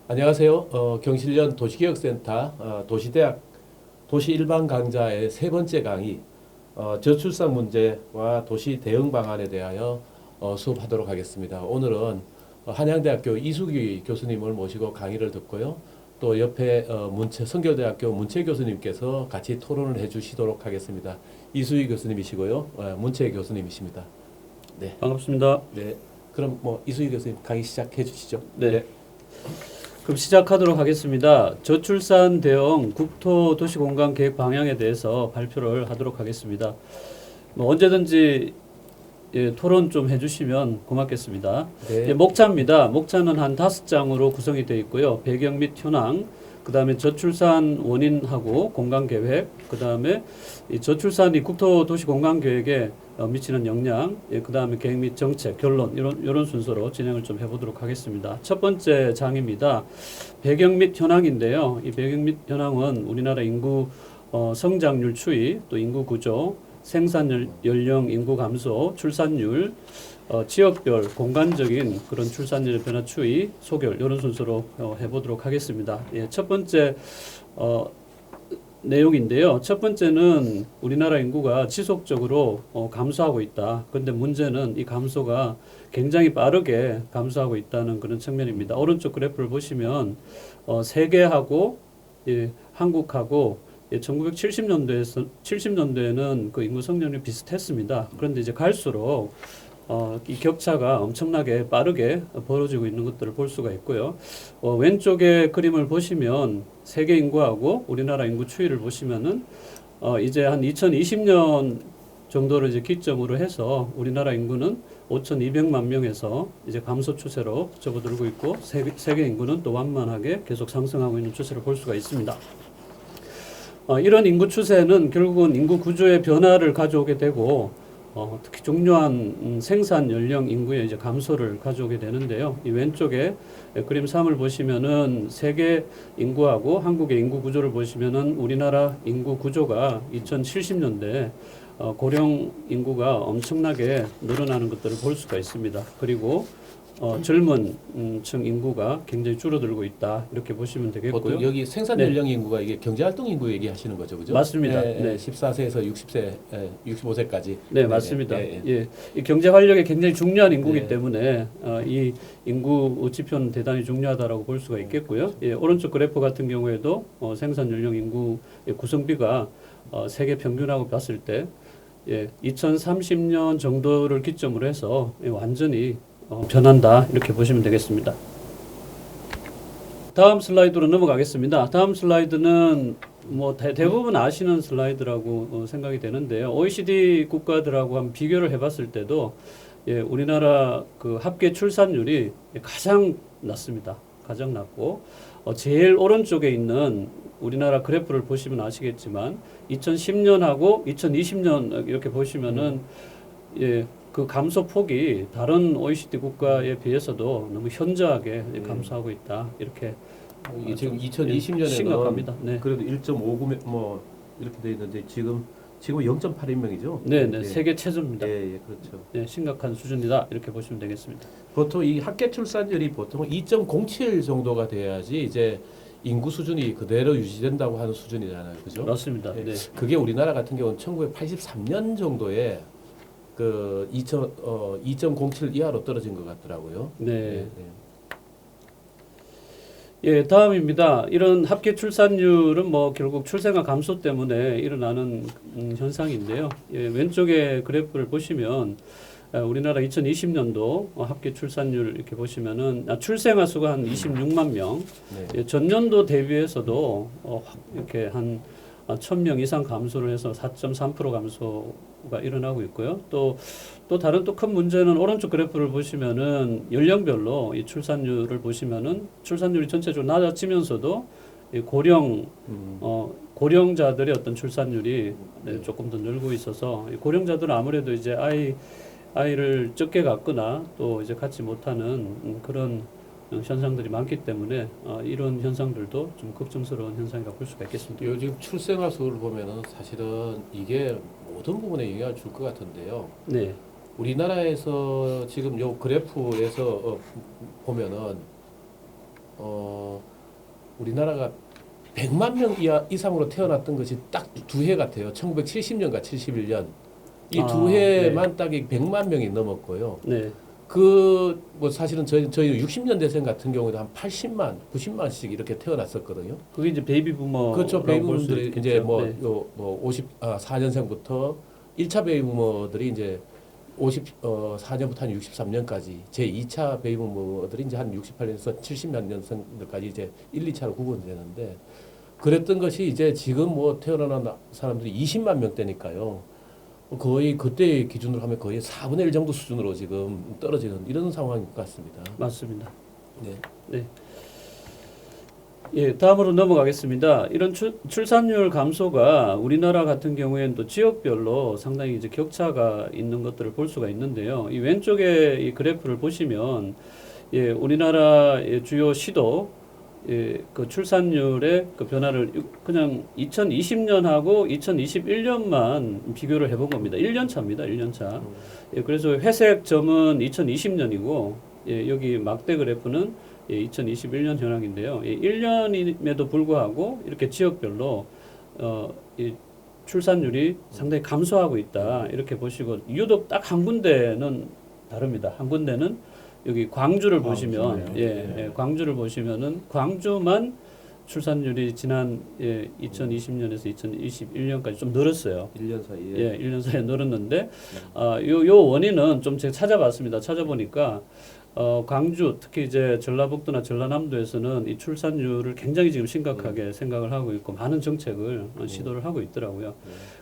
안녕하세요. 경실련 도시개혁센터 도시대학 도시일반 강좌의 세 번째 강의 저출산 문제와 도시 대응 방안에 대하여 수업하도록 하겠습니다. 오늘은 한양대학교 이수기 교수님을 모시고 강의를 듣고요. 또 옆에 성결대학교 문채 교수님께서 같이 토론을 해주시도록 하겠습니다. 이수기 교수님이시고요. 문채 교수님이십니다. 네. 반갑습니다. 네. 그럼 이수기 교수님 강의 시작해 주시죠. 네. 그럼 시작하도록 하겠습니다. 저출산 대응 국토도시공간 계획 방향에 대해서 발표를 하도록 하겠습니다. 언제든지 토론 좀 해주시면 고맙겠습니다. 네. 목차입니다. 목차는 한 5장으로 구성이 되어 있고요. 배경 및 현황, 그 다음에 저출산 원인하고 공간계획, 그 다음에 저출산이 국토도시공간계획에 미치는 영향, 그 다음에 계획 및 정책, 결론 이런 순서로 진행을 좀 해보도록 하겠습니다. 첫 번째 장입니다. 배경 및 현황인데요. 이 배경 및 현황은 우리나라 인구 성장률 추이, 또 인구 구조, 생산 연령 인구 감소, 출산율, 지역별 공간적인 그런 출산율 변화 추이, 소결 이런 순서로 해보도록 하겠습니다. 예, 첫 번째 내용인데요. 첫 번째는 우리나라 인구가 지속적으로 감소하고 있다. 그런데 문제는 이 감소가 굉장히 빠르게 감소하고 있다는 그런 측면입니다. 오른쪽 그래프를 보시면 세계하고 한국하고 1970년도에는 그 인구 성장률이 비슷했습니다. 그런데 이제 갈수록 이 격차가 엄청나게 빠르게 벌어지고 있는 것들을 볼 수가 있고요. 왼쪽에 그림을 보시면 세계 인구하고 우리나라 인구 추이를 보시면은 이제 한 2020년 정도를 이제 기점으로 해서 우리나라 인구는 5,200만 명에서 이제 감소 추세로 접어들고 있고 세계 인구는 또 완만하게 계속 상승하고 있는 추세를 볼 수가 있습니다. 이런 인구 추세는 결국은 인구 구조의 변화를 가져오게 되고 특히 중요한 생산 연령 인구의 이제 감소를 가져오게 되는데요. 이 왼쪽에 그림 3을 보시면은 세계 인구하고 한국의 인구 구조를 보시면은 우리나라 인구 구조가 2070년대 고령 인구가 엄청나게 늘어나는 것들을 볼 수가 있습니다. 그리고 젊은 층 인구가 굉장히 줄어들고 있다 이렇게 보시면 되겠고요. 보통 여기 생산 연령 인구가 이게 경제활동 인구 얘기하시는 거죠, 그죠? 맞습니다. 네. 14세에서 60세, 65세까지. 네, 맞습니다. 예, 이 경제 활력이 굉장히 중요한 인구이기 때문에 이 인구 지표는 대단히 중요하다라고 볼 수가 있겠고요. 예, 오른쪽 그래프 같은 경우에도 생산 연령 인구의 구성비가 세계 평균하고 봤을 때 2030년 정도를 기점으로 해서 완전히 변한다 이렇게 보시면 되겠습니다. 다음 슬라이드로 넘어가겠습니다. 다음 슬라이드는 대부분 아시는 슬라이드라고 생각이 되는데요. OECD 국가들하고 한번 비교를 해봤을 때도 우리나라 그 합계 출산율이 가장 낮습니다. 가장 낮고 제일 오른쪽에 있는 우리나라 그래프를 보시면 아시겠지만 2010년하고 2020년 이렇게 보시면은 그 감소 폭이 다른 OECD 국가에 비해서도 너무 현저하게 감소하고 있다. 이렇게 지금 2020년에는 심각합니다. 네. 그래도 1.59 이렇게 돼 있는데 지금은 0.81명이죠. 네, 세계 최저입니다. 예, 그렇죠. 네, 심각한 수준이다. 이렇게 보시면 되겠습니다. 보통 이 합계 출산율이 보통 2.07 정도가 돼야지 이제 인구 수준이 그대로 유지된다고 하는 수준이잖아요, 그죠? 맞습니다. 네. 그게 우리나라 같은 경우는 1983년 정도에 그 2.07 이하로 떨어진 것 같더라고요. 네. 예, 다음입니다. 이런 합계 출산율은 결국 출생아 감소 때문에 일어나는 현상인데요. 예, 왼쪽에 그래프를 보시면 우리나라 2020년도 합계 출산율 이렇게 보시면은 출생아 수가 한 26만 명. 예, 전년도 대비해서도 이렇게 한 1,000명 이상 감소를 해서 4.3% 감소가 일어나고 있고요. 또 다른 큰 문제는 오른쪽 그래프를 보시면은 연령별로 이 출산율을 보시면은 출산율이 전체적으로 낮아지면서도 이 고령자들의 어떤 출산율이 조금 더 늘고 있어서 고령자들은 아무래도 이제 아이를 적게 갖거나 또 이제 갖지 못하는 그런 현상들이 많기 때문에 이런 현상들도 좀 걱정스러운 현상이라고 볼 수가 있겠습니다. 요즘 출생아 수를 보면은 사실은 이게 모든 부분에 영향을 줄 것 같은데요. 네. 우리나라에서 지금 요 그래프에서 보면은 우리나라가 100만 명 이상으로 태어났던 것이 딱 두 해 같아요. 1970년과 71년 이 두 해만 딱 100만 명이 넘었고요. 네. 뭐 사실은 저희 60년대생 같은 경우도 한 80만, 90만씩 이렇게 태어났었거든요. 그게 이제 베이비 부머. 그렇죠. 베이비 부머들이 이제 네. 54년생부터 1차 베이비 부머들이 이제 54년부터 한 63년까지 제 2차 베이비 부머들이 이제 한 68년에서 70몇 년생들까지 이제 1, 2차로 구분되는데 그랬던 것이 이제 지금 뭐 태어난 사람들이 20만 명대니까요. 거의 그때 기준으로 하면 거의 4분의 1 정도 수준으로 지금 떨어지는 이런 상황인 것 같습니다. 맞습니다. 네. 네. 예, 다음으로 넘어가겠습니다. 이런 출산율 감소가 우리나라 같은 경우에는 또 지역별로 상당히 이제 격차가 있는 것들을 볼 수가 있는데요. 이 왼쪽에 이 그래프를 보시면 예, 우리나라의 주요 시도 예, 그 출산율의 그 변화를 그냥 2020년하고 2021년만 비교를 해본 겁니다. 1년 차입니다. 1년 차. 예, 그래서 회색 점은 2020년이고 예, 여기 막대 그래프는 예, 2021년 현황인데요. 예, 1년임에도 불구하고 이렇게 지역별로 이 출산율이 상당히 감소하고 있다. 이렇게 보시고 유독 딱 한 군데는 다릅니다. 한 군데는 여기 광주를 보시면 예, 광주를 보시면은 광주만 출산율이 지난 2020년에서 2021년까지 좀 늘었어요. 1년 사이에. 예, 1년 사이에 늘었는데 요 원인은 좀 제가 찾아봤습니다. 찾아보니까 광주 특히 이제 전라북도나 전라남도에서는 이 출산율을 굉장히 지금 심각하게 생각을 하고 있고 많은 정책을 시도를 하고 있더라고요.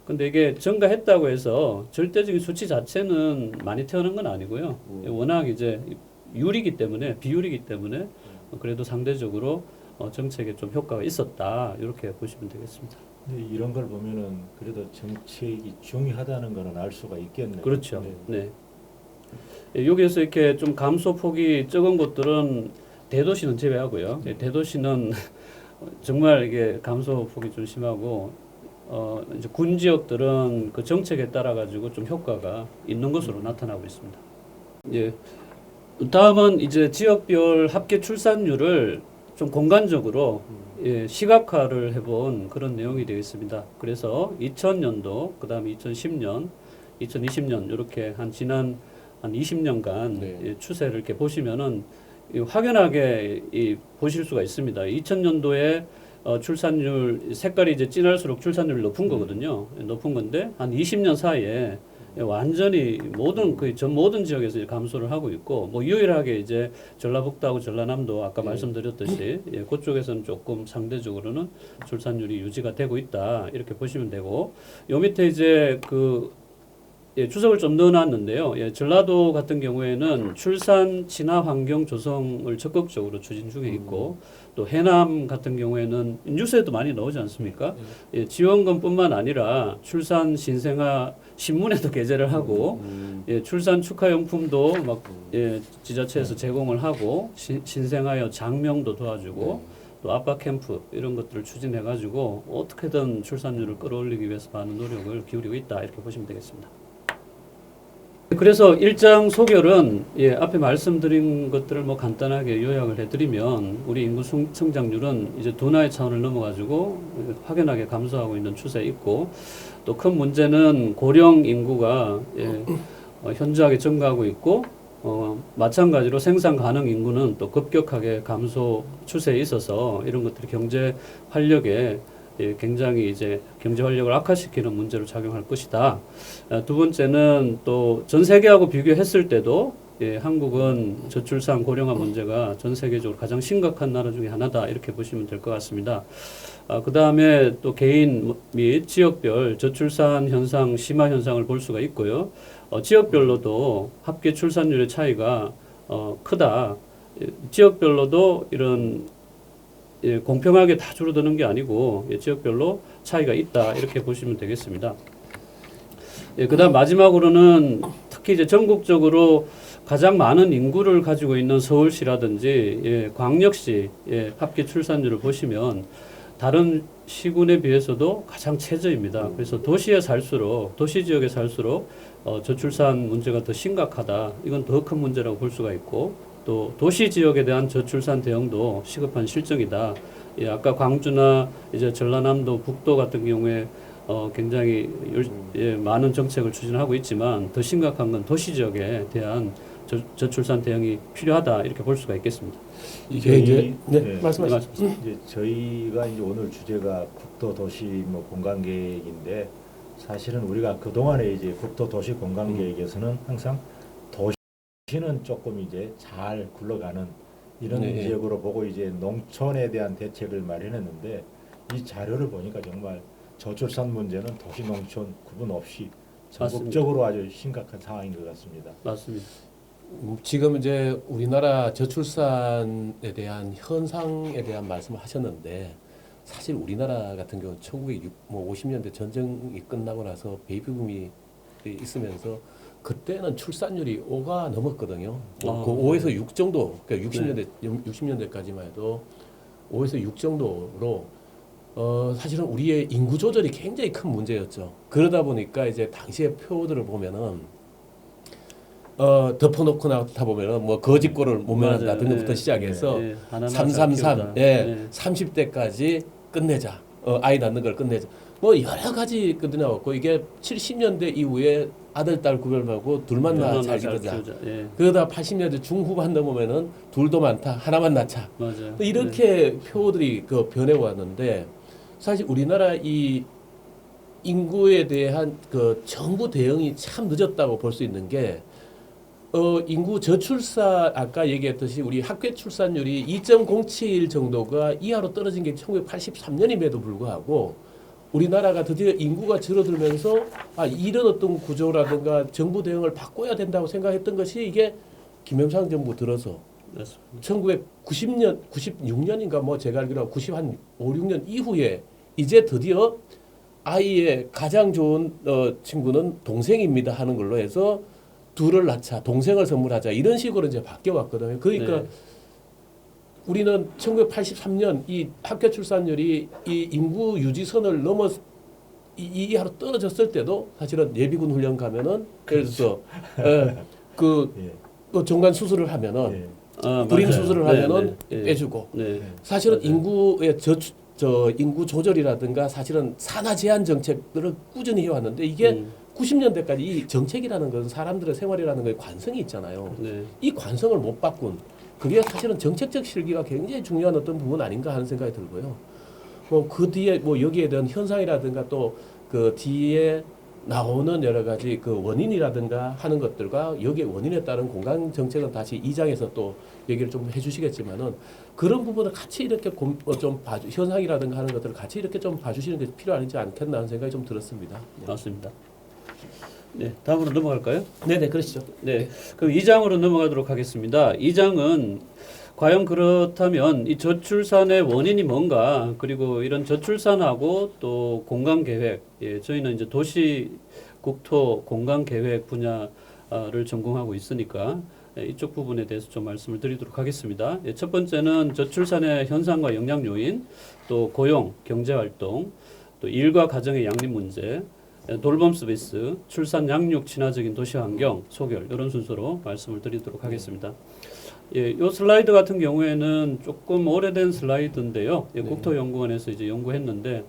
근데 이게 증가했다고 해서 절대적인 수치 자체는 많이 태어난 건 아니고요. 워낙 이제 비율이기 때문에 그래도 상대적으로 정책에 좀 효과가 있었다 이렇게 보시면 되겠습니다. 근데 이런 걸 보면은 그래도 정책이 중요하다는 거는 알 수가 있겠네요. 그렇죠. 네. 예, 여기에서 이렇게 좀 감소폭이 적은 곳들은 대도시는 제외하고요. 예, 대도시는 정말 이게 감소폭이 좀 심하고 이제 군 지역들은 그 정책에 따라 가지고 좀 효과가 있는 것으로 나타나고 있습니다. 예. 다음은 이제 지역별 합계 출산율을 좀 공간적으로 예, 시각화를 해본 그런 내용이 되겠습니다. 그래서 2000년도, 그 다음에 2010년, 2020년 이렇게 지난 20년간 네. 예, 추세를 이렇게 보시면은 확연하게 보실 수가 있습니다. 2000년도에 출산율 색깔이 이제 진할수록 출산율이 높은 거거든요. 높은 건데 한 20년 사이에 완전히 거의 전 모든 지역에서 이제 감소를 하고 있고 뭐 유일하게 이제 전라북도하고 전라남도 아까 말씀드렸듯이 예, 그쪽에서는 조금 상대적으로는 출산율이 유지가 되고 있다 이렇게 보시면 되고 요 밑에 이제 예, 주석을 좀 넣어놨는데요. 예, 전라도 같은 경우에는 출산 친화 환경 조성을 적극적으로 추진 중에 있고 또 해남 같은 경우에는 뉴스에도 많이 나오지 않습니까? 예, 지원금뿐만 아니라 출산 신생아 신문에도 게재를 하고 예, 출산 축하용품도 막 예, 지자체에서 제공을 하고 신생아여 장명도 도와주고 또 아빠 캠프 이런 것들을 추진해가지고 어떻게든 출산율을 끌어올리기 위해서 많은 노력을 기울이고 있다 이렇게 보시면 되겠습니다. 그래서 일장 소결은 예, 앞에 말씀드린 것들을 뭐 간단하게 요약을 해드리면 우리 인구 성장률은 이제 둔화의 차원을 넘어가지고 확연하게 감소하고 있는 추세에 있고 또 큰 문제는 고령 인구가 예, 현저하게 증가하고 있고 마찬가지로 생산 가능 인구는 또 급격하게 감소 추세에 있어서 이런 것들이 경제 활력에 예, 굉장히 이제 경제 활력을 악화시키는 문제로 작용할 것이다. 두 번째는 또 전 세계하고 비교했을 때도 예, 한국은 저출산 고령화 문제가 전 세계적으로 가장 심각한 나라 중에 하나다 이렇게 보시면 될 것 같습니다. 그 다음에 또 개인 및 지역별 저출산 현상 심화 현상을 볼 수가 있고요. 지역별로도 합계 출산율의 차이가 크다. 지역별로도 이런 예, 공평하게 다 줄어드는 게 아니고 예, 지역별로 차이가 있다 이렇게 보시면 되겠습니다. 예, 그다음 마지막으로는 특히 이제 전국적으로 가장 많은 인구를 가지고 있는 서울시라든지 예, 광역시 예, 합계 출산율을 보시면 다른 시군에 비해서도 가장 최저입니다. 그래서 도시에 살수록 도시 지역에 살수록 저출산 문제가 더 심각하다. 이건 더 큰 문제라고 볼 수가 있고 또 도시 지역에 대한 저출산 대응도 시급한 실정이다. 예, 아까 광주나 이제 전라남도, 북도 같은 경우에 굉장히 많은 정책을 추진하고 있지만 더 심각한 건 도시 지역에 대한 저출산 대응이 필요하다 이렇게 볼 수가 있겠습니다. 이게 이제 네, 네. 말씀하십시오. 이제 저희가 이제 오늘 주제가 국토 도시 뭐 공간 계획인데 사실은 우리가 그 동안에 이제 국토 도시 공간 계획에서는 항상 도시는 조금 이제 잘 굴러가는 이런 네. 지역으로 보고 이제 농촌에 대한 대책을 마련했는데 이 자료를 보니까 정말 저출산 문제는 도시 농촌 구분 없이 전국적으로 아주 심각한 상황인 것 같습니다. 맞습니다. 지금 이제 우리나라 저출산에 대한 현상에 대한 말씀을 하셨는데 사실 우리나라 같은 경우는 1950년대 전쟁이 끝나고 나서 베이비붐이 있으면서 그때는 출산율이 5가 넘었거든요. 그 5에서 6 정도, 그러니까 60년대까지만 해도 5에서 6 정도로 사실은 우리의 인구 조절이 굉장히 큰 문제였죠. 그러다 보니까 이제 당시의 표들을 보면은 덮어놓고 나다 보면은 뭐 거짓골을 모면한다든 것부터 시작해서 333, 예, 30대까지 끝내자, 아이 낳는 걸 끝내자. 뭐 여러 가지 끝이 나왔고 이게 70년대 이후에 아들 딸 구별하고 둘만 낳아 잘 기르자. 그러다 80년대 중후반 넘으면은 둘도 많다, 하나만 낳자. 맞아요. 이렇게 표들이 그 변해왔는데 사실 우리나라 이 인구에 대한 그 정부 대응이 참 늦었다고 볼 수 있는 게 인구 저출산 아까 얘기했듯이 우리 학교 출산율이 2.07 정도가 이하로 떨어진 게 1983년임에도 불구하고 우리나라가 드디어 인구가 줄어들면서 이런 어떤 구조라든가 정부 대응을 바꿔야 된다고 생각했던 것이 이게 김영삼 정부 들어서 1990년, 96년인가 뭐 제가 알기로 95, 6년 이후에 이제 드디어 아이의 가장 좋은 친구는 동생입니다 하는 걸로 해서 둘을 낳자, 동생을 선물하자 이런 식으로 이제 바뀌어 왔거든요. 그러니까 우리는 1983년 이 학교 출산율이 이 인구 유지선을 넘어 이하로 떨어졌을 때도 사실은 예비군 훈련 가면은 예를 들어서 그 정관 수술을 하면은 불임 수술을 하면은 빼주고 사실은 인구의 인구 조절이라든가 사실은 산하 제한 정책들을 꾸준히 해왔는데 이게 90년대까지 이 정책이라는 것은 사람들의 생활이라는 거에 관성이 있잖아요. 이 관성을 못 바꾼 그게 사실은 정책적 실기가 굉장히 중요한 어떤 부분 아닌가 하는 생각이 들고요. 뭐 그 뒤에 뭐 여기에 대한 현상이라든가 또 그 뒤에 나오는 여러 가지 그 원인이라든가 하는 것들과 여기에 원인에 따른 공간 정책은 다시 2장에서 또 얘기를 좀 해주시겠지만은 그런 부분을 같이 이렇게 좀 현상이라든가 하는 것들을 같이 이렇게 좀 봐주시는 게 필요하지 않겠나 하는 생각이 좀 들었습니다. 맞습니다. 네, 다음으로 넘어갈까요? 네네, 그러시죠. 네, 그럼 2장으로 넘어가도록 하겠습니다. 2장은 과연 그렇다면 이 저출산의 원인이 뭔가 그리고 이런 저출산하고 또 공간 계획, 저희는 이제 도시 국토 공간 계획 분야를 전공하고 있으니까 이쪽 부분에 대해서 좀 말씀을 드리도록 하겠습니다. 첫 번째는 저출산의 현상과 영향 요인, 또 고용, 경제 활동, 또 일과 가정의 양립 문제, 돌봄 서비스, 출산 양육 친화적인 도시 환경, 소결 이런 순서로 말씀을 드리도록 하겠습니다. 이 슬라이드 같은 경우에는 조금 오래된 슬라이드인데요. 국토연구원에서 이제 연구했는데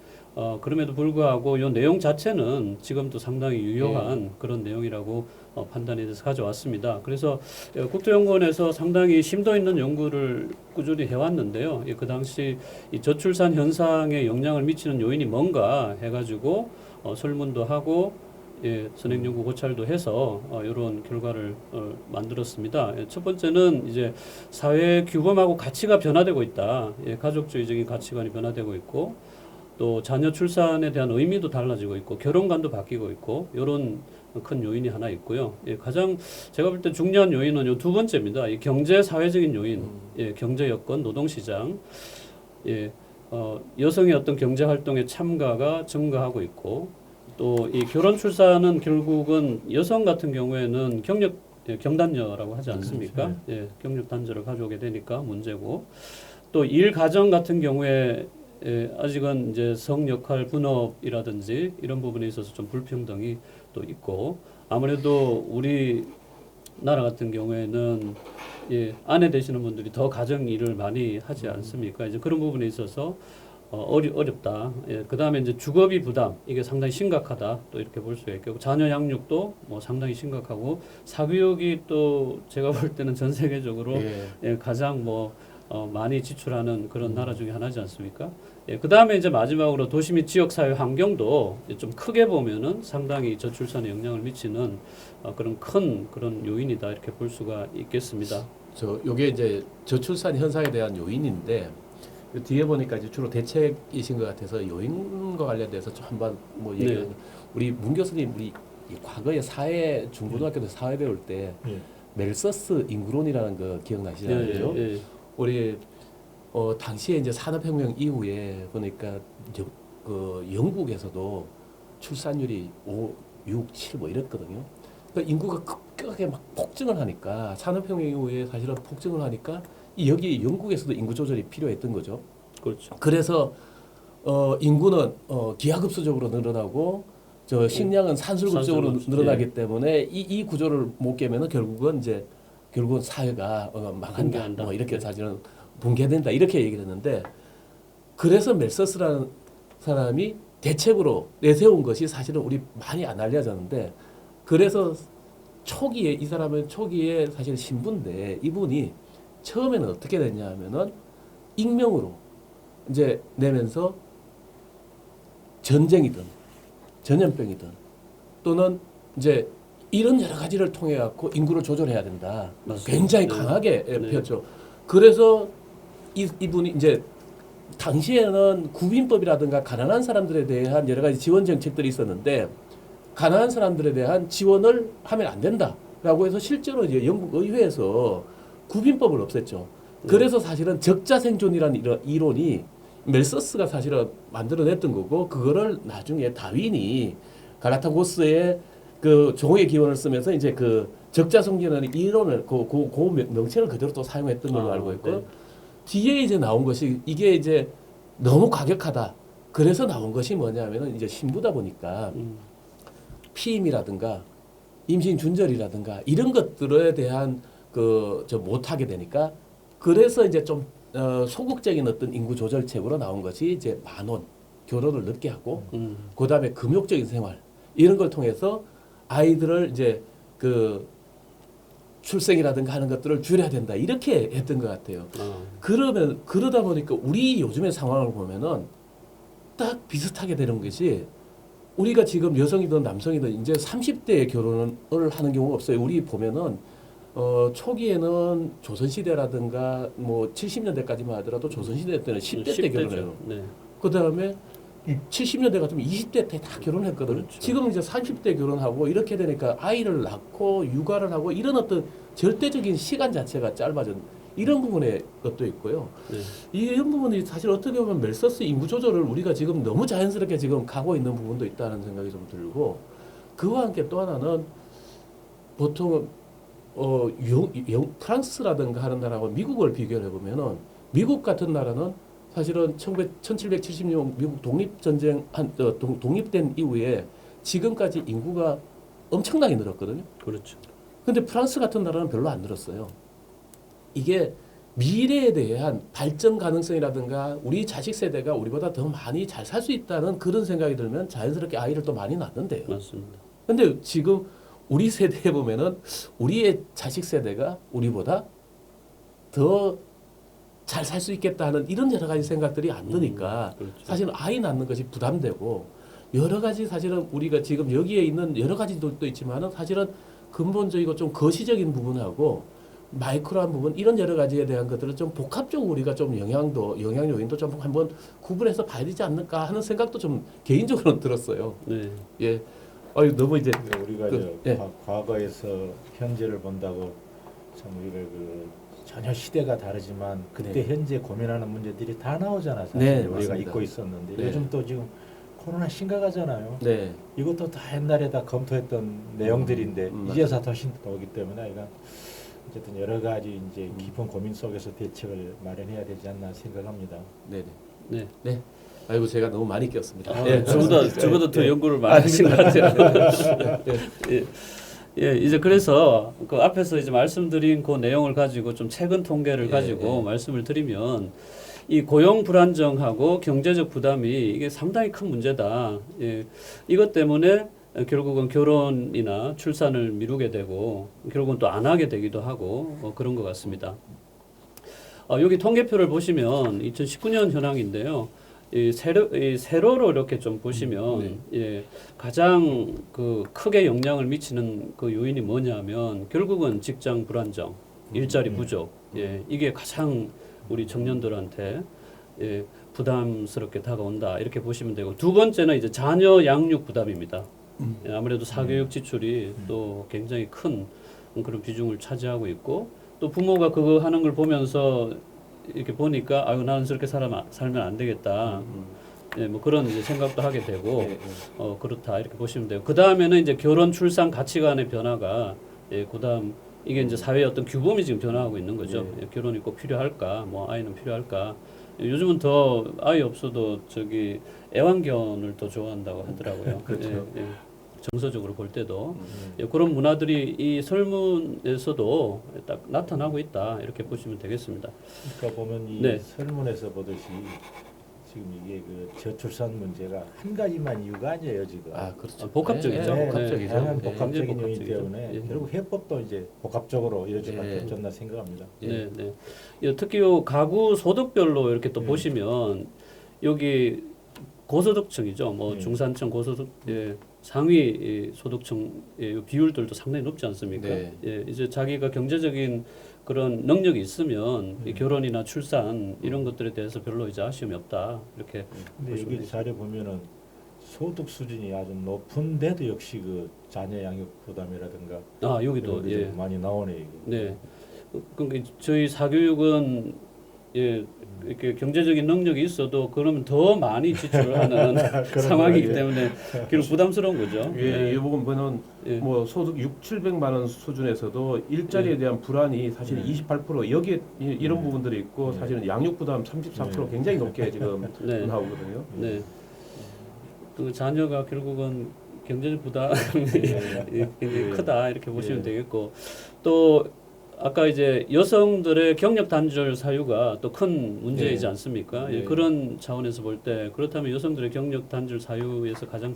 그럼에도 불구하고 이 내용 자체는 지금도 상당히 유효한 그런 내용이라고 판단이 돼서 가져왔습니다. 그래서 국토연구원에서 상당히 심도 있는 연구를 꾸준히 해왔는데요. 그 당시 이 저출산 현상에 영향을 미치는 요인이 뭔가 해가지고 설문도 하고 선행 연구 고찰도 해서 이런 결과를 만들었습니다. 첫 번째는 이제 사회 규범하고 가치가 변화되고 있다. 가족주의적인 가치관이 변화되고 있고 또 자녀 출산에 대한 의미도 달라지고 있고 결혼관도 바뀌고 있고 이런 큰 요인이 하나 있고요. 가장 제가 볼 때 중요한 요인은 이 두 번째입니다. 이 경제 사회적인 요인, 경제 여건, 노동시장, 여성의 어떤 경제 활동에 참가가 증가하고 있고 또 이 결혼 출산은 결국은 여성 같은 경우에는 경단녀라고 하지 않습니까? 경력 단절을 가져오게 되니까 문제고 또 일 가정 같은 경우에 아직은 이제 성 역할 분업이라든지 이런 부분에 있어서 좀 불평등이 또 있고 아무래도 우리 나라 같은 경우에는 아내 되시는 분들이 더 가정 일을 많이 하지 않습니까? 이제 그런 부분에 있어서 어렵다. 그다음에 이제 주거비 부담 이게 상당히 심각하다. 또 이렇게 볼 수가 있고 자녀 양육도 뭐 상당히 심각하고 사교육이 또 제가 볼 때는 전 세계적으로 가장 많이 지출하는 그런 나라 중에 하나지 않습니까? 그다음에 이제 마지막으로 도시 및 지역 사회 환경도 좀 크게 보면은 상당히 저출산에 영향을 미치는 그런 요인이다 이렇게 볼 수가 있겠습니다. 요게 이제 저출산 현상에 대한 요인인데 그 뒤에 보니까 이제 주로 대책이신 것 같아서 요인과 관련돼서 좀 한번 얘기를 우리 문 교수님 우리 과거에 중고등학교 때 사회 배울 때 멜서스 인구론이라는 거 기억나시잖아요. 우리 당시에 이제 산업혁명 이후에 보니까 그 영국에서도 출산율이 5, 6, 7 이랬거든요. 그러니까 인구가 급격하게 막 폭증을 하니까 산업혁명 이후에 사실은 폭증을 하니까 여기 영국에서도 인구 조절이 필요했던 거죠. 그렇죠. 그래서 인구는 기하급수적으로 늘어나고 식량은 산술급적으로 늘어나기 때문에 이 구조를 못 깨면은 결국은 사회가 망한다. 이렇게 사실은 붕괴된다 이렇게 얘기를 했는데 그래서 멜서스라는 사람이 대책으로 내세운 것이 사실은 우리 많이 안 알려졌는데 그래서 이 사람은 초기에 사실 신부인데 이분이 처음에는 어떻게 됐냐 하면은 익명으로 이제 내면서 전쟁이든 전염병이든 또는 이제 이런 여러 가지를 통해 갖고 인구를 조절해야 된다. 맞습니다. 굉장히 강하게 폈죠. 그래서 이분이 이제 당시에는 구빈법이라든가 가난한 사람들에 대한 여러 가지 지원 정책들이 있었는데 가난한 사람들에 대한 지원을 하면 안 된다라고 해서 실제로 이제 영국 의회에서 구빈법을 없앴죠. 그래서 사실은 적자 생존이라는 이론이 멜서스가 사실은 만들어냈던 거고 그거를 나중에 다윈이 갈라파고스의 그 종의 기원을 쓰면서 이제 그 적자 생존이라는 이론을 그 명칭을 그대로 또 사용했던 걸로 알고 있고 뒤에 이제 나온 것이 이게 이제 너무 과격하다. 그래서 나온 것이 뭐냐면은 이제 신부다 보니까 피임이라든가 임신 준절이라든가 이런 것들에 대한 못하게 되니까 그래서 이제 좀 소극적인 어떤 인구 조절책으로 나온 것이 이제 만원 결혼을 늦게 하고 그다음에 금욕적인 생활 이런 걸 통해서 아이들을 이제 출생이라든가 하는 것들을 줄여야 된다 이렇게 했던 것 같아요. 그러다 보니까 우리 요즘의 상황을 보면은 딱 비슷하게 되는 것이 우리가 지금 여성이든 남성이든 이제 30대에 결혼을 하는 경우가 없어요. 우리 보면은 초기에는 조선시대라든가 70년대까지만 하더라도 조선시대 때는 10대 때 결혼해요. 그 다음에 70년대 같으면 20대 때 다 결혼했거든요. 그렇죠. 지금 이제 30대 결혼하고 이렇게 되니까 아이를 낳고 육아를 하고 이런 어떤 절대적인 시간 자체가 짧아진 이런 부분의 것도 있고요. 이런 부분이 사실 어떻게 보면 멜서스 인구 조절을 우리가 지금 너무 자연스럽게 지금 가고 있는 부분도 있다는 생각이 좀 들고 그와 함께 또 하나는 보통 프랑스라든가 하는 나라하고 미국을 비교를 해보면은 미국 같은 나라는 사실은 1776년 미국 독립전쟁 독립된 이후에 지금까지 인구가 엄청나게 늘었거든요. 그렇죠. 근데 프랑스 같은 나라는 별로 안 늘었어요. 이게 미래에 대한 발전 가능성이라든가 우리 자식 세대가 우리보다 더 많이 잘 살 수 있다는 그런 생각이 들면 자연스럽게 아이를 또 많이 낳는데요. 맞습니다. 근데 지금 우리 세대에 보면은 우리의 자식 세대가 우리보다 더 잘 살 수 있겠다 하는 이런 여러 가지 생각들이 안 드니까 그렇죠. 사실은 아이 낳는 것이 부담되고 여러 가지 사실은 우리가 지금 여기에 있는 여러 가지들도 있지만은 사실은 근본적이고 좀 거시적인 부분하고 마이크로한 부분 이런 여러 가지에 대한 것들을 좀 복합적으로 우리가 좀 영향 요인도 좀 한번 구분해서 봐야 되지 않을까 하는 생각도 좀 개인적으로 들었어요. 예. 너무 이제 우리가 과거에서 현재를 본다고 참 우리가 전혀 시대가 다르지만 그때 현재 고민하는 문제들이 다 나오잖아요. 사실 우리가 맞습니다. 잊고 있었는데 요즘 또 지금 코로나 심각하잖아요. 네. 이것도 다 옛날에 다 검토했던 내용들인데 이제서 더 오기 때문에 이건 어쨌든 여러 가지 이제 깊은 고민 속에서 대책을 마련해야 되지 않나 생각합니다. 네. 아이고 제가 너무 많이 꼈습니다. 저보다 더 연구를 많이 하신 것 같아요. 예, 이제 그래서 그 앞에서 이제 말씀드린 그 내용을 가지고 좀 최근 통계를 예, 가지고 예. 말씀을 드리면 이 고용 불안정하고 경제적 부담이 이게 상당히 큰 문제다. 예, 이것 때문에 결국은 결혼이나 출산을 미루게 되고 결국은 또 안 하게 되기도 하고 그런 것 같습니다. 여기 통계표를 보시면 2019년 현황인데요. 이 세로로 이렇게 좀 보시면 예, 가장 그 크게 영향을 미치는 그 요인이 뭐냐면 결국은 직장 불안정, 일자리 부족, 예, 이게 가장 우리 청년들한테 예, 부담스럽게 다가온다 이렇게 보시면 되고 두 번째는 이제 자녀 양육 부담입니다. 예, 아무래도 사교육 지출이 또 굉장히 큰 그런 비중을 차지하고 있고 또 부모가 그거 하는 걸 보면서 이렇게 보니까 아유 나는 저렇게 살면 안 되겠다. 예, 뭐 그런 이제 생각도 하게 되고 예, 예. 그렇다 이렇게 보시면 돼요. 그 다음에는 이제 결혼 출산 가치관의 변화가 예, 그다음 이게 이제 사회의 어떤 규범이 지금 변화하고 있는 거죠. 예, 결혼이 꼭 필요할까? 뭐 아이는 필요할까? 요즘은 더 아이 없어도 저기 애완견을 더 좋아한다고 하더라고요. 그렇죠. 예, 예. 정서적으로 볼 때도 예, 그런 문화들이 이 설문에서도 딱 나타나고 있다 이렇게 보시면 되겠습니다. 그러니까 보면 이 네. 설문에서 보듯이 지금 이게 그 저출산 문제가 한 가지만 이유가 아니에요 지금. 아, 그렇죠. 복합적이죠. 예, 네. 복합적이죠. 다양한 예. 복합적인 굉장히 요인 복합적이죠. 때문에 예. 결국 해법도 이제 복합적으로 이럴 수밖에 예. 없지 않나 생각합니다. 예. 네, 네. 특히 요 가구 소득별로 이렇게 또 보시면 여기 고소득층이죠. 뭐 네. 중산층 고소득 상위 소득층 요 비율들도 상당히 높지 않습니까? 네. 예, 이제 자기가 경제적인 그런 능력이 있으면 이 결혼이나 출산 이런 것들에 대해서 별로 이제 아쉬움이 없다 이렇게 근데 보시면 여기 자료 보면은 소득 수준이 아주 높은데도 역시 그 자녀 양육 부담이라든가 아 여기도 이런 게 예. 좀 많이 나오네요. 이게. 네. 그러니까 저희 사교육은 예, 이렇게 경제적인 능력이 있어도 그러면 더 많이 지출을 하는 상황이기 거예요. 때문에 결국 부담스러운 거죠. 예, 이 부분 보면 예. 뭐 소득 700만 원 수준에서도 일자리에 대한 불안이 사실 28% 여기에 이런 부분들이 있고 사실은 양육 부담 34% 굉장히 높게 지금 네. 나오거든요. 네. 그 자녀가 결국은 경제적 부담이 굉장히 크다 이렇게 보시면 되겠고 또 아까 이제 여성들의 경력 단절 사유가 또 큰 문제이지 네. 않습니까? 네. 예, 그런 차원에서 볼 때 그렇다면 여성들의 경력 단절 사유에서 가장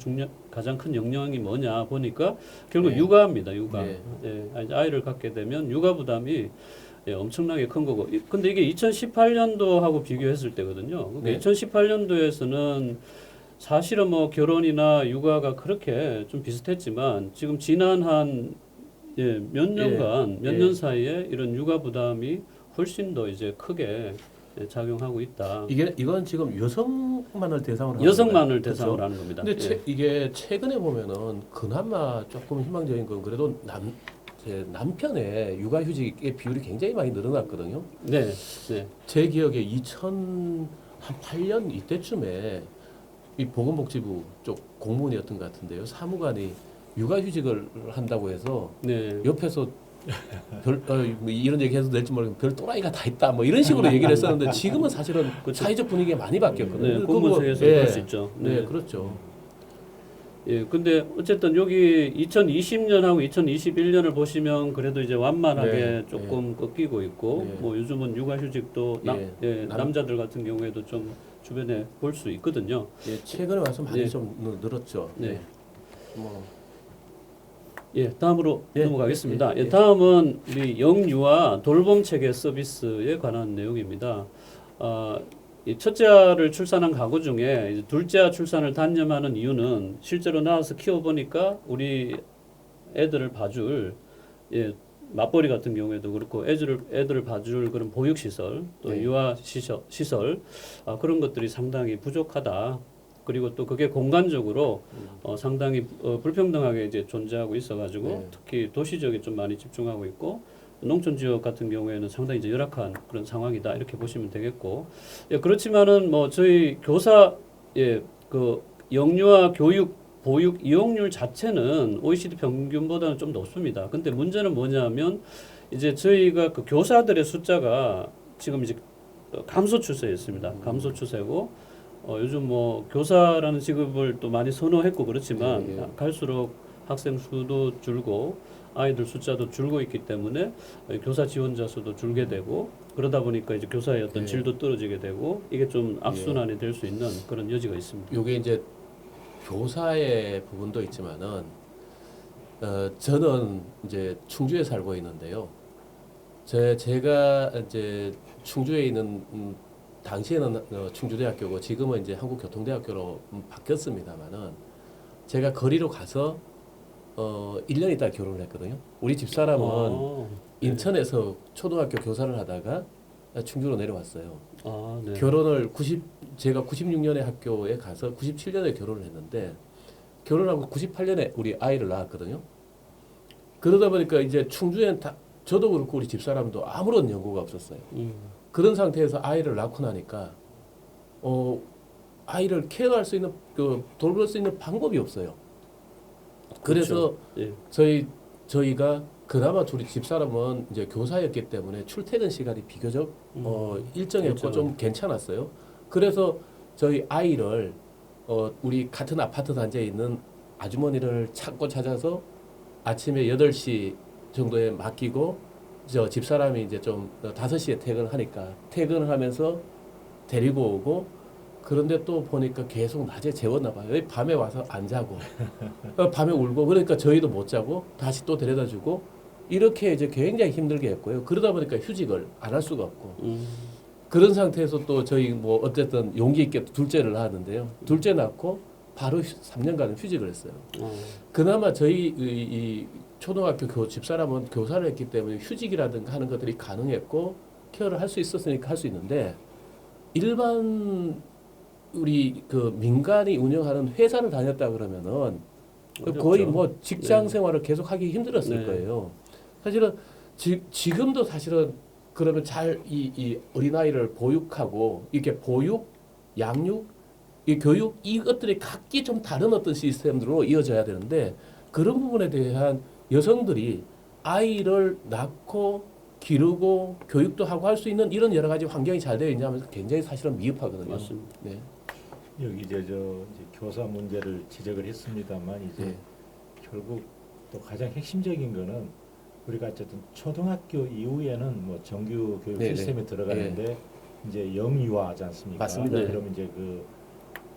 큰 영향이 뭐냐 보니까 결국 네. 육아입니다. 육아. 네. 예, 아이를 갖게 되면 육아 부담이 예, 엄청나게 큰 거고. 근데 이게 2018년도하고 비교했을 때거든요. 그러니까 네. 2018년도에서는 사실은 뭐 결혼이나 육아가 그렇게 좀 비슷했지만 지금 지난 한 몇 년간 몇 년 사이에 이런 육아 부담이 훨씬 더 이제 크게 작용하고 있다. 이건 지금 여성만을 대상으로 하는 여성만을 거예요. 대상으로 그렇죠? 하는 겁니다. 근데 이게 최근에 보면은 그나마 조금 희망적인 건 그래도 남편의 육아휴직의 비율이 굉장히 많이 늘어났거든요. 네, 네, 제 기억에 2008년 이때쯤에 이 보건복지부 쪽 공무원이었던 것 같은데요. 사무관이 육아휴직을 한다고 해서 네. 옆에서 뭐 이런 얘기 해도 될지 모르겠는데 별 또라이가 다 있다 뭐 이런 식으로 얘기를 했었는데 지금은 사실은 사회적 분위기가 많이 바뀌었거든요. 네, 공무원에서 그럴 수 있죠. 네, 그렇죠. 예, 근데 어쨌든 여기 2020년하고 2021년을 보시면 그래도 이제 완만하게 네, 조금 꺾이고 있고, 네. 뭐 요즘은 육아휴직도 남자들 같은 경우에도 좀 주변에 볼 수 있거든요. 예, 최근에 와서 많이 네. 좀 늘었죠. 네. 뭐 예, 다음으로 예, 넘어가겠습니다. 예, 예. 다음은 우리 영유아 돌봄 체계 서비스에 관한 내용입니다. 이 첫째아를 출산한 가구 중에 이제 둘째아 출산을 단념하는 이유는 실제로 낳아서 키워보니까 우리 애들을 봐줄 맞벌이 같은 경우에도 그렇고 애들을 봐줄 그런 보육시설 또 네. 유아 시설 그런 것들이 상당히 부족하다. 그리고 또 그게 공간적으로 상당히 불평등하게 이제 존재하고 있어가지고 네. 특히 도시 지역에 좀 많이 집중하고 있고 농촌 지역 같은 경우에는 상당히 이제 열악한 그런 상황이다 이렇게 보시면 되겠고 그렇지만은 뭐 저희 교사 그 영유아 교육 보육 이용률 자체는 OECD 평균보다는 좀 높습니다. 근데 문제는 뭐냐면 이제 저희가 그 교사들의 숫자가 지금 이제 감소 추세에 있습니다. 감소 추세고 요즘 뭐 교사라는 직업을 또 많이 선호했고 그렇지만 예, 예. 갈수록 학생 수도 줄고 아이들 숫자도 줄고 있기 때문에 교사 지원자 수도 줄게 되고 그러다 보니까 이제 교사의 어떤 예. 질도 떨어지게 되고 이게 좀 악순환이 될 수 있는 그런 여지가 있습니다. 요게 이제 교사의 부분도 있지만은 저는 이제 충주에 살고 있는데요. 제가 이제 충주에 있는 당시에는 충주대학교고 지금은 이제 한국교통대학교로 바뀌었습니다만은 제가 거리로 가서 1년 있다 결혼을 했거든요. 우리 집사람은 네. 인천에서 초등학교 교사를 하다가 충주로 내려왔어요. 네. 결혼을 제가 96년에 학교에 가서 97년에 결혼을 했는데 결혼하고 98년에 우리 아이를 낳았거든요. 그러다 보니까 이제 충주엔 저도 그렇고 우리 집사람도 아무런 연고가 없었어요. 그런 상태에서 아이를 낳고 나니까 아이를 케어할 수 있는 돌볼 수 있는 방법이 없어요. 그래서 그렇죠. 예. 저희가 그나마 둘이 집사람은 이제 교사였기 때문에 출퇴근 시간이 비교적 일정했고 그렇죠. 좀 괜찮았어요. 그래서 저희 아이를 우리 같은 아파트 단지에 있는 아주머니를 찾아서 아침에 8시 정도에 맡기고 저 집사람이 이제 좀 5시에 퇴근을 하니까 퇴근을 하면서 데리고 오고 그런데 또 보니까 계속 낮에 재웠나 봐요. 밤에 와서 안 자고 밤에 울고 그러니까 저희도 못 자고 다시 또 데려다 주고 이렇게 이제 굉장히 힘들게 했고요. 그러다 보니까 휴직을 안 할 수가 없고 그런 상태에서 또 저희 뭐 어쨌든 용기 있게 둘째를 낳았는데요. 둘째 낳고 바로 3년간 휴직을 했어요. 그나마 저희 이 초등학교 집사람은 교사를 했기 때문에 휴직이라든가 하는 것들이 가능했고 케어를 할 수 있었으니까 할 수 있는데 일반 우리 그 민간이 운영하는 회사를 다녔다 그러면은 거의 뭐 직장 생활을 계속 하기 힘들었을 거예요. 사실은 지금도 사실은 그러면 잘 이 어린아이를 보육하고 이렇게 보육, 양육, 이 교육 이것들이 각기 좀 다른 어떤 시스템으로 이어져야 되는데 그런 부분에 대한 여성들이 아이를 낳고 기르고 교육도 하고 할 수 있는 이런 여러 가지 환경이 잘 되어 있냐면 굉장히 사실은 미흡하거든요. 맞습니다. 네. 여기 이제 교사 문제를 지적을 했습니다만 이제 네. 결국 또 가장 핵심적인 거는 우리가 어쨌든 초등학교 이후에는 뭐 정규 교육 네네. 시스템에 들어가는데 이제 영유아하지 않습니까? 맞습니다. 네. 그럼 이제 그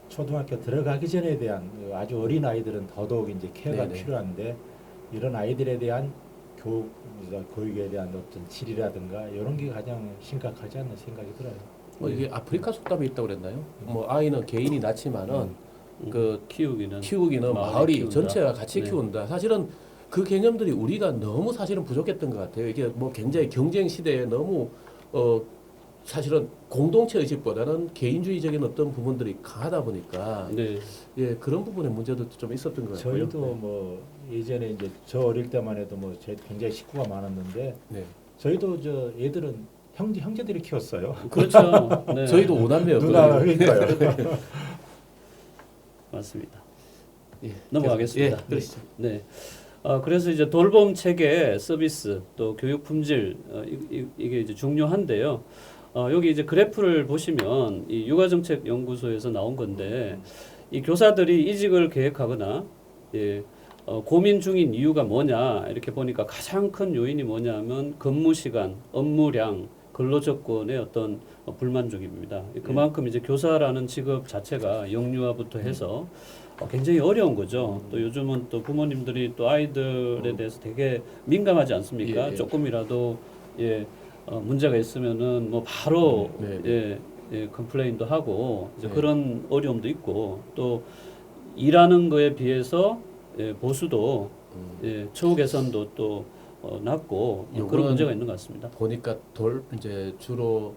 초등학교 들어가기 전에 대한 그 아주 어린 아이들은 더더욱 이제 케어가 네네. 필요한데 이런 아이들에 대한 교육에 대한 어떤 질이라든가 이런 게 가장 심각하지 않나 생각이 들어요. 이게 아프리카 속담이 있다고 그랬나요? 뭐 아이는 개인이 낳지만은 그 키우기는 마을이 키운다. 전체가 같이 네. 키운다. 사실은 그 개념들이 우리가 너무 사실은 부족했던 것 같아요. 이게 뭐 굉장히 경쟁 시대에 너무 사실은 공동체 의식보다는 개인주의적인 어떤 부분들이 강하다 보니까 네. 예 그런 부분의 문제도 좀 있었던 것 같고요. 저희도 뭐 예전에 이제 저 어릴 때만 해도 뭐 저희 굉장히 식구가 많았는데 네. 저희도 저 애들은 형제들이 키웠어요. 그렇죠. 네. 저희도 5남매였거든요. 누나 그러니까요. 맞습니다. 예, 넘어가겠습니다. 예, 그러시죠. 네. 그래서 이제 돌봄 체계 서비스 또 교육 품질 이게 이제 중요한데요. 여기 이제 그래프를 보시면 이 육아정책연구소에서 나온 건데 이 교사들이 이직을 계획하거나 예, 고민 중인 이유가 뭐냐 이렇게 보니까 가장 큰 요인이 뭐냐면 근무 시간, 업무량, 근로조건의 어떤 불만족입니다. 그만큼 이제 교사라는 직업 자체가 영유아부터 해서 굉장히 어려운 거죠. 또 요즘은 또 부모님들이 또 아이들에 대해서 되게 민감하지 않습니까? 예, 예. 조금이라도 문제가 있으면은 뭐 바로 컴플레인도 하고 이제 네. 그런 어려움도 있고 또 일하는 거에 비해서 보수도 처우 개선도 또 낮고 그런 요거는 문제가 있는 것 같습니다. 보니까 이제 주로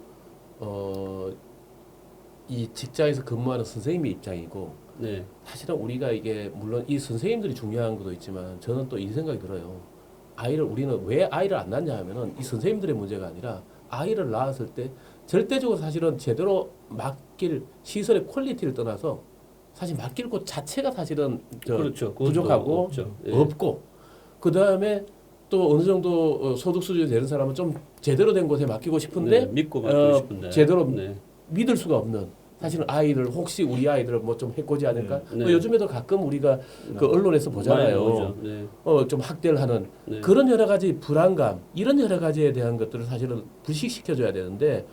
이 직장에서 근무하는 선생님의 입장이고 네, 사실은 우리가 이게 물론 이 선생님들이 중요한 것도 있지만 저는 또 이 생각이 들어요. 우리는 왜 아이를 안 낳냐 하면은 이 선생님들의 문제가 아니라 아이를 낳았을 때 절대적으로 사실은 제대로 맡길 시설의 퀄리티를 떠나서 사실 맡길 곳 자체가 사실은 그렇죠. 그것도 부족하고 없죠. 예. 없고 그 다음에 또 어느 정도 소득 수준이 되는 사람은 좀 제대로 된 곳에 맡기고 싶은데 네, 믿고 맡기고 싶은데 제대로 네. 믿을 수가 없는 사실은 아이를 혹시 우리 아이들을 뭐 좀 해코지 않을까? 네. 뭐 요즘에도 가끔 우리가 그 언론에서 많이 보잖아요. 나오죠. 네. 좀 학대를 하는 네. 그런 여러 가지 불안감 이런 여러 가지에 대한 것들을 사실은 불식시켜줘야 되는데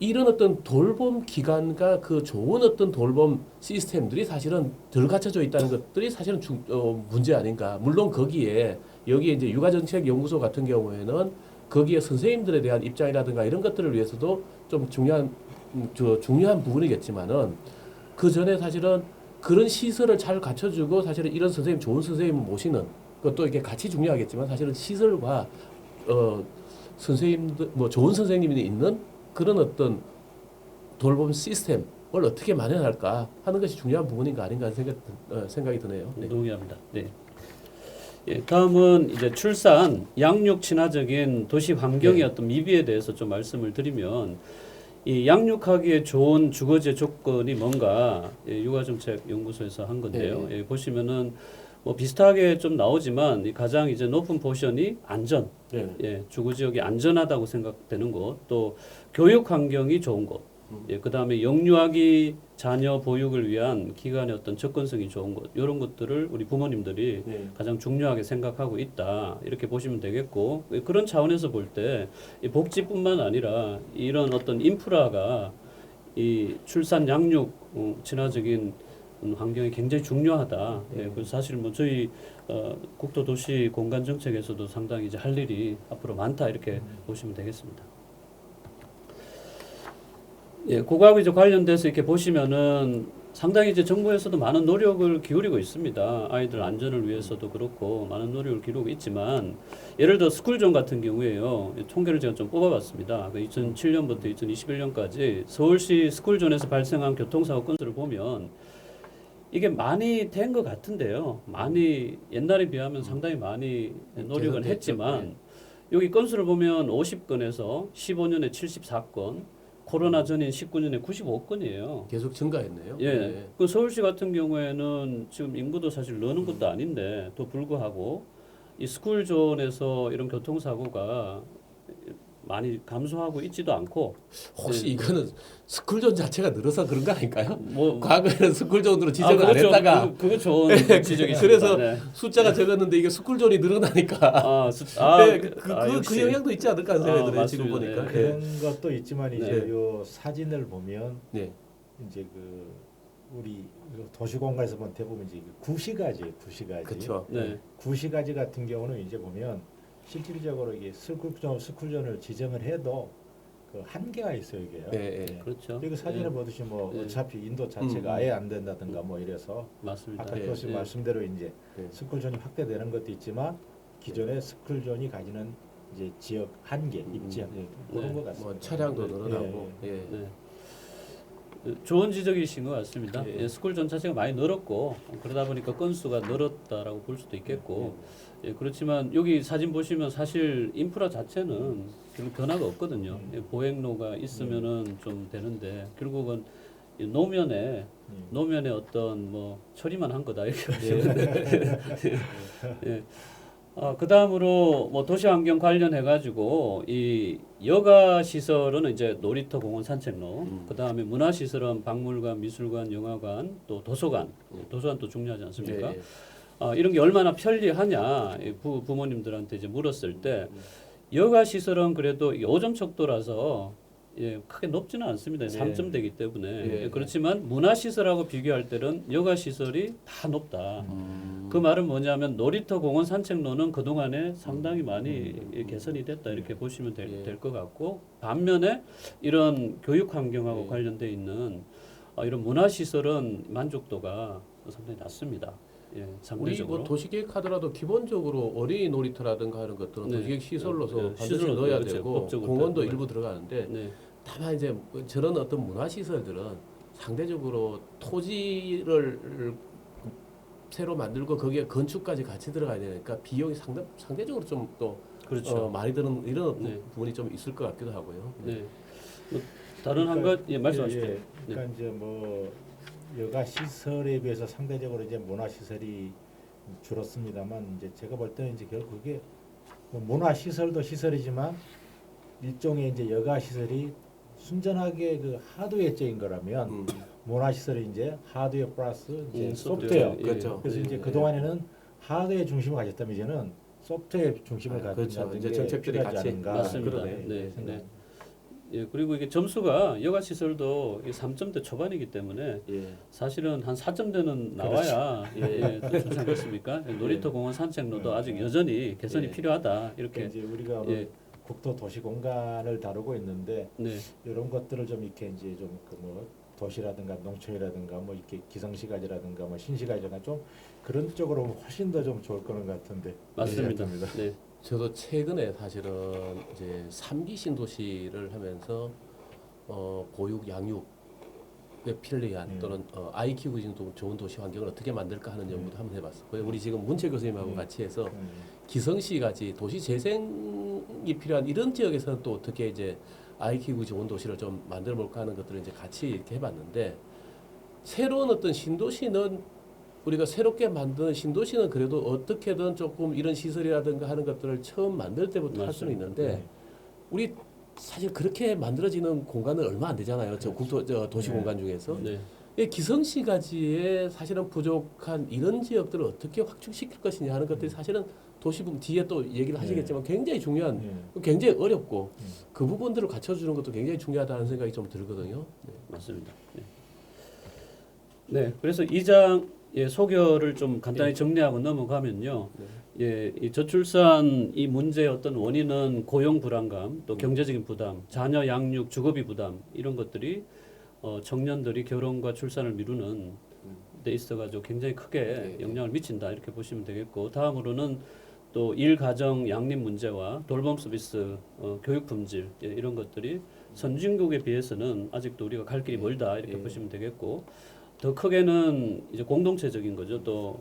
이런 어떤 돌봄 기관과 그 좋은 어떤 돌봄 시스템들이 사실은 덜 갖춰져 있다는 것들이 사실은 문제 아닌가. 물론 거기에 여기에 이제 육아정책연구소 같은 경우에는 거기에 선생님들에 대한 입장이라든가 이런 것들을 위해서도 좀 중요한 부분이겠지만은 그 전에 사실은 그런 시설을 잘 갖춰주고 사실은 이런 선생님 좋은 선생님을 모시는 것도 이게 같이 중요하겠지만 사실은 시설과 선생님들 뭐 좋은 선생님이 있는 그런 어떤 돌봄 시스템을 어떻게 마련할까 하는 것이 중요한 부분인가 아닌가 하는 생각이 드네요. 네. 동의합니다. 네. 예, 다음은 이제 출산, 양육 친화적인 도시 환경의 네. 어떤 미비에 대해서 좀 말씀을 드리면 이 양육하기에 좋은 주거지 조건이 뭔가 육아정책연구소에서 한 건데요. 네. 예, 보시면은 뭐 비슷하게 좀 나오지만 이 가장 이제 높은 포션이 안전, 네. 예, 주거 지역이 안전하다고 생각되는 곳, 또 교육 환경이 좋은 곳, 예, 그 다음에 영유아기 자녀 보육을 위한 기관의 어떤 접근성이 좋은 곳, 이런 것들을 우리 부모님들이 네. 가장 중요하게 생각하고 있다, 이렇게 보시면 되겠고, 그런 차원에서 볼 때 이 복지뿐만 아니라 이런 어떤 인프라가 이 출산 양육 친화적인 환경이 굉장히 중요하다. 예, 그래서 사실 뭐 저희 국토도시 공간 정책에서도 상당히 이제 할 일이 앞으로 많다, 이렇게 보시면 되겠습니다. 예, 그거하고 이제 관련돼서 이렇게 보시면은 상당히 이제 정부에서도 많은 노력을 기울이고 있습니다. 아이들 안전을 위해서도 그렇고 많은 노력을 기울이고 있지만, 예를 들어 스쿨존 같은 경우에요. 통계를 제가 좀 뽑아봤습니다. 2007년부터 2021년까지 서울시 스쿨존에서 발생한 교통사고 건수를 보면 이게 많이 된 것 같은데요. 많이 옛날에 비하면 상당히 많이 노력은 개선됐죠. 했지만 여기 건수를 보면 50건에서 15년에 74건, 코로나 전인 19년에 95건이에요. 계속 증가했네요. 예, 네. 그 서울시 같은 경우에는 지금 인구도 사실 느는 것도 아닌데 또 불구하고 이 스쿨존에서 이런 교통사고가 많이 감소하고 있지도 않고, 혹시 네. 이거는 스쿨존 자체가 늘어서 그런 거 아닐까요? 뭐 과거에는 스쿨존으로 지정을 안 그거 했다가 그거 좋은 지적이십니다. 그래서 네. 숫자가 적었는데 이게 스쿨존이 늘어나니까 네, 그 역시. 영향도 있지 않을까 하는 생각이 들어요. 지금 맞습니다. 보니까. 네. 그런 것도 있지만 이제 네. 요 사진을 보면 네. 이제 그 우리 도시공간에서 보면 대부분 이제 구시가지예요. 구시가지. 그렇죠. 네. 구시가지 같은 경우는 이제 보면 실질적으로 이게 스쿨존을 지정을 해도 그 한계가 있어요, 이게요. 네, 네. 그렇죠. 여기 사진을 네. 보듯이 뭐 네. 어차피 인도 자체가 아예 안 된다든가 뭐 이래서 맞습니다. 아까 네, 교수님 네. 말씀대로 이제 네. 스쿨존이 확대되는 것도 있지만 기존의 스쿨존이 가지는 이제 지역 한계, 입지역 그런 네. 것 같습니다. 뭐 차량도 늘어나고. 예. 네. 좋은 지적이신 것 같습니다. 예. 예, 스쿨존 자체가 많이 늘었고 그러다 보니까 건수가 늘었다라고 볼 수도 있겠고, 예, 그렇지만 여기 사진 보시면 사실 인프라 자체는 결국 변화가 없거든요. 예, 보행로가 있으면은 좀 되는데 결국은 이 노면에 어떤 뭐 처리만 한 거다 이렇게 보시면 돼요. 예. 그 다음으로 뭐 도시환경 관련해 가지고 이 여가 시설은 이제 놀이터, 공원, 산책로, 그 다음에 문화 시설은 박물관, 미술관, 영화관, 또 도서관, 도서관도 중요하지 않습니까? 네. 이런 게 얼마나 편리하냐 이 부모님들한테 이제 물었을 때 여가 시설은 그래도 5점 척도라서 예, 크게 높지는 않습니다. 네. 3점대이기 때문에. 네. 예, 그렇지만 문화 시설하고 비교할 때는 여가 시설이 다 높다. 그 말은 뭐냐면 놀이터, 공원, 산책로는 그동안에 상당히 많이 개선이 됐다, 이렇게 보시면 될 것 같고, 반면에 이런 교육 환경하고 관련돼 있는 이런 문화 시설은 만족도가 상당히 낮습니다. 예, 우리 상대적으로. 뭐 도시계획 하더라도 기본적으로 어린이 놀이터라든가 하는 것들은 네. 도시계획 시설로서 네, 반드시 시설로 넣어야 그렇죠. 되고 법적으로 공원도 들어가요. 일부 들어가는데 네. 다만 이제 저런 어떤 문화 시설들은 상대적으로 토지를 새로 만들고 거기에 건축까지 같이 들어가야 되니까 비용이 상대적으로 좀 또 그렇죠. 많이 드는 이런 네. 부분이 좀 있을 것 같기도 하고요. 네. 뭐 다른 한 것, 예, 말씀하십시오. 예, 그러니까 이제 뭐 여가 시설에 비해서 상대적으로 이제 문화 시설이 줄었습니다만 이제 제가 볼 때는 이제 결국 그게 뭐 문화 시설도 시설이지만 일종의 이제 여가 시설이 순전하게 그 하드웨어적인 거라면 문화시설이 이제 하드웨어 플러스 이제 소프트웨어. 예. 그렇죠. 그래서 이제 예. 그 동안에는 하드웨어 중심을 가졌다면 이제는 소프트웨어 중심을 가진 그렇죠. 이제 정책들이 필요하지 같이 않은가. 맞습니다. 그러네. 네, 생각. 네. 예, 그리고 이게 점수가 여가 시설도 3점대 초반이기 때문에 예. 사실은 한 4점대는 나와야 예, 또 좋지 않겠습니까? 놀이터 공원 산책로도 아직 여전히 개선이 예. 필요하다. 그러니까 이렇게 이제 우리가 예. 오늘 국토 도시 공간을 다루고 있는데 네. 이런 것들을 좀 이렇게 이제 좀 그 뭐 도시라든가 농촌이라든가 뭐 이렇게 기성시가지라든가 뭐 신시가지라든가 좀 그런 쪽으로 훨씬 더 좀 좋을 거는 같은데. 맞습니다. 예, 네. 저도 최근에 사실은 이제 3기 신도시를 하면서 보육 양육에 편리한 또는 아이 키우기 좋은 도시 환경을 어떻게 만들까 하는 연구도 한번 해봤어요. 우리 지금 문채 교수님하고 같이 해서 기성시 같이 도시 재생이 필요한 이런 지역에서는 또 어떻게 이제 아이 키우기 좋은 도시를 좀 만들어 볼까 하는 것들을 이제 같이 이렇게 해봤는데 새로운 어떤 신도시는 우리가 새롭게 만드는 신도시는 그래도 어떻게든 조금 이런 시설이라든가 하는 것들을 처음 만들 때부터 할 수는 있는데 네. 우리 사실 그렇게 만들어지는 공간은 얼마 안 되잖아요. 저 도시 네. 공간 중에서. 네. 이 기성시가지에 사실은 부족한 이런 지역들을 어떻게 확충시킬 것이냐 하는 것들이 사실은 도시부분 뒤에 또 얘기를 하시겠지만 굉장히 중요한, 굉장히 어렵고 그 부분들을 갖춰주는 것도 굉장히 중요하다는 생각이 좀 들거든요. 네. 맞습니다. 네. 네, 그래서 2장 예, 소결을 좀 간단히 정리하고 넘어가면요. 예, 이 저출산 이 문제의 어떤 원인은 고용 불안감, 또 경제적인 부담, 자녀 양육, 주거비 부담 이런 것들이 청년들이 결혼과 출산을 미루는 데 있어가지고 굉장히 크게 영향을 미친다 이렇게 보시면 되겠고 다음으로는 또 일 가정 양립 문제와 돌봄 서비스, 교육 품질 예, 이런 것들이 선진국에 비해서는 아직도 우리가 갈 길이 멀다 이렇게 보시면 되겠고 더 크게는 이제 공동체적인 거죠. 또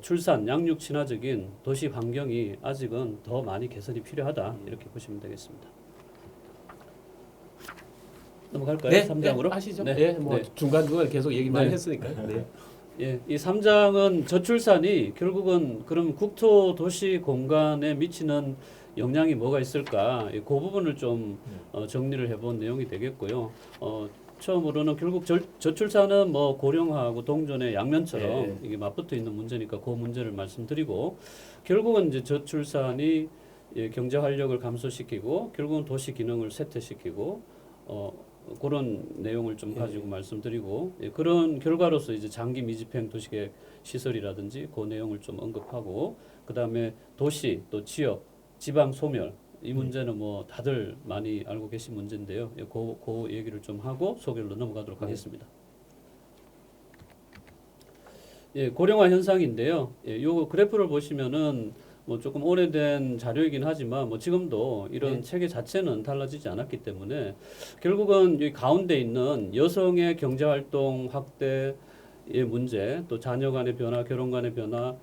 출산, 양육 친화적인 도시 환경이 아직은 더 많이 개선이 필요하다 이렇게 보시면 되겠습니다. 넘어갈까요? 네, 3장으로? 네, 아시죠? 네. 네, 뭐 네. 중간중간에 계속 얘기 많이 네. 했으니까요. 네. 예, 이 3장은 저출산이 결국은 그럼 국토 도시 공간에 미치는 영향이 뭐가 있을까? 그 부분을 좀 정리를 해본 내용이 되겠고요. 처음으로는 결국 저출산은 뭐 고령화하고 동전의 양면처럼 네. 이게 맞붙어 있는 문제니까 그 문제를 말씀드리고 결국은 이제 저출산이 예, 경제 활력을 감소시키고 결국은 도시 기능을 쇠퇴시키고 그런 내용을 좀 가지고 말씀드리고 예, 그런 결과로서 이제 장기 미집행 도시계획 시설이라든지 그 내용을 좀 언급하고 그 다음에 도시 또 지역 지방 소멸 이 문제는 뭐 다들 많이 알고 계신 문제인데요. 예, 그 얘기를 좀 하고 소개로 넘어가도록 하겠습니다. 예, 고령화 현상인데요. 예, 요 그래프를 보시면은 뭐 조금 오래된 자료이긴 하지만 뭐 지금도 이런 체계 자체는 달라지지 않았기 때문에 결국은 이 가운데 있는 여성의 경제활동 확대의 문제, 또 자녀 간의 변화, 결혼 간의 변화,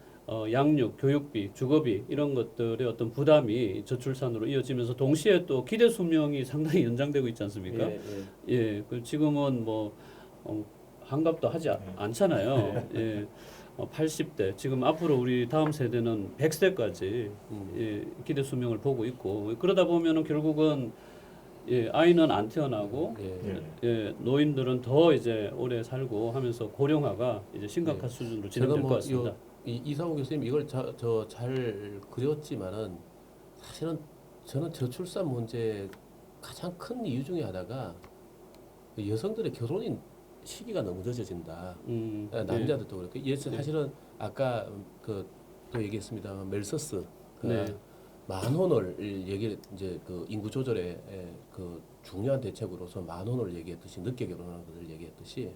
양육, 교육비, 주거비 이런 것들의 어떤 부담이 저출산으로 이어지면서 동시에 또 기대 수명이 상당히 연장되고 있지 않습니까? 예, 그 지금은 뭐 한갑도 하지 않잖아요. 예. 80대 지금 앞으로 우리 다음 세대는 100세까지 예, 기대 수명을 보고 있고 그러다 보면은 결국은 예, 아이는 안 태어나고 예, 노인들은 더 이제 오래 살고 하면서 고령화가 이제 심각한 수준으로 진행될 것 같습니다. 이상호 교수님 이걸 저 잘 그렸지만은 사실은 저는 저출산 문제 가장 큰 이유 중에 하나가 여성들의 결혼인 시기가 너무 늦어진다. 남자들도 그렇고. 사실은 아까 또 얘기했습니다. 멜서스 만 원을 이제 그 인구 조절의 그 중요한 대책으로서 만 원을 얘기했듯이 늦게 결혼하는 것을 얘기했듯이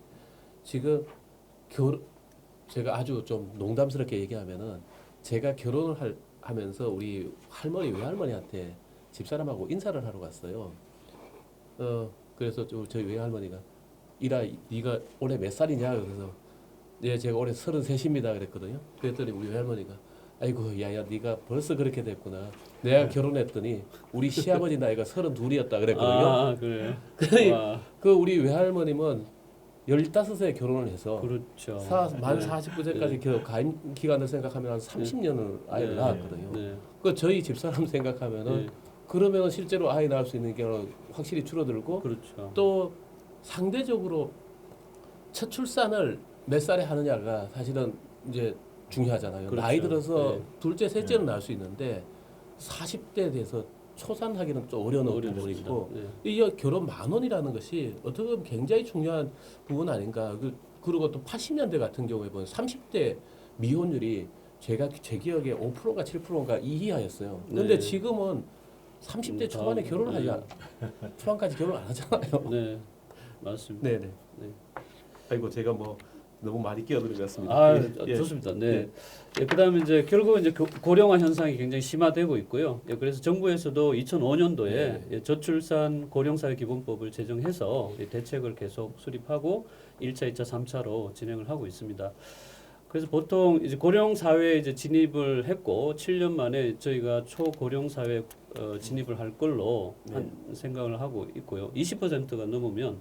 지금 제가 아주 좀 농담스럽게 얘기하면은 제가 결혼을 하면서 우리 할머니 외할머니한테 집사람하고 인사를 하러 갔어요. 그래서 저희 외할머니가 이라 네가 올해 몇 살이냐 그래서 예 제가 올해 33입니다 그랬거든요. 그랬더니 우리 외할머니가 아이고 야야 네가 벌써 그렇게 됐구나. 내가 결혼했더니 우리 시아버지 나이가 32이었다 그랬거든요. 아, 그래요. 그 우리 외할머님은 15세에 결혼을 해서 그렇죠. 만 49세까지 가임 기간을 생각하면 한 30년을 아이를 낳았거든요. 그 저희 집사람 생각하면은 그러면 실제로 아이 낳을 수 있는 경우는 확실히 줄어들고 그렇죠. 또 상대적으로 첫 출산을 몇 살에 하느냐가 사실은 이제 중요하잖아요. 그렇죠. 나이 들어서 네. 둘째, 셋째는 낳을 수 있는데 40대 돼서 초산하기는 좀 어려운 부분이 있고 네. 이 결혼 만원이라는 것이 어떻게 보면 굉장히 중요한 부분 아닌가. 그리고 또 80년대 같은 경우에 보면 30대 미혼율이 제 기억에 5%가 7%가 이하였어요. 근데 네. 지금은 30대 초반에 결혼을 하지 않, 초반까지 결혼 안 하잖아요. 네, 맞습니다. 네네. 네. 아이고 제가 뭐 너무 많이 끼어들은 것 같습니다. 아, 예. 좋습니다. 네. 예, 그다음에 이제 결국은 이제 고령화 현상이 굉장히 심화되고 있고요. 예, 그래서 정부에서도 2005년도에 네. 예, 저출산 고령사회 기본법을 제정해서 예, 대책을 계속 수립하고 1차, 2차, 3차로 진행을 하고 있습니다. 그래서 보통 이제 고령 사회에 이제 진입을 했고 7년 만에 저희가 초고령 사회 진입을 할 걸로 한 생각을 하고 있고요. 20%가 넘으면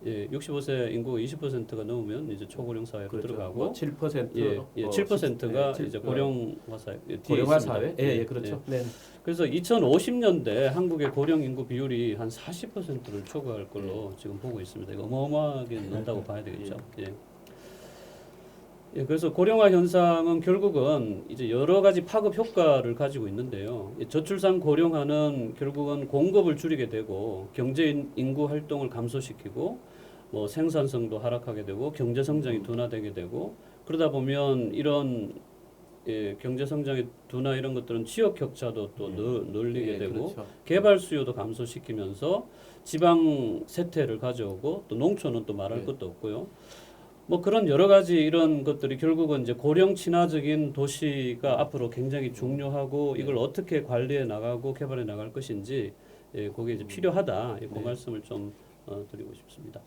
예, 65세 인구 20%가 넘으면 이제 초고령 사회로 그렇죠. 들어가고 뭐 7%, 예, 7%가 네, 이제 고령화 사회 뒤에 고령화 있습니다. 사회, 예, 예, 그렇죠. 네. 그래서 2050년대 한국의 고령 인구 비율이 한 40%를 초과할 걸로 지금 보고 있습니다. 이거 어마어마하게 는다고 봐야 되겠죠. 예. 예, 그래서 고령화 현상은 결국은 이제 여러 가지 파급 효과를 가지고 있는데요. 저출산 고령화는 결국은 공급을 줄이게 되고 경제 인구 활동을 감소시키고 뭐 생산성도 하락하게 되고 경제 성장이 둔화되게 되고 그러다 보면 이런 예, 경제 성장의 둔화 이런 것들은 지역 격차도 또 늘리게 예, 되고 그렇죠. 개발 수요도 감소시키면서 지방 쇠퇴를 가져오고 또 농촌은 또 말할 네. 것도 없고요. 뭐 그런 여러 가지 이런 것들이 결국은 이제 고령 친화적인 도시가 앞으로 굉장히 중요하고 이걸 어떻게 관리해 나가고 개발해 나갈 것인지 예, 그게 이제 필요하다. 그 말씀을 좀 드리고 싶습니다.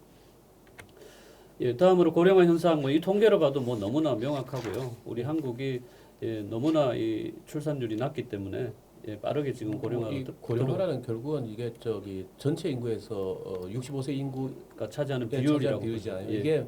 예, 다음으로 고령화 현상 뭐 이 통계로 봐도 뭐 너무나 명확하고요. 우리 한국이 예, 너무나 이 출산율이 낮기 때문에 예, 빠르게 지금 고령화로 고령화라는 결국은 이게 저기 전체 인구에서 65세 인구가 차지하는 차지하는 비율이라고 비율이잖아요. 예. 이게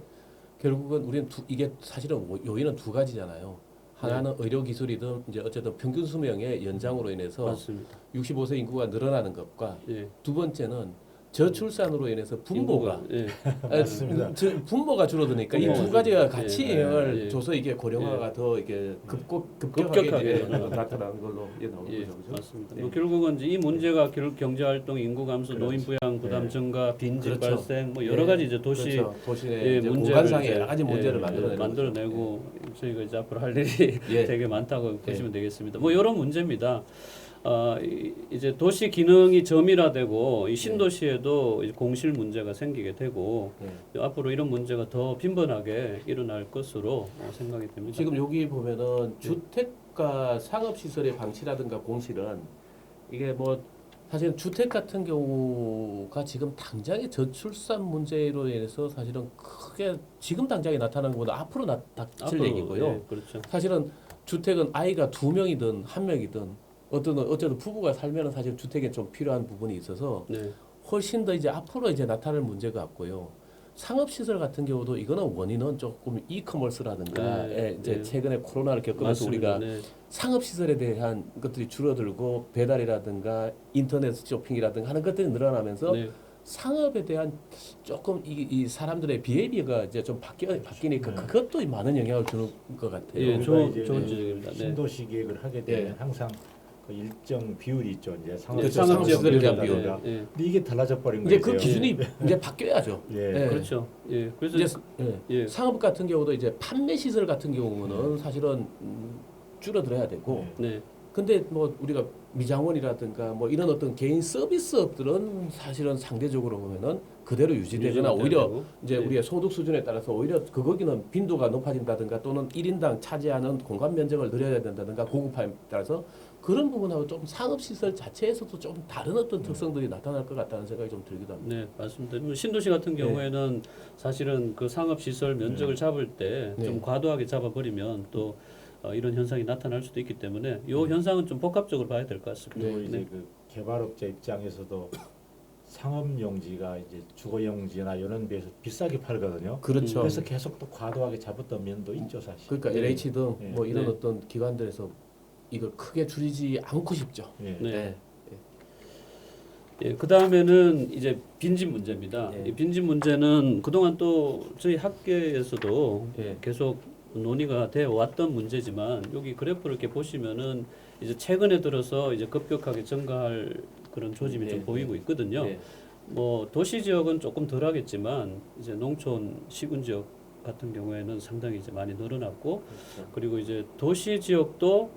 결국은 우리는 이게 사실은 요인은 두 가지잖아요. 하나는 의료 기술이든 이제 어쨌든 평균 수명의 연장으로 인해서 맞습니다. 65세 인구가 늘어나는 것과 예. 두 번째는 저출산으로 인해서 분모가 예. 맞습니다. 분모가 줄어드니까 이 두 분모가 가지가 같이 예, 영향을 예. 줘서 이게 고령화가 더 이게 급격하게 급격하게 이제 나타나는 걸로 나오는 예, 거죠. 그죠? 맞습니다. 네. 뭐 결국은 이제 이 문제가 경제 활동, 인구 감소, 그렇죠. 노인 부양 부담 네. 증가, 빈집 그렇죠. 발생, 뭐 여러 가지 이제 도시 그렇죠. 도시의 예, 이제 문제를 공간상의 이제, 여러 가지 문제를 예, 만들어내는 만들어내고 저희가 이제 앞으로 할 일이 예. 되게 많다고 예. 보시면 되겠습니다. 뭐 이런 문제입니다. 이제 도시 기능이 점일화되고 이 신도시에도 이제 공실 문제가 생기게 되고 예. 앞으로 이런 문제가 더 빈번하게 일어날 것으로 생각이 됩니다. 지금 여기 보면은 주택과 상업시설의 방치라든가 공실은 이게 뭐 사실 주택 같은 경우가 지금 당장의 저출산 문제로 인해서 사실은 크게 지금 당장에 나타나는 것보다 앞으로 닥칠 앞으로, 얘기고요. 예, 그렇죠. 사실은 주택은 아이가 2명이든 1명이든 어쨌든 부부가 살면은 사실 주택에 좀 필요한 부분이 있어서 네. 훨씬 더 이제 앞으로 이제 나타날 문제가 같고요. 상업시설 같은 경우도 이거는 원인은 조금 이커머스라든가 네, 이제 네. 최근에 코로나를 겪으면서 맞습니다. 우리가 네. 상업시설에 대한 것들이 줄어들고 배달이라든가 인터넷 쇼핑이라든가 하는 것들이 늘어나면서 네. 상업에 대한 조금 이 사람들의 비헤비어가 이제 좀 바뀌니까 네. 그것도 많은 영향을 주는 것 같아요. 예, 우리가 좋은 이제 지적입니다. 네. 신도시 계획을 하게 되면 예. 항상 그 일정 비율이 있죠. 이제 그렇죠. 상업시설에 대한 비율. 예, 예. 근데 이게 달라져 버린 이제 거예요. 그 기준이 이제 바뀌어야죠. 예. 예. 그렇죠. 예. 그래서 이제 예. 상업 같은 경우도 이제 판매 시설 같은 경우는 사실은 줄어들어야 되고 네. 근데 뭐 우리가 미장원이라든가 뭐 이런 어떤 개인 서비스업들은 사실은 상대적으로 보면은 그대로 유지되거나 유지가 오히려 되고. 이제 네. 우리의 소득 수준에 따라서 오히려 거기는 빈도가 높아진다든가 또는 1인당 차지하는 공간 면적을 늘려야 된다든가 고급화에 따라서 그런 부분하고 좀 상업시설 자체에서도 좀 다른 어떤 특성들이 나타날 것 같다는 생각이 좀 들기도 합니다. 네, 맞습니다. 뭐 신도시 같은 경우에는 사실은 그 상업 시설 면적을 잡을 때 좀 네. 과도하게 잡아버리면 또 이런 현상이 나타날 수도 있기 때문에 이 현상은 좀 복합적으로 봐야 될 것 같습니다. 그리고 이제 네. 그 개발업자 입장에서도 상업용지가 이제 주거용지나 이런 데서 비싸게 팔거든요. 그렇죠. 그래서 계속 또 과도하게 잡았던 면도 있죠, 사실. 그러니까 네. LH 등 네. 뭐 이런 네. 어떤 기관들에서 이걸 크게 줄이지 않고 싶죠. 예. 네. 예, 그 다음에는 이제 빈집 문제입니다. 예. 이 빈집 문제는 그동안 또 저희 학계에서도 예. 계속 논의가 되어 왔던 문제지만 여기 그래프를 이렇게 보시면은 이제 최근에 들어서 이제 급격하게 증가할 그런 조짐이 예. 좀 보이고 있거든요. 예. 뭐 도시 지역은 조금 덜하겠지만 이제 농촌 시군 지역 같은 경우에는 상당히 이제 많이 늘어났고 그렇죠. 그리고 이제 도시 지역도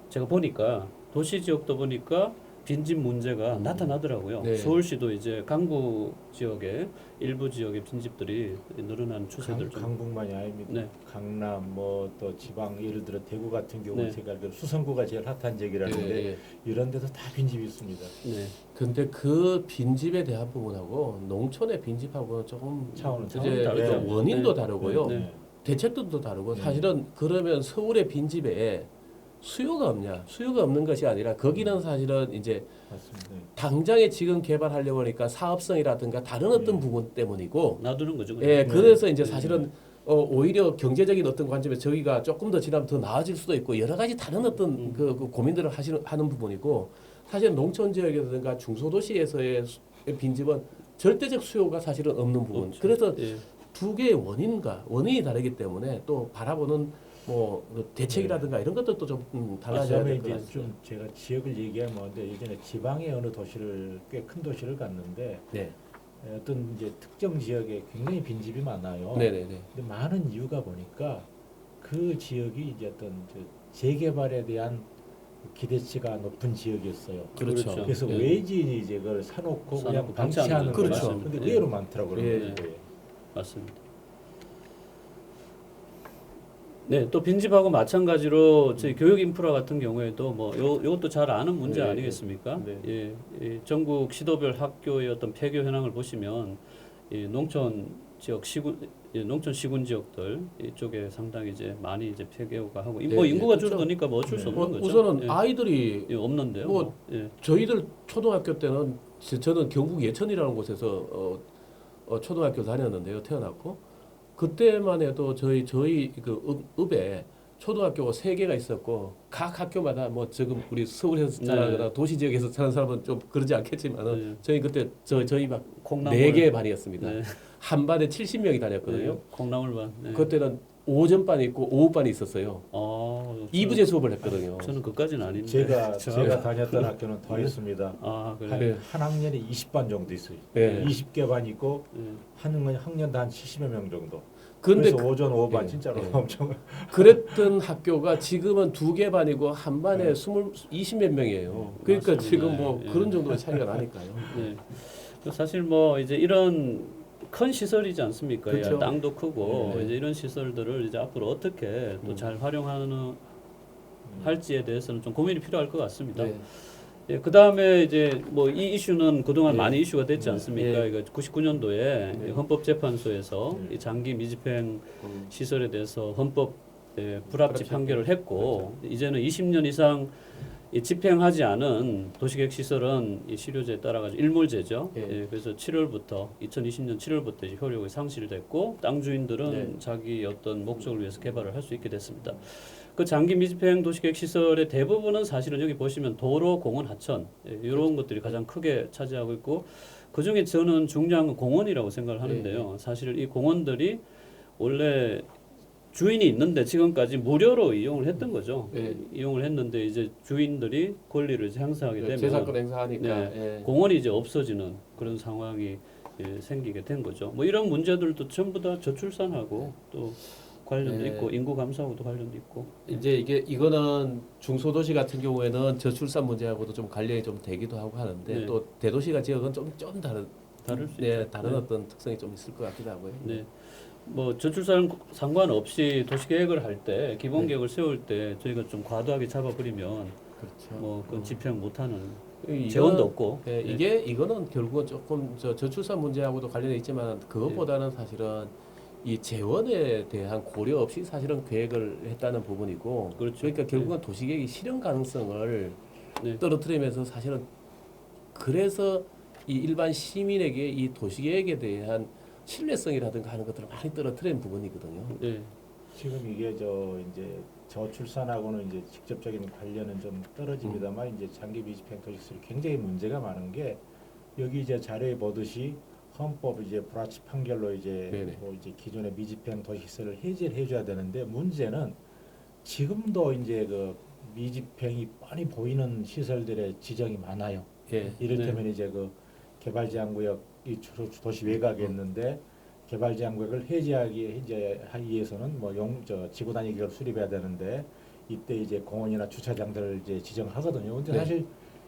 제가 보니까 도시 지역도 보니까 빈집 문제가 나타나더라고요. 네. 서울시도 이제 강북 지역에 일부 지역의 빈집들이 늘어나는 추세들 좀. 강북만이 아닙니다. 네. 강남 뭐 또 지방 예를 들어 대구 같은 경우 네. 제가 알기로 수성구가 제일 핫한 지역이라는데 예, 예. 이런 데도 다 빈집이 있습니다. 네. 근데 그 빈집에 대한 부분하고 농촌의 빈집하고는 조금 차원은 이제 다르죠. 원인도 네. 다르고요. 네. 대책들도 다르고 네. 사실은 그러면 서울의 빈집에 수요가 없냐? 수요가 없는 것이 아니라 거기는 사실은 이제 맞습니다. 당장에 지금 개발하려고 하니까 사업성이라든가 다른 어떤 네. 부분 때문이고 놔두는 거죠. 예, 그냥. 그래서 이제 네. 사실은 오히려 경제적인 어떤 관점에서 저희가 조금 더 지나면 더 나아질 수도 있고 여러 가지 다른 어떤 그 고민들을 하는 부분이고 사실 농촌 지역이라든가 중소도시에서의 빈집은 절대적 수요가 사실은 없는 부분. 없죠. 그래서 예. 두 개의 원인이 다르기 때문에 또 바라보는 뭐 대책이라든가 이런 것들도 좀 달라져야 처음에 될 것 이제 같습니다. 좀 제가 지역을 얘기하면 뭔데 예전에 지방의 어느 도시를 꽤 큰 도시를 갔는데 네, 어떤 이제 특정 지역에 굉장히 빈집이 많아요. 네, 네, 네. 근데 많은 이유가 보니까 그 지역이 이제 어떤 재개발에 대한 기대치가 높은 지역이었어요. 그렇죠. 그래서 예. 외지인이 이제 그걸 사놓고 그냥 사놓고 방치하는 방치하는 거예요. 그렇죠. 근데 예. 의외로 많더라고요. 예. 그런 게. 맞습니다. 네, 또 빈집하고 마찬가지로 저희 교육 인프라 같은 경우에도 뭐 요것도 잘 아는 문제 네, 아니겠습니까? 네. 예, 이 전국 시도별 학교의 어떤 폐교 현황을 보시면 이 농촌 지역 농촌 시군 지역들 이쪽에 상당히 이제 많이 이제 폐교가 하고 네, 뭐 인구가 그렇죠. 줄어드니까 뭐 어쩔 수 네. 없는 거죠. 우선은 예. 아이들이 예, 없는데요. 뭐 예. 저희들 초등학교 때는 저는 경북 예천이라는 곳에서 초등학교 다녔는데요. 태어났고 그때만 해도 저희 그 읍에 초등학교가 3개가 있었고 각 학교마다 뭐 지금 우리 서울에서 자라거나 네. 도시 지역에서 사는 사람은 좀 그러지 않겠지만은 네. 저희 그때 저희 막 콩나물 4개 반이었습니다. 네. 한 반에 70명이 다녔거든요. 네. 콩나물반. 네. 그때는 오전반이 있고 오후반이 있었어요. 저는- 2부제 수업을 했거든요. 저는 그까지는 아닌데. 제가 다녔던 학교는 더 있습니다. 아 그래. 한, 네. 한 학년에 20반 정도 있어요. 네. 20개 반 있고 예. 한 학년당 한 70여 명 정도. 근데 그래서 오전 오후반 예, 진짜로 예. 엄청 그랬던 학교가 지금은 2개 반이고 한 반에 네. 20몇 명이에요. 그러니까 맞습니다. 지금 뭐 예. 그런 정도의 차이가 나니까요. 네. 사실 뭐 이제 이런 큰 시설이지 않습니까? 그렇죠. 야, 땅도 크고 네. 이제 이런 시설들을 이제 앞으로 어떻게 또 잘 활용하는 할지에 대해서는 좀 고민이 필요할 것 같습니다. 네. 예, 그 다음에 이제 뭐 이 이슈는 그동안 네. 많이 이슈가 됐지 네. 않습니까? 네. 이거 99년도에 네. 헌법재판소에서 네. 이 장기 미집행 음. 시설에 대해서 헌법 불합치 불합치 판결을 했고 이제는 20년 이상 이 집행하지 않은 도시계획 시설은 이 실효제에 따라 가지고 일몰제죠. 예. 예, 그래서 2020년 7월부터 이제 효력이 상실됐고 땅 주인들은 네. 자기 어떤 목적을 위해서 개발을 할 수 있게 됐습니다. 그 장기 미집행 도시계획 시설의 대부분은 사실은 여기 보시면 도로, 공원, 하천 이런 것들이 가장 크게 차지하고 있고 그 중에 저는 중요한 건 공원이라고 생각을 하는데요. 사실 이 공원들이 원래 주인이 있는데 지금까지 무료로 이용을 했던 거죠. 네. 이용을 했는데 이제 주인들이 권리를 이제 행사하게 되면 재산권 행사하니까 네. 예. 공원이 이제 없어지는 그런 상황이 생기게 된 거죠. 뭐 이런 문제들도 전부 다 저출산하고 또 관련도 네. 있고 인구 감소하고도 관련도 있고. 이제 이거는 중소도시 같은 경우에는 저출산 문제하고도 좀 관련이 좀 되기도 하고 하는데 네. 또 대도시가 지역은 좀 다를 수 네, 있죠. 다른 네. 어떤 특성이 좀 있을 것 같기도 하고요. 네. 뭐 저출산 상관없이 도시계획을 할 때 기본 네. 계획을 세울 때 저희가 좀 과도하게 잡아버리면 그렇죠. 뭐 그건 집행 못하는 이거는- 재원도 없고. 예, 네. 이거는 결국은 조금 저출산 문제하고도 관련이 있지만 그것보다는 사실은 이 재원에 대한 고려 없이 사실은 계획을 했다는 부분이고 그렇죠. 그러니까 결국은 도시계획이 실현 가능성을 네. 떨어뜨리면서 사실은 그래서 이 일반 시민에게 이 도시계획에 대한 신뢰성이라든가 하는 것들을 많이 떨어뜨리는 부분이거든요. 네. 지금 이게 이제 저출산하고는 이제 직접적인 관련은 좀 떨어집니다만 이제 장기 미집행 도시설이 굉장히 문제가 많은 게 여기 이제 자료에 보듯이 헌법 이제 불합치 판결로 이제 네네. 뭐 이제 기존의 미집행 도시시설을 해제를 해줘야 되는데 문제는 지금도 이제 그 미집행이 뻔히 보이는 시설들의 지정이 많아요. 예. 이를테면 이제 그 개발제한구역 이 도시 외곽에 있는데 개발제한구역을 해제하기 위해서는 뭐 지구 단위 계획을 수립해야 되는데 이때 이제 공원이나 주차장들을 이제 지정하거든요. 근데 네. 사실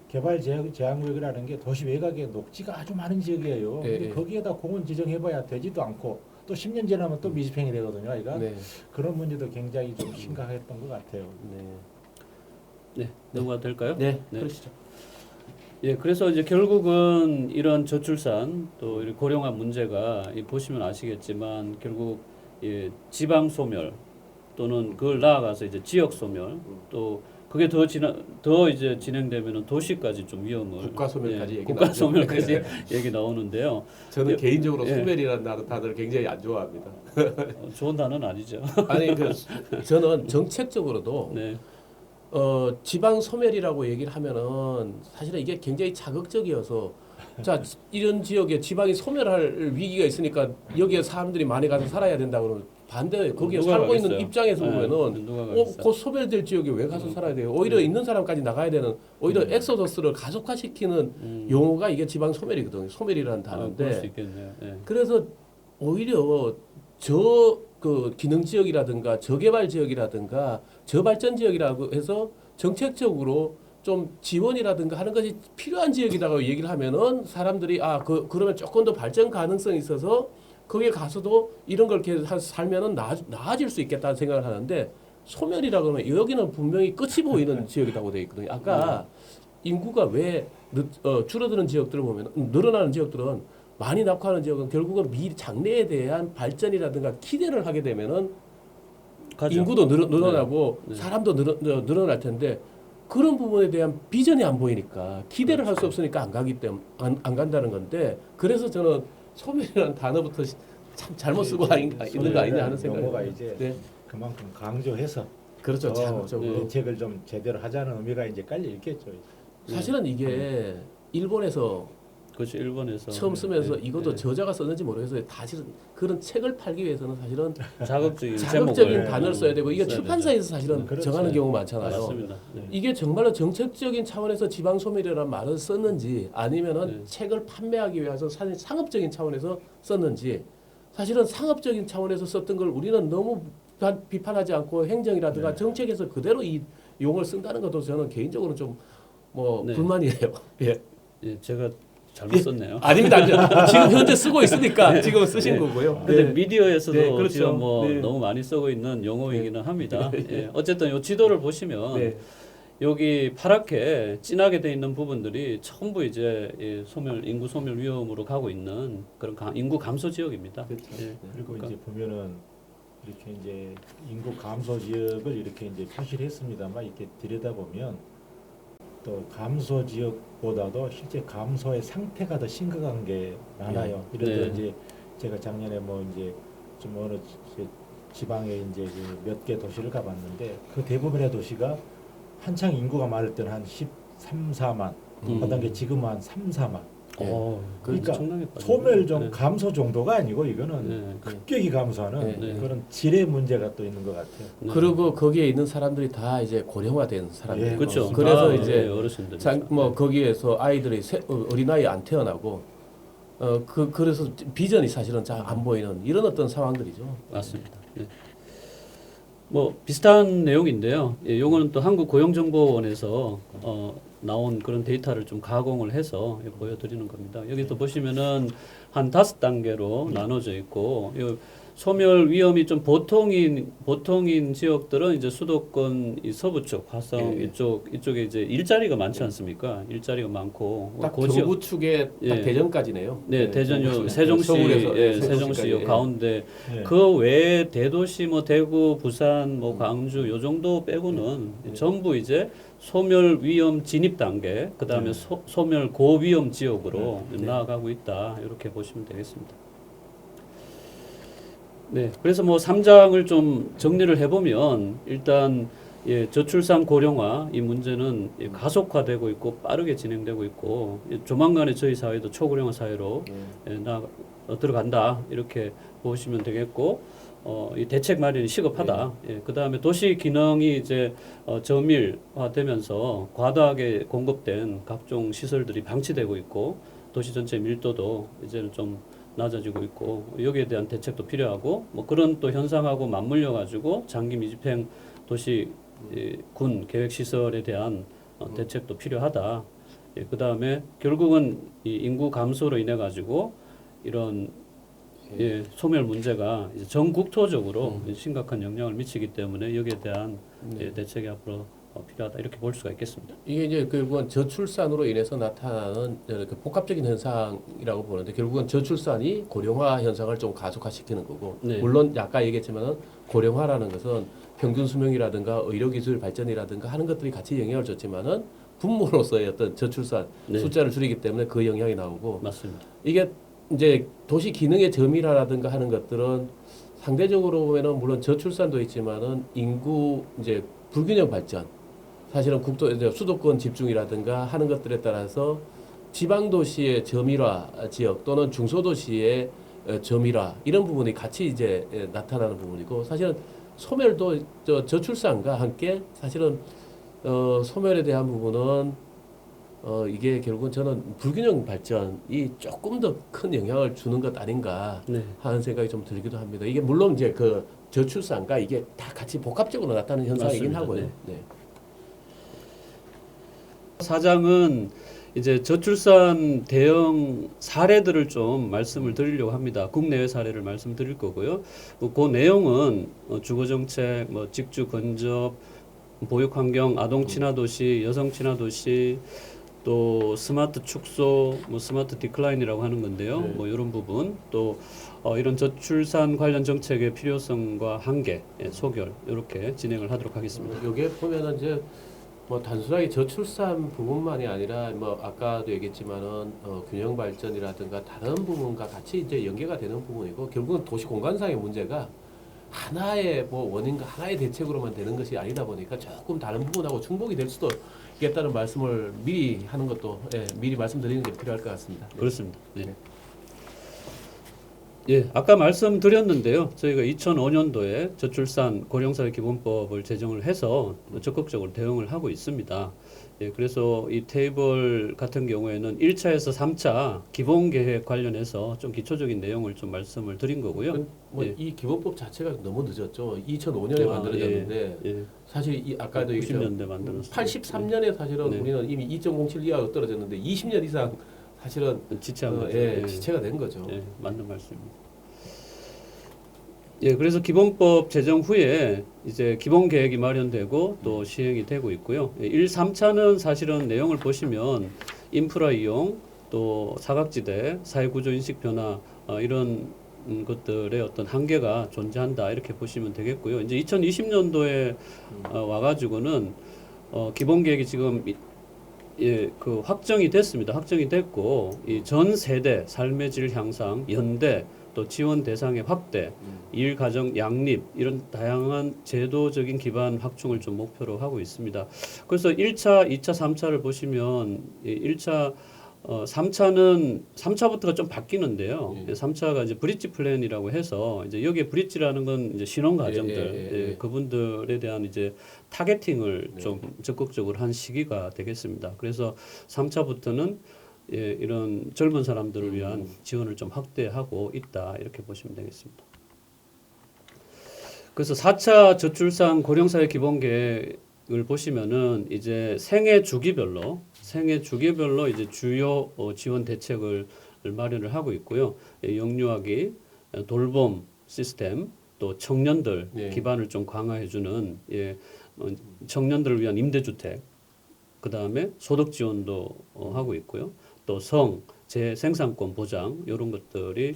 개발제한구역이라는 게 도시 외곽에 녹지가 아주 많은 지역이에요. 네, 근데 네. 거기에다 공원 지정해봐야 되지도 않고 또 10년 지나면 또 미집행이 되거든요. 그러니까 네. 그런 문제도 굉장히 좀 심각했던 것 같아요. 네. 네, 넘어가도 될까요? 네. 네. 그러시죠. 예, 그래서 이제 결국은 이런 저출산 또 이 고령화 문제가 보시면 아시겠지만 결국 지방 소멸 또는 그걸 나아가서 이제 지역 소멸 또 그게 더 이제 진행되면은 도시까지 좀 위험을 국가 소멸까지 얘기 국가 나오죠. 소멸까지 네. 얘기 나오는데요. 저는 개인적으로 예. 소멸이라는 단어를 굉장히 안 좋아합니다. 좋은 단어는 아니죠. 아니 저는 정책적으로도 네, 지방 소멸이라고 얘기를 하면은 사실은 이게 굉장히 자극적이어서 자 이런 지역에 지방이 소멸할 위기가 있으니까 여기에 사람들이 많이 가서 살아야 된다 그러면 반대예요. 거기에 누가 살고 있는 가겠어요? 입장에서 네, 보면은 누가 가겠어요? 곧 소멸될 지역에 왜 가서 살아야 돼요? 오히려 있는 사람까지 나가야 되는 오히려 엑소더스를 가속화시키는 용어가 이게 지방 소멸이거든요. 소멸이라는 그럴 수 단어인데 있겠네요. 네. 그래서 오히려 그 기능 지역이라든가 저개발 지역이라든가 저발전 지역이라고 해서 정책적으로 좀 지원이라든가 하는 것이 필요한 지역이라고 얘기를 하면은 사람들이 그러면 조금 더 발전 가능성이 있어서 거기에 가서도 이런 걸 이렇게 살면은 나아질 수 있겠다는 생각을 하는데 소멸이라 그러면 여기는 분명히 끝이 보이는 지역이라고 되어 있거든요. 아까 인구가 왜 줄어드는 지역들을 보면 늘어나는 지역들은 많이 낙후하는 지역은 결국은 장래에 대한 발전이라든가 기대를 하게 되면은 가죠. 인구도 늘어나고 네. 사람도 늘어날 텐데 그런 부분에 대한 비전이 안 보이니까 기대를 할 수 없으니까 안 가기 때문에 안 간다는 건데 그래서 저는 소멸이라는 단어부터 참 잘못 쓰고 있는 거 아니냐 하는 생각이 용어가 듭니다. 이제 네. 그만큼 강조해서 그렇죠. 자극적으로. 대책을 좀 제대로 하자는 의미가 이제 깔려 있겠죠. 사실은 이게 일본에서 그렇죠. 일본에서 처음 쓰면서 네, 이것도 네. 저자가 썼는지 모르겠어요. 사실은 그런 책을 팔기 위해서는 사실은 자극적인 자극적인 제목을 단어를 써야 되고 이게 써야 출판사에서 사실은 그렇죠. 정하는 경우가 많잖아요. 맞습니다. 네. 이게 정말로 정책적인 차원에서 지방소멸이라는 말을 썼는지 아니면은 네. 책을 판매하기 위해서 사실 상업적인 차원에서 썼는지 사실은 상업적인 차원에서 썼던 걸 우리는 너무 비판하지 않고 행정이라든가 네. 정책에서 그대로 이 용어를 쓴다는 것도 저는 개인적으로 좀 뭐 네. 불만이에요. 예. 예, 제가 잘못 썼네요. 아닙니다. 지금 현재 쓰고 있으니까 지금 쓰신 거고요. 근데 네. 미디어에서도 네, 그렇죠. 지금 뭐 네. 너무 많이 쓰고 있는 용어이기는 합니다. 예, 어쨌든 이 지도를 보시면 네. 여기 파랗게 진하게 돼 있는 부분들이 전부 이제 이 인구 소멸 위험으로 가고 있는 그런 인구 감소 지역입니다. 그렇죠. 예, 그리고 그러니까 이제 보면은 이렇게 이제 인구 감소 지역을 이렇게 이제 표시를 했습니다만 이렇게 들여다보면 또 감소 지역보다도 실제 감소의 상태가 더 심각한 게 많아요. 네. 예를 들어 네. 이제 제가 작년에 뭐 이제 좀 어느 지방에 이제 몇 개 도시를 가봤는데 그 대부분의 도시가 한창 인구가 많을 때는 한 13, 4만, 그다음에 지금은 한 3, 4만. 그러니까 소멸 좀 감소 정도가 아니고 이거는 네. 급격히 감소하는 네. 그런 질의 문제가 또 있는 것 같아요. 네. 그리고 거기에 있는 사람들이 다 이제 고령화된 사람들. 예, 그렇죠. 그래서 다, 이제 예, 어르신들 뭐 거기에서 아이들이 어린아이 안 태어나고 그래서 비전이 사실은 잘 안 보이는 이런 어떤 상황들이죠. 맞습니다. 네. 뭐 비슷한 내용인데요. 예, 요거는 또 한국고용정보원에서 나온 그런 데이터를 좀 가공을 해서 보여드리는 겁니다. 여기 또 보시면은 한 5단계로 나눠져 있고 요 소멸 위험이 좀 보통인 지역들은 이제 수도권 이 서부 쪽 화성 예. 이쪽에 이제 일자리가 많지 않습니까? 일자리가 많고 딱 그 지역- 경부 축에 딱 예. 대전까지네요. 네, 대전 요 세종시 서울에서 세종시 요 예. 가운데 예. 그 외에 대도시 뭐 대구, 부산, 뭐 광주 요 정도 빼고는 전부 이제 소멸 위험 진입 단계, 그다음에 소멸 고위험 지역으로 나아가고 있다. 이렇게 보시면 되겠습니다. 네. 그래서 뭐 3장을 좀 정리를 해 보면 일단 예, 저출산 고령화 이 문제는 가속화되고 있고 빠르게 진행되고 있고 조만간에 저희 사회도 초고령화 사회로 들어간다 이렇게 보시면 되겠고 이 대책 마련이 시급하다. 예, 그 다음에 도시 기능이 이제 저밀화되면서 과다하게 공급된 각종 시설들이 방치되고 있고 도시 전체 밀도도 이제는 좀 낮아지고 있고 여기에 대한 대책도 필요하고 뭐 그런 또 현상하고 맞물려 가지고 장기 미집행 도시 군 계획 시설에 대한 대책도 필요하다. 예, 그 다음에 결국은 이 인구 감소로 인해 가지고 이런 소멸 문제가 이제 전국토적으로 심각한 영향을 미치기 때문에 여기에 대한 대책이 앞으로 필요하다 이렇게 볼 수가 있겠습니다. 이게 이제 결국은 저출산으로 인해서 나타나는 이렇게 복합적인 현상이라고 보는데 결국은 저출산이 고령화 현상을 좀 가속화시키는 거고 네. 물론 아까 얘기했지만은 고령화라는 것은 평균 수명이라든가 의료기술 발전이라든가 하는 것들이 같이 영향을 줬지만은 부모로서의 어떤 저출산 네. 숫자를 줄이기 때문에 그 영향이 나오고 맞습니다. 이게 이제 도시 기능의 저밀화라든가 하는 것들은 상대적으로 보면은 물론 저출산도 있지만은 인구 이제 불균형 발전 사실은 이제 수도권 집중이라든가 하는 것들에 따라서 지방 도시의 저밀화 지역 또는 중소도시의 저밀화 이런 부분이 같이 이제 나타나는 부분이고 사실은 소멸도 저출산과 함께 사실은 소멸에 대한 부분은 이게 결국은 저는 불균형 발전이 조금 더 큰 영향을 주는 것 아닌가 네. 하는 생각이 좀 들기도 합니다. 이게 물론 이제 그 저출산과 이게 다 같이 복합적으로 나타나는 현상이긴 맞습니다. 하고요. 네. 네. 사장은 이제 저출산 대응 사례들을 좀 말씀을 드리려고 합니다. 국내외 사례를 말씀드릴 거고요. 그 내용은 주거 정책, 뭐 직주 근접, 보육 환경, 아동 친화 도시, 여성 친화 도시, 또 스마트 축소, 뭐 스마트 디클라인이라고 하는 건데요. 네. 뭐 이런 부분 또 이런 저출산 관련 정책의 필요성과 한계, 소결 이렇게 진행을 하도록 하겠습니다. 여기에 보면은 이제 뭐 단순하게 저출산 부분만이 아니라 뭐 아까도 얘기했지만은 균형 발전이라든가 다른 부분과 같이 이제 연계가 되는 부분이고 결국은 도시 공간상의 문제가 하나의 뭐 원인과 하나의 대책으로만 되는 것이 아니다 보니까 조금 다른 부분하고 충족이 될 수도 있겠다는 말씀을 미리 하는 것도 미리 말씀드리는 게 필요할 것 같습니다. 그렇습니다. 네. 네. 예, 아까 말씀드렸는데요. 저희가 2005년도에 저출산 고령사회 기본법을 제정을 해서 적극적으로 대응을 하고 있습니다. 예, 그래서 이 테이블 같은 경우에는 1차에서 3차 기본계획 관련해서 좀 기초적인 내용을 좀 말씀을 드린 거고요. 뭐 예. 이 기본법 자체가 너무 늦었죠. 2005년에 만들어졌는데 예, 사실 이 아까도 얘기했죠. 90년대 만들었어요. 83년에 사실은 네. 우리는 이미 2.07 이하로 떨어졌는데 20년 이상 사실은 지체한 거죠. 지체가 된 거죠. 예, 맞는 말씀입니다. 예, 그래서 기본법 제정 후에 이제 기본 계획이 마련되고 또 시행이 되고 있고요. 1, 3차는 사실은 내용을 보시면 인프라 이용, 또 사각지대, 사회구조 인식 변화 이런 것들의 어떤 한계가 존재한다 이렇게 보시면 되겠고요. 이제 2020년도에 와가지고는 기본 계획이 지금 그 확정이 됐습니다. 확정이 됐고 이 전 세대 삶의 질 향상, 연대 또 지원 대상의 확대, 일 가정 양립 이런 다양한 제도적인 기반 확충을 좀 목표로 하고 있습니다. 그래서 1차, 2차, 3차를 보시면 1차 3차부터가 좀 바뀌는데요. 3차가 이제 브릿지 플랜이라고 해서 이제 여기에 브릿지라는 건 이제 신혼 가정들 그분들에 대한 이제 타겟팅을 좀 적극적으로 한 시기가 되겠습니다. 그래서 3차부터는 이런 젊은 사람들을 위한 지원을 좀 확대하고 있다 이렇게 보시면 되겠습니다. 그래서 4차 저출산 고령사회 기본계획을 보시면은 이제 생애 주기별로 이제 주요 지원 대책을 마련을 하고 있고요. 영유아기, 돌봄 시스템, 또 청년들 기반을 좀 강화해주는 청년들을 위한 임대주택, 그 다음에 소득 지원도 하고 있고요. 또 재생산권 보장 이런 것들이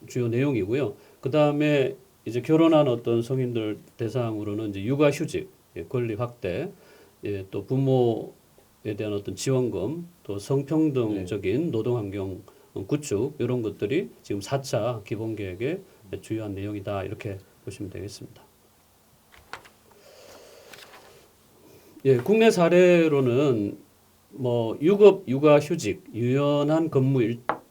주요 내용이고요. 그 다음에 이제 결혼한 어떤 성인들 대상으로는 이제 육아휴직 권리 확대, 또 부모에 대한 어떤 지원금, 또 성평등적인 노동환경 구축 이런 것들이 지금 4차 기본계획의 주요한 내용이다 이렇게 보시면 되겠습니다. 예, 국내 사례로는 뭐 유급 육아휴직, 유연한 근무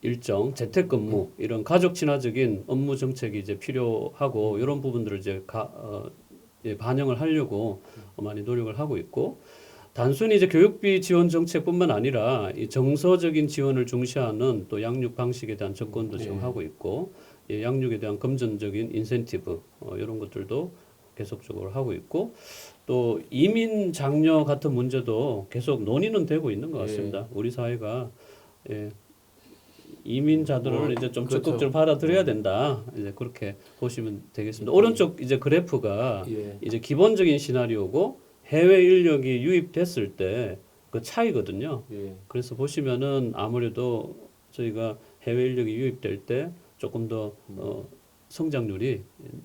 일정, 재택근무 이런 가족 친화적인 업무 정책이 이제 필요하고 이런 부분들을 이제 예, 반영을 하려고 많이 노력을 하고 있고 단순히 이제 교육비 지원 정책뿐만 아니라 이 정서적인 지원을 중시하는 또 양육 방식에 대한 접근도 지금 하고 있고 예, 양육에 대한 금전적인 인센티브 이런 것들도 계속적으로 하고 있고 또 이민 장려 같은 문제도 계속 논의는 되고 있는 것 같습니다. 우리 사회가 예, 이민자들을 이제 좀 그렇죠. 적극적으로 받아들여야 된다. 이제 그렇게 보시면 되겠습니다. 오른쪽 이제 그래프가 예. 이제 기본적인 시나리오고 해외 인력이 유입됐을 때 그 차이거든요. 예. 그래서 보시면은 아무래도 저희가 해외 인력이 유입될 때 조금 더 성장률이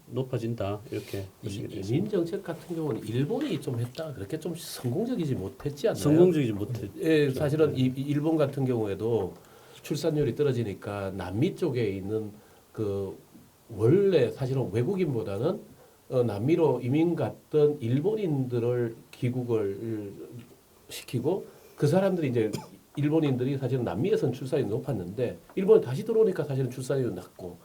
높아진다 이렇게 보시게 되겠습니다. 이민 정책 같은 경우는 일본이 좀 했다. 그렇게 좀 성공적이지 못했지 않나요? 성공적이지 못해. 예, 사실은 이 일본 같은 경우에도 출산율이 떨어지니까 남미 쪽에 있는 그 원래 사실은 외국인보다는 남미로 이민 갔던 일본인들을 귀국을 시키고 그 사람들이 이제 일본인들이 사실은 남미에서는 출산율이 높았는데 일본에 다시 들어오니까 사실은 출산율이 낮고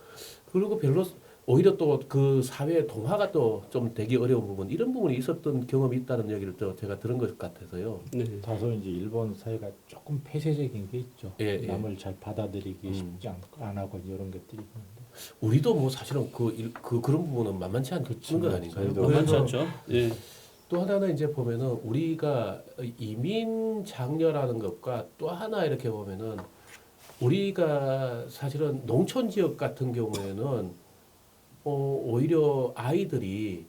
그리고 별로 오히려 또 그 사회 동화가 또 좀 되기 어려운 부분 이런 부분이 있었던 경험이 있다는 얘기를 또 제가 들은 것 같아서요. 네. 다소 이제 일본 사회가 조금 폐쇄적인 게 있죠. 예, 예. 남을 잘 받아들이기 쉽지 않고 안 하고 이런 것들이 있는데 우리도 뭐 사실은 그런 부분은 만만치 않은 것 아닌가요? 저희도 만만치 그래서 않죠. 예. 또 하나는 이제 보면은 우리가 이민 장려라는 것과 또 하나 이렇게 보면은 우리가 사실은 농촌 지역 같은 경우에는 오히려 아이들이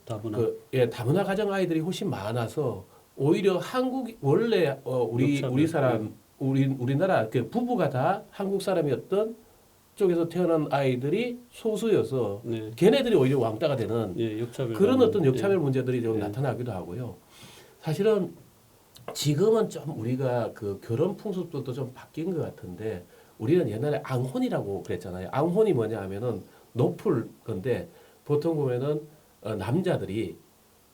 다분한. 다문화 가정 아이들이 훨씬 많아서 오히려 한국 원래 우리 사람 우리나라 그 부부가 다 한국 사람이었던 쪽에서 태어난 아이들이 소수여서 네. 걔네들이 오히려 왕따가 되는 예, 역차별 그런 어떤 역차별 예. 문제들이 좀 예. 나타나기도 하고요. 사실은 지금은 좀 우리가 그 결혼 풍습도 좀 바뀐 것 같은데 우리는 옛날에 앙혼이라고 그랬잖아요. 앙혼이 뭐냐 하면은 높을 건데 보통 보면은 남자들이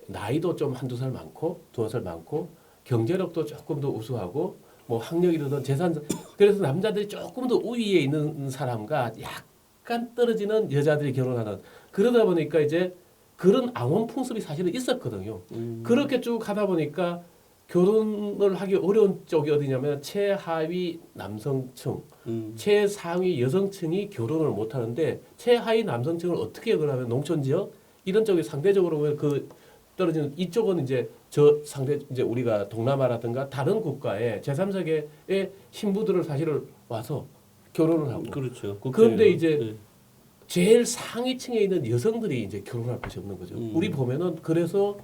나이도 좀 한두 살 많고 두어 살 많고 경제력도 조금 더 우수하고 뭐 학력이든 재산 그래서 남자들이 조금 더 우위에 있는 사람과 약간 떨어지는 여자들이 결혼하는 그러다 보니까 이제 그런 앙혼 풍습이 사실은 있었거든요. 그렇게 쭉 하다 보니까 결혼을 하기 어려운 쪽이 어디냐면 최하위 남성층, 최상위 여성층이 결혼을 못 하는데 최하위 남성층을 어떻게 그러면 농촌 지역 이런 쪽이 상대적으로 그 떨어지는 이쪽은 이제 저 상대 이제 우리가 동남아라든가 다른 국가의 제3세계의 신부들을 사실은 와서 결혼을 하고 그렇죠. 그런데 이제 네. 제일 상위층에 있는 여성들이 이제 결혼할 곳이 없는 거죠. 우리 보면은 그래서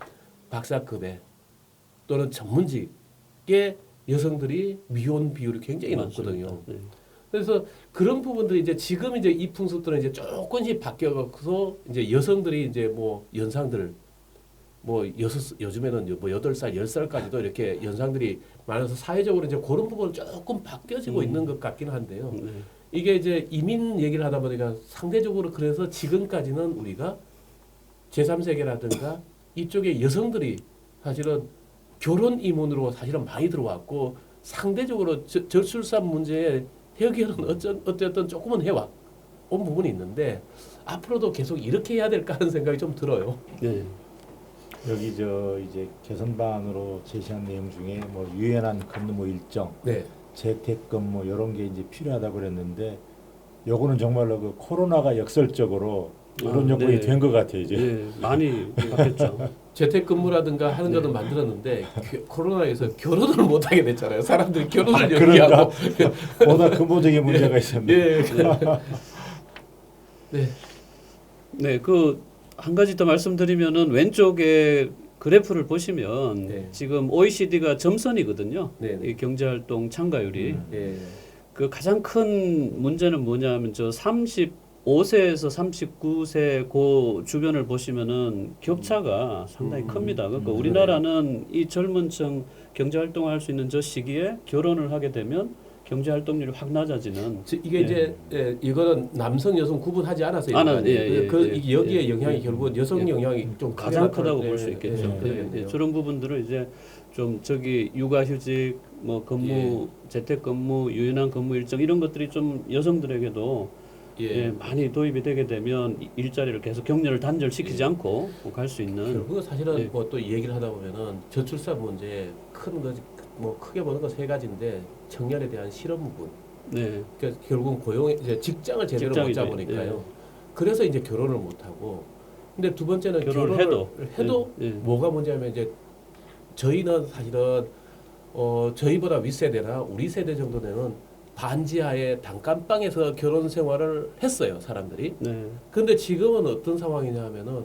박사급의 또는 전문직의 여성들이 미혼 비율이 굉장히 높거든요. 네. 그래서 그런 부분들이 이제 지금 이제 이 풍습들은 이제 조금씩 바뀌어서 이제 여성들이 이제 뭐 연상들 뭐 요즘에는 뭐 8살, 10살까지도 이렇게 연상들이 많아서 사회적으로 이제 그런 부분은 조금 바뀌어지고 있는 것 같기는 한데요. 네. 이게 이제 이민 얘기를 하다 보니까 상대적으로 그래서 지금까지는 우리가 제3세계라든가 이쪽에 여성들이 사실은 결혼 이문으로 사실은 많이 들어왔고 상대적으로 저출산 문제에 해결은 어쨌든 조금은 해온 부분이 있는데 앞으로도 계속 이렇게 해야 될까 하는 생각이 좀 들어요. 네. 여기 이제 개선반으로 제시한 내용 중에 뭐 유연한 근무 일정, 네. 재택근무 이런 게 이제 필요하다고 그랬는데 요거는 정말로 그 코로나가 역설적으로 이런 요건이 네. 된 것 같아요 이제. 네. 많이 바뀌었죠. 재택근무라든가 하는 거는 만들었는데 코로나에서 결혼을 못 하게 됐잖아요. 사람들이 결혼을 그런가? 연기하고. 보다 근본적인 문제가 있었네. 예. 네. 네, 그 한 가지 더 말씀드리면은 왼쪽에 그래프를 보시면 네. 지금 OECD가 점선이거든요. 네. 이 경제활동 참가율이 예. 그 가장 큰 문제는 뭐냐면 저 35세에서 39세 그 주변을 보시면은 격차가 상당히 큽니다. 그러니까 우리나라는 이 젊은층 경제활동을 할 수 있는 저 시기에 결혼을 하게 되면 경제 활동률이 확 낮아지는 이게 이제 이거는 남성 여성 구분하지 않아서 이런 거 아니에요. 이게 여기에 영향이 결국은 여성 영향이 좀 가장 크게 크다고 나타날 볼 수 있겠죠. 되겠네요. 저런 부분들은 이제 좀 저기 육아휴직, 뭐 근무, 재택근무, 유연한 근무 일정 이런 것들이 좀 여성들에게도 많이 도입이 되게 되면 일자리를 계속 격려를 단절시키지 않고 갈 수 있는. 결국은 사실은 뭐 또 얘기를 하다 보면은 저출산 문제 뭐 크게 보는 건 세 가지인데 청년에 대한 실업 부분. 네. 그러니까 결국은 고용 이제 직장을 제대로 못 직장이죠. 잡으니까요. 그래서 이제 결혼을 못 하고. 근데 두 번째는 결혼을 결혼을 해도 예. 뭐가 문제냐면 이제 저희는 사실은 저희보다 윗세대나 우리 세대 정도 되는 반지하에 단칸방에서 결혼 생활을 했어요, 사람들이. 네. 근데 지금은 어떤 상황이냐 하면은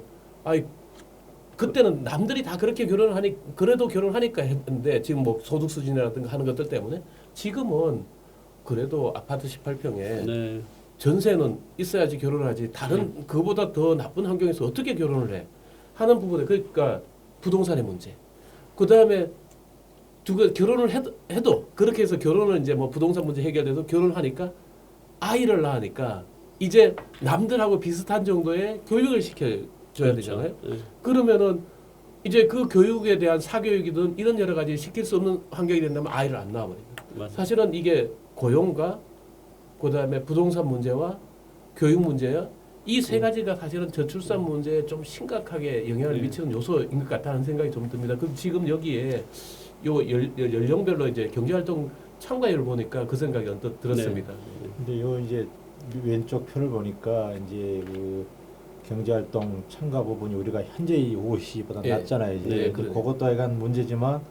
그때는 남들이 다 그렇게 결혼을 하니 그래도 결혼하니까 했는데 지금 뭐 소득 수준이라든가 하는 것들 때문에 지금은 그래도 아파트 18평에 네. 전세는 있어야지 결혼을 하지 다른 그보다 더 나쁜 환경에서 어떻게 결혼을 해 하는 부분에 그러니까 부동산의 문제 그 다음에 결혼을 해도 그렇게 해서 결혼을 이제 뭐 부동산 문제 해결돼서 결혼하니까 아이를 낳으니까 이제 남들하고 비슷한 정도의 교육을 시켜줘야 그렇죠. 되잖아요. 네. 그러면은 이제 그 교육에 대한 사교육이든 이런 여러 가지 시킬 수 없는 환경이 된다면 아이를 안 낳아버립니다. 맞아요. 사실은 이게 고용과 그다음에 부동산 문제와 교육 문제야 이 세 가지가 사실은 저출산 문제에 좀 심각하게 영향을 미치는 요소인 것 같다는 생각이 좀 듭니다. 그럼 지금 여기에 요 연령별로 이제 경제활동 참가율을 보니까 그 생각이 언뜻 들었습니다. 근데 요 이제 왼쪽 표를 보니까 이제 그 경제활동 참가 부분이 우리가 현재 50보다 낮잖아요. 이제 네, 그것도 약간 문제지만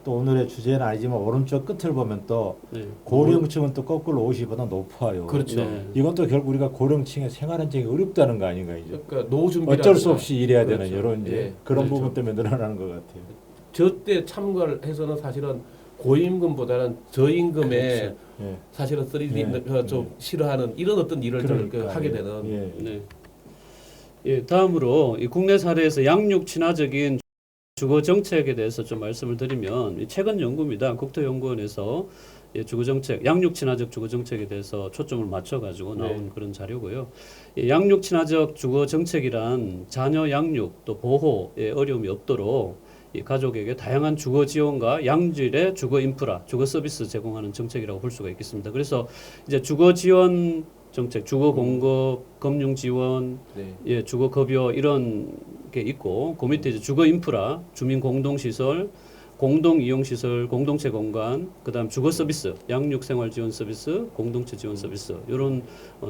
또 오늘의 주제는 아니지만 오른쪽 끝을 보면 또 네. 고령층은 또 거꾸로 50보다 높아요. 그렇죠. 네. 이건 또 결국 우리가 고령층의 생활안정이 어렵다는 거 아닌가 이제. 그러니까 노후 준비 어쩔 수 없이 일해야 그렇죠. 되는 이런 이제 예, 그런 그렇죠. 부분 때문에 늘어나는 것 같아요. 저때 참가를 해서는 사실은 고임금보다는 저임금에 그렇죠. 예. 사실은 3D 예, 좀 싫어하는 이런 어떤 일을 좀 하게 되는 예. 네. 예, 다음으로 이 국내 사례에서 양육 친화적인 주거 정책에 대해서 좀 말씀을 드리면 이 최근 연구입니다. 국토연구원에서 주거 정책, 양육 친화적 주거 정책에 대해서 초점을 맞춰 가지고 나온 그런 자료고요. 양육 친화적 주거 정책이란 자녀 양육 또 보호에 어려움이 없도록 이 가족에게 다양한 주거 지원과 양질의 주거 인프라, 주거 서비스 제공하는 정책이라고 볼 수가 있겠습니다. 그래서 이제 주거 지원 정책, 주거 공급, 금융 지원, 주거 급여 이런 게 있고 그 밑에 이제 주거 인프라, 주민 공동 시설, 공동 이용 시설, 공동체 공간, 그다음 주거 서비스, 양육 생활 지원 서비스, 공동체 지원 서비스 이런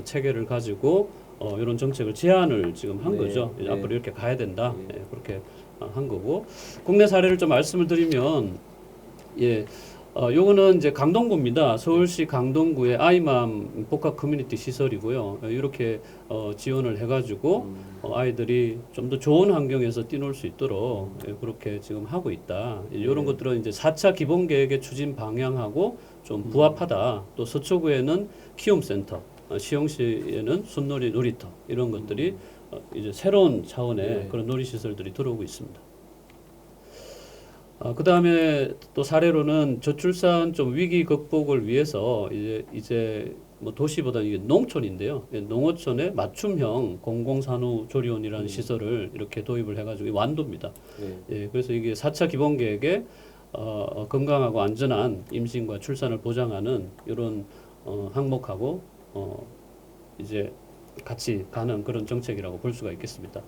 체계를 가지고 이런 정책을 제안을 지금 한 거죠. 앞으로 이렇게 가야 된다. 그렇게 한 거고 국내 사례를 좀 말씀을 드리면 요거는 이제 강동구입니다. 서울시 강동구의 아이맘 복합 커뮤니티 시설이고요. 이렇게 지원을 해가지고 아이들이 좀 더 좋은 환경에서 뛰놀 수 있도록 그렇게 지금 하고 있다. 이런 것들은 이제 4차 기본계획의 추진 방향하고 좀 부합하다. 또 서초구에는 키움센터, 시흥시에는 순놀이 놀이터 이런 것들이 이제 새로운 차원의 그런 놀이시설들이 들어오고 있습니다. 그 다음에 또 사례로는 저출산 좀 위기 극복을 위해서 이제 뭐 도시보다 이게 농촌인데요. 농어촌에 맞춤형 공공산후조리원이라는 시설을 이렇게 도입을 해가지고 완도입니다. 그래서 이게 4차 기본계획에 건강하고 안전한 임신과 출산을 보장하는 이런 항목하고 이제 같이 가는 그런 정책이라고 볼 수가 있겠습니다.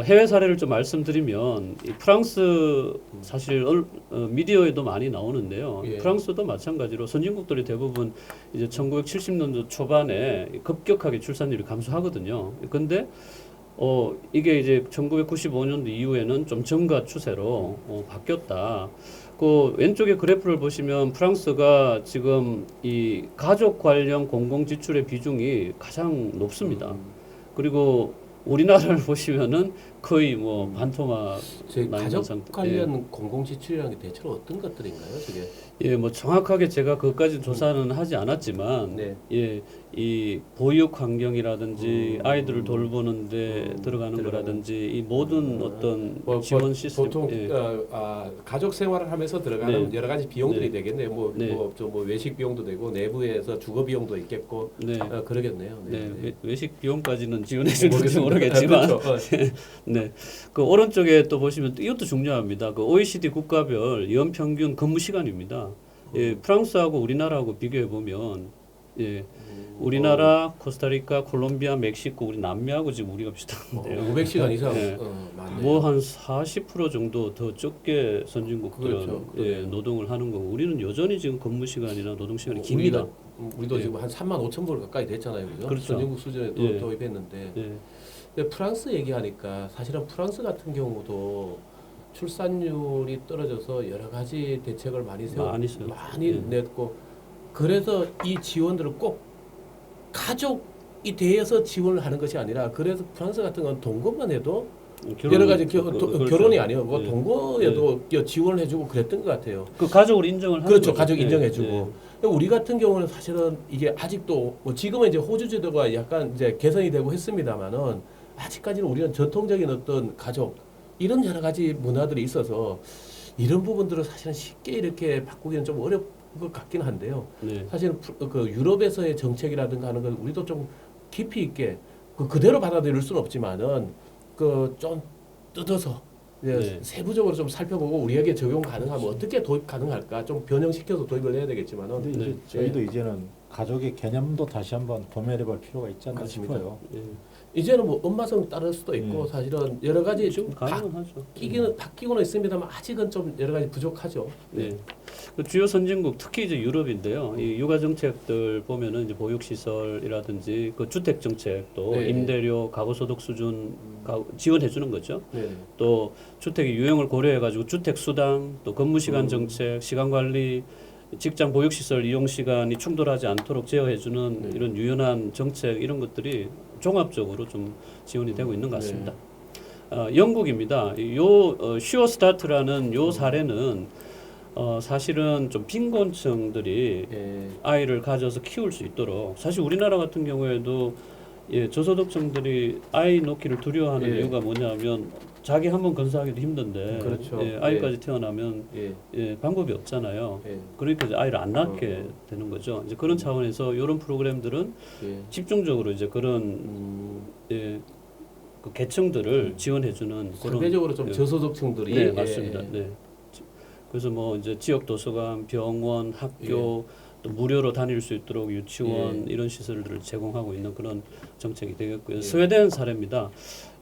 해외 사례를 좀 말씀드리면 이 프랑스 사실 미디어에도 많이 나오는데요. 프랑스도 마찬가지로 선진국들이 대부분 이제 1970년도 초반에 급격하게 출산율이 감소하거든요. 근데 이게 이제 1995년도 이후에는 좀 증가 추세로 바뀌었다. 그 왼쪽에 그래프를 보시면 프랑스가 지금 이 가족 관련 공공 지출의 비중이 가장 높습니다. 그리고 우리나라를 보시면은 거의 뭐 반토막 가족 관련 공공 지출이라는 게 대체로 어떤 것들인가요? 저게 예, 뭐 정확하게 제가 그것까지 조사는 하지 않았지만, 네. 예, 이 보육 환경이라든지 아이들을 돌보는데 들어가는 거라든지 이 모든 어떤 지원 시스템, 보통 예, 가족 생활을 하면서 들어가는 네. 여러 가지 비용들이 네. 되겠네요. 네. 뭐 외식 비용도 되고 내부에서 주거 비용도 있겠고 네, 그러겠네요. 네, 외식 비용까지는 지원해 줄지 모르겠습니다. 모르겠지만, 그렇죠. 네, 그 오른쪽에 또 보시면 또 이것도 중요합니다. 그 OECD 국가별 연평균 근무 시간입니다. 예, 프랑스하고 우리나라하고 비교해 보면, 예, 우리나라, 코스타리카, 콜롬비아, 멕시코, 우리 남미하고 지금 우리가 비슷한데요. 500시간 이상 네. 많네요. 뭐 한 40% 정도 더 적게 선진국들은 그렇죠. 예, 그래요. 노동을 하는 거고 우리는 여전히 지금 근무 시간이나 노동 시간이 깁니다. 우리도 예. 지금 한 35,000불 가까이 됐잖아요. 그죠? 그렇죠. 선진국 수준에 예. 도입했는데 예, 근데 프랑스 얘기하니까 사실은 프랑스 같은 경우도 출산율이 떨어져서 여러 가지 대책을 많이 많이 써요. 많이 예. 냈고 그래서 이 지원들을 꼭 가족이 대해서 지원을 하는 것이 아니라 그래서 프랑스 같은 건 동거만 해도 여러 가지 그렇죠. 결혼이 아니고 뭐 예. 동거에도 지원을 해주고 그랬던 것 같아요. 그 가족을 인정을 하는 그렇죠. 거죠. 가족 예, 인정해주고. 예. 우리 같은 경우는 사실은 이게 아직도 뭐 지금은 이제 호주 제도가 약간 이제 개선이 되고 했습니다만은 아직까지는 우리는 전통적인 어떤 가족 이런 여러 가지 문화들이 있어서 이런 부분들을 사실은 쉽게 이렇게 바꾸기는 좀 어려울 것 같긴 한데요. 네. 사실은 그 유럽에서의 정책이라든가 하는 건 우리도 좀 깊이 있게 그대로 받아들일 수는 없지만은 그 좀 뜯어서 이제 네. 세부적으로 좀 살펴보고 우리에게 적용 가능하면 어떻게 도입 가능할까 좀 변형시켜서 도입을 해야 되겠지만은 근데 이제 네. 저희도 이제는 가족의 개념도 다시 한번 고민해볼 필요가 있지 않나 그렇습니다. 싶어요. 예. 이제는 뭐 엄마성 따를 수도 있고 사실은 여러 가지 지금 가능은 하죠. 바뀌고는 있습니다만 아직은 좀 여러 가지 부족하죠. 네. 그 주요 선진국 특히 이제 유럽인데요. 이 육아 정책들 보면은 이제 보육 시설이라든지 그 주택 정책도 네. 임대료, 가구 소득 수준 지원해 주는 거죠. 네. 또 주택의 유형을 고려해 가지고 주택 수당, 또 근무 시간 정책, 시간 관리, 직장 보육 시설 이용 시간이 충돌하지 않도록 제어해 주는 네. 이런 유연한 정책 이런 것들이 종합적으로 좀 지원이 되고 있는 것 같습니다. 영국입니다. 슈어 스타트라는 요 사례는 사실은 좀 빈곤층들이 예. 아이를 가져서 키울 수 있도록 사실 우리나라 같은 경우에도 예, 저소득층들이 아이 놓기를 두려워하는 예. 이유가 뭐냐면 자기 한번 건사하기도 힘든데 그렇죠. 예, 아이까지 태어나면 예. 예, 방법이 없잖아요. 예. 그러니까 이제 아이를 안 낳게 되는 거죠. 이제 그런 차원에서 이런 프로그램들은 예. 집중적으로 이제 그런 예, 그 계층들을 지원해주는 그런 상대적으로 좀 예. 저소득층들이 네, 예. 맞습니다. 네. 그래서 뭐 이제 지역 도서관, 병원, 학교 또 무료로 다닐 수 있도록 유치원 이런 시설들을 제공하고 있는 그런 정책이 되겠고요. 스웨덴 사례입니다.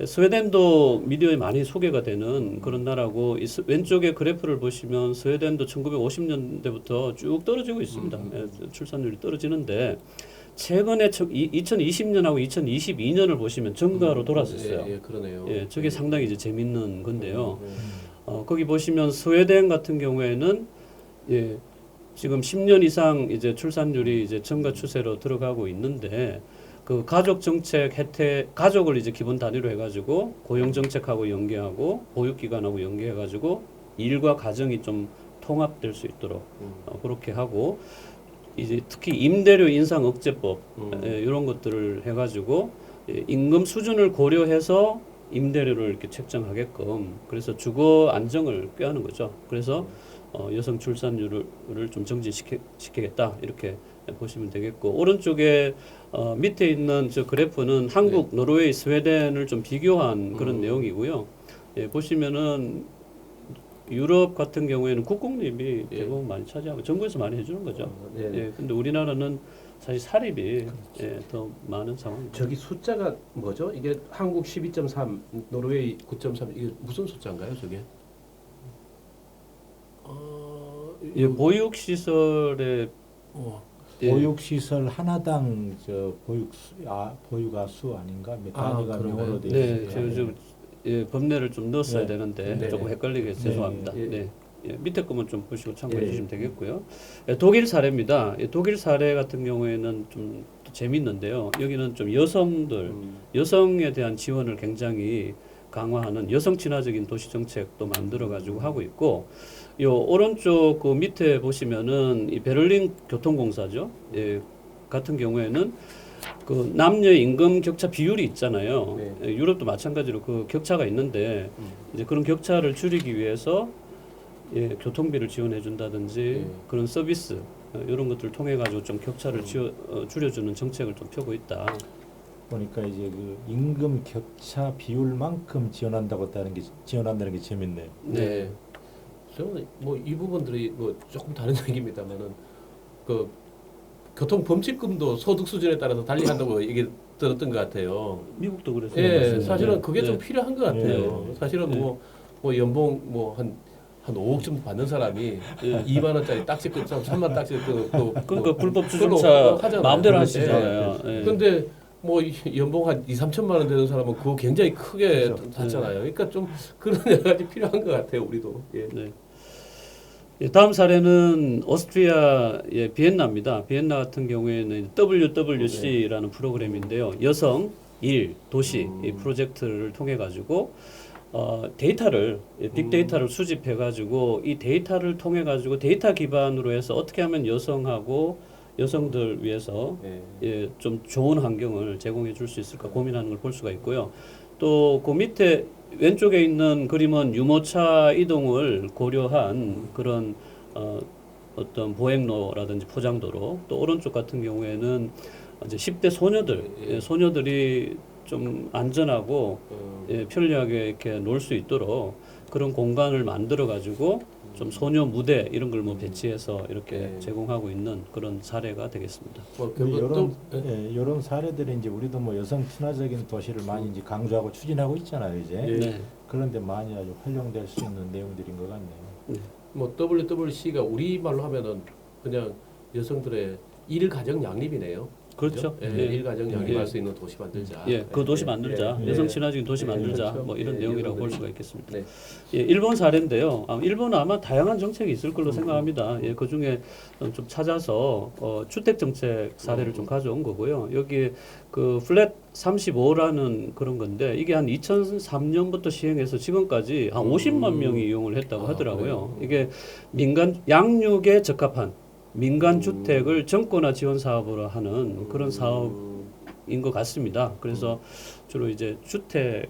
스웨덴도 미디어에 많이 소개가 되는 그런 나라고 왼쪽에 그래프를 보시면 스웨덴도 1950년대부터 쭉 떨어지고 있습니다. 예, 출산율이 떨어지는데 최근에 2020년하고 2022년을 보시면 증가로 돌아섰어요. 예, 그러네요. 예, 저게 상당히 이제 재밌는 건데요. 거기 보시면 스웨덴 같은 경우에는 예, 지금 10년 이상 이제 출산율이 이제 증가 추세로 들어가고 있는데 그 가족 정책 혜택 가족을 이제 기본 단위로 해가지고 고용 정책하고 연계하고 보육 기관하고 연계해가지고 일과 가정이 좀 통합될 수 있도록 그렇게 하고 이제 특히 임대료 인상 억제법 이런 것들을 해가지고 임금 수준을 고려해서 임대료를 이렇게 책정하게끔 그래서 주거 안정을 꾀하는 거죠. 그래서 여성 출산율을 좀 정지시키겠다 이렇게 보시면 되겠고 오른쪽에 밑에 있는 저 그래프는 한국, 노르웨이, 스웨덴을 좀 비교한 그런 내용이고요. 예, 보시면은 유럽 같은 경우에는 국공립이 대부분 많이 차지하고 정부에서 많이 해주는 거죠. 예, 근데 우리나라는 사실 사립이 예, 더 많은 상황입니다. 저기 숫자가 뭐죠? 이게 한국 12.3, 노르웨이 9.3 이게 무슨 숫자인가요, 저게? 예, 보육 시설의 예, 보육시설 하나당 저 보육아 수 아닌가? 몇 단위가 그런가요? 명으로 되어 네, 있어요. 좀 예, 법례를 좀 넣었어야 네. 되는데 네. 조금 헷갈리게 죄송합니다. 예. 네. 예, 밑에 거만 좀 보시고 참고해 예. 주시면 되겠고요. 예, 독일 사례입니다. 예, 독일 사례 같은 경우에는 좀 재밌는데요. 여기는 좀 여성에 대한 지원을 굉장히 강화하는 여성 친화적인 도시 정책도 만들어 가지고 하고 있고, 요 오른쪽 그 밑에 보시면은 이 베를린 교통공사죠. 예, 같은 경우에는 그 남녀 임금 격차 비율이 있잖아요. 네. 예, 유럽도 마찬가지로 그 격차가 있는데 이제 그런 격차를 줄이기 위해서 예, 교통비를 지원해 준다든지 네. 그런 서비스 이런 것들을 통해 가지고 좀 격차를 줄여주는 정책을 좀 펴고 있다. 보니까 이제 그 임금 격차 비율만큼 지원한다는 게 재밌네요. 네. 저는 뭐 이 부분들이 뭐 조금 다른 얘기입니다만은 그 교통 범칙금도 소득 수준에 따라서 달리한다고 얘기 들었던 것 같아요. 미국도 그래서 예, 사실은 그게 네. 좀 필요한 것 같아요. 네. 사실은 뭐 연봉 뭐 한 5억 정도 받는 사람이 2만 원짜리 딱지 그 3만 딱지 그러니까 불법 그거 주정차 하잖아요. 마음대로 예. 하시잖아요. 예. 근데 뭐 연봉 한 2, 3천만 원 되는 사람은 그거 굉장히 크게 그렇죠. 받잖아요. 그러니까 좀 그런 여러 가지 필요한 것 같아요, 우리도. 예. 네. 예, 다음 사례는 오스트리아의 비엔나입니다. 비엔나 같은 경우에는 WWC라는 프로그램인데요. 여성, 일, 도시 이 프로젝트를 통해 가지고 데이터를 빅데이터를 수집해 가지고 이 데이터를 통해 가지고 데이터 기반으로 해서 어떻게 하면 여성들 위해서 예. 예, 좀 좋은 환경을 제공해 줄 수 있을까 고민하는 걸 볼 수가 있고요. 또 그 밑에 왼쪽에 있는 그림은 유모차 이동을 고려한 그런 어떤 보행로라든지 포장도로, 또 오른쪽 같은 경우에는 이제 10대 소녀들, 예, 소녀들이 좀 안전하고 예, 편리하게 이렇게 놀 수 있도록 그런 공간을 만들어 가지고 좀 소녀 무대 이런 걸 뭐 배치해서 이렇게 제공하고 있는 그런 사례가 되겠습니다. 뭐 이런 이런 사례들이 이제 우리도 뭐 여성 친화적인 도시를 많이 이제 강조하고 추진하고 있잖아요, 이제. 네. 그런데 많이 아주 활용될 수 있는 내용들인 것 같네요. 뭐 WWC가 우리말로 하면은 그냥 여성들의 일가정 양립이네요. 그렇죠. 예, 예. 일가정 양립할 수 있는 도시 만들자. 예, 그 도시 만들자. 예, 여성 예. 친화적인 도시 예, 만들자. 그렇죠. 뭐 이런 예, 내용이라고 볼 여성들이. 수가 있겠습니다. 네. 예, 일본 사례인데요. 일본은 아마 다양한 정책이 있을 걸로 생각합니다. 예, 그 중에 좀 찾아서 주택 정책 사례를 좀 가져온 거고요. 여기 그 플랫 35라는 그런 건데 이게 한 2003년부터 시행해서 지금까지 한 50만 명이 이용을 했다고 하더라고요. 이게 민간 양육에 적합한 민간 주택을 정권화 지원 사업으로 하는 그런 사업인 것 같습니다. 그래서 주로 이제 주택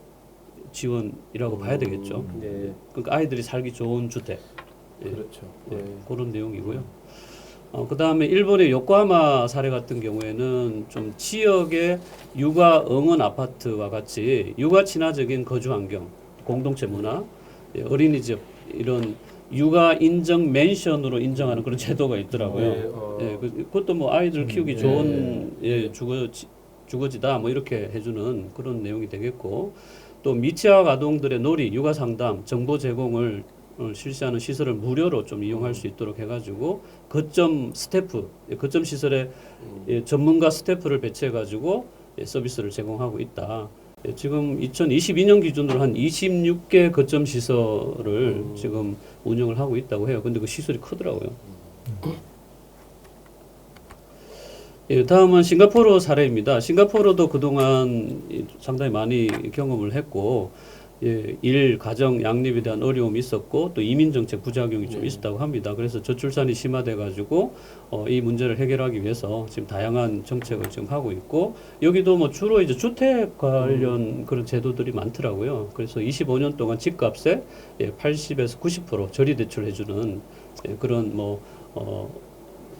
지원이라고 봐야 되겠죠. 네. 그러니까 아이들이 살기 좋은 주택. 예, 그렇죠. 예, 예. 그런 내용이고요. 그 다음에 일본의 요코하마 사례 같은 경우에는 좀 지역의 육아 응원 아파트와 같이 육아 친화적인 거주 환경, 공동체 문화, 예, 어린이집 이런 육아 인정 맨션으로 인정하는 그런 제도가 있더라고요. 네, 예, 그것도 뭐 아이들 키우기 네. 좋은 예, 주거지다 뭐 이렇게 해주는 그런 내용이 되겠고, 또 미취학 아동들의 놀이, 육아 상담, 정보 제공을 실시하는 시설을 무료로 좀 이용할 수 있도록 해가지고 거점 스태프, 거점 시설에 예, 전문가 스태프를 배치해가지고 예, 서비스를 제공하고 있다. 예, 지금 2022년 기준으로 한 26개 거점 시설을 지금 운영을 하고 있다고 해요. 근데 그 시설이 크더라고요. 예, 다음은 싱가포르 사례입니다. 싱가포르도 그동안 상당히 많이 경험을 했고, 예, 일, 가정, 양립에 대한 어려움이 있었고, 또 이민 정책 부작용이 좀 있었다고 합니다. 그래서 저출산이 심화돼가지고, 이 문제를 해결하기 위해서 지금 다양한 정책을 지금 하고 있고, 여기도 뭐 주로 이제 주택 관련 그런 제도들이 많더라고요. 그래서 25년 동안 집값에 80에서 90% 저리 대출해주는 그런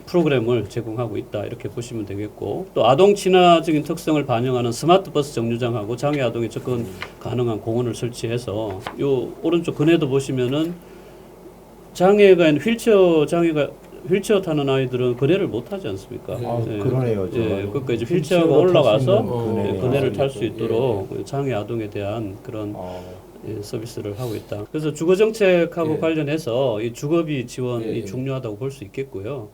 프로그램을 제공하고 있다 이렇게 보시면 되겠고, 또 아동 친화적인 특성을 반영하는 스마트 버스 정류장하고 장애 아동이 접근 가능한 공원을 설치해서 요 오른쪽 근해도 보시면은 장애가 있는 휠체어 타는 아이들은 근해를 못 하지 않습니까? 그러네요. 예, 그러니까 이제 휠체어가 올라가서 휠체어가 근해를 탈 수 있도록 장애 아동에 대한 그런 서비스를 하고 있다. 그래서 주거 정책하고 관련해서 이 주거비 지원이 중요하다고 볼 수 있겠고요.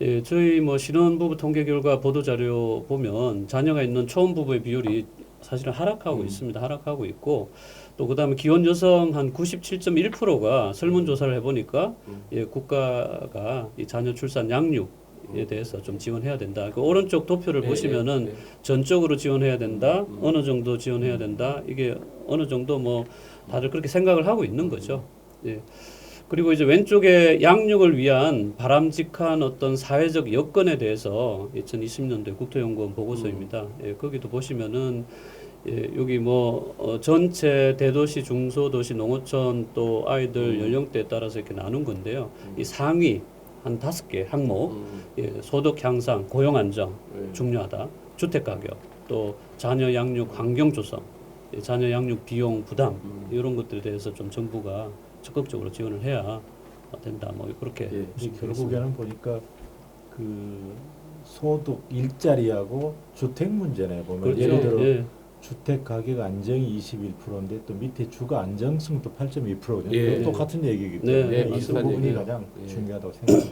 예, 저희 뭐 신혼부부 통계 결과 보도 자료 보면 자녀가 있는 초혼부부의 비율이 사실은 하락하고 있습니다. 하락하고 있고, 또 그다음에 기혼 여성 한 97.1%가 설문조사를 해보니까 예, 국가가 이 자녀 출산 양육에 대해서 좀 지원해야 된다. 그 오른쪽 도표를 보시면은 전적으로 지원해야 된다, 어느 정도 지원해야 된다. 이게 어느 정도 뭐 다들 그렇게 생각을 하고 있는 거죠. 예. 그리고 이제 왼쪽에 양육을 위한 바람직한 어떤 사회적 여건에 대해서 2020년도에 국토연구원 보고서입니다. 예, 거기도 보시면은 예, 여기 뭐 전체 대도시, 중소도시, 농어촌 또 아이들 연령대에 따라서 이렇게 나눈 건데요. 이 상위 한 5개 항목, 예, 소득 향상, 고용 안정 중요하다. 주택 가격, 또 자녀 양육 환경 조성, 예, 자녀 양육 비용 부담 이런 것들에 대해서 좀 정부가 적극적으로 지원을 해야 된다. 뭐 그렇게 예. 결국에는 보니까 그 소득 일자리하고 주택 문제네 보면 그렇죠. 예를 들어 예. 주택 가격 안정이 21%인데 또 밑에 주거 안정성도 8.2%거든요. 예. 똑같은 얘기이기 네, 때문에 네, 이 두 맞습니다. 부분이 예. 가장 예. 중요하다고 생각해요.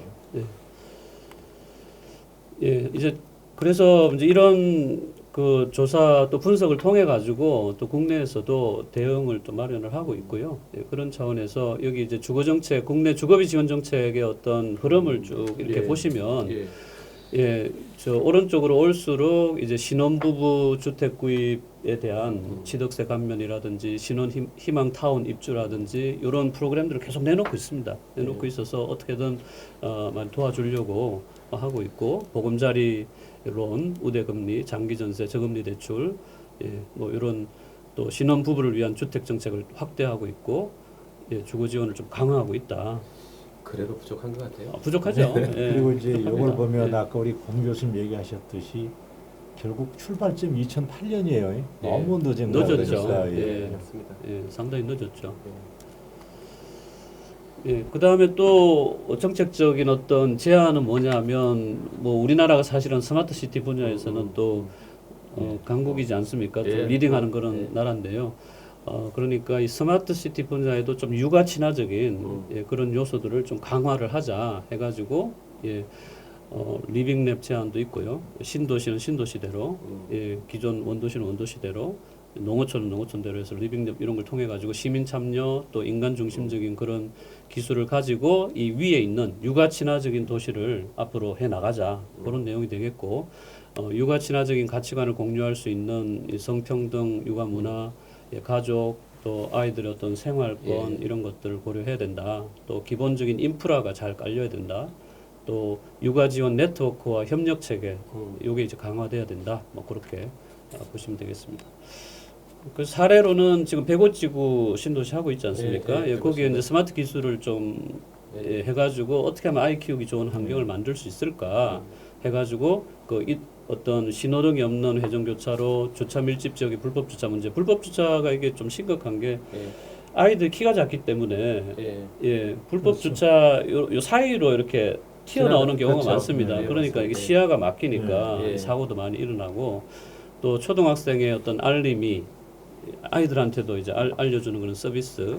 예, 이제 그래서 이제 이런 그 조사 또 분석을 통해 가지고 또 국내에서도 대응을 또 마련을 하고 있고요. 예, 그런 차원에서 여기 이제 주거 정책, 국내 주거비 지원 정책의 어떤 흐름을 쭉 이렇게 예. 보시면 예. 예, 저 오른쪽으로 올수록 이제 신혼부부 주택 구입에 대한 취득세 감면이라든지 희망 타운 입주라든지 이런 프로그램들을 계속 내놓고 있습니다. 내놓고 있어서 어떻게든 많이 도와주려고 하고 있고 보금자리론, 우대금리, 장기전세, 저금리 대출, 예, 뭐 이런 또 신혼부부를 위한 주택 정책을 확대하고 있고 예, 주거 지원을 좀 강화하고 있다. 그래도 부족한 것 같아요. 부족하죠. 예, 그리고 이제 이걸 부족합니다. 보면 예. 아까 우리 공 교수님 얘기하셨듯이 결국 출발점 2008년이에요. 예. 너무 늦은 늦었죠. 거니까. 예. 맞습니다. 예, 상당히 늦었죠. 예, 그 다음에 또 정책적인 어떤 제안은 뭐냐면 뭐 우리나라가 사실은 스마트 시티 분야에서는 또 강국이지 않습니까? 좀 예. 리딩하는 그런 예. 나라인데요. 그러니까 이 스마트 시티 분야에도 좀 육아 친화적인 예, 그런 요소들을 좀 강화를 하자 해가지고 예, 리빙랩 제안도 있고요. 신도시는 신도시대로, 예, 기존 원도시는 원도시대로, 농어촌은 농어촌대로 해서 리빙랩 이런 걸 통해 가지고 시민 참여 또 인간 중심적인 그런 기술을 가지고 이 위에 있는 육아 친화적인 도시를 앞으로 해 나가자 그런 내용이 되겠고 육아 친화적인 가치관을 공유할 수 있는 이 성평등 육아 문화, 예, 가족 또 아이들의 어떤 생활권 이런 것들을 고려해야 된다. 또 기본적인 인프라가 잘 깔려야 된다. 또 육아 지원 네트워크와 협력 체계 요게 이제 강화돼야 된다. 뭐 그렇게 보시면 되겠습니다. 그 사례로는 지금 105지구 신도시 하고 있지 않습니까? 예, 예, 거기에 그렇습니다. 이제 스마트 기술을 좀 예, 해가지고 어떻게 하면 아이 키우기 좋은 환경을 만들 수 있을까 해가지고 어떤 신호등이 없는 회전교차로 주차 밀집 지역의 불법 주차 문제. 불법 주차가 이게 좀 심각한 게 예. 아이들 키가 작기 때문에 예. 예, 불법 주차 요 사이로 이렇게 튀어나오는 경우가 그렇죠. 많습니다. 예, 그러니까 맞습니다. 이게 시야가 막히니까 예. 사고도 많이 일어나고 또 초등학생의 어떤 알림이 아이들한테도 이제 알려주는 그런 서비스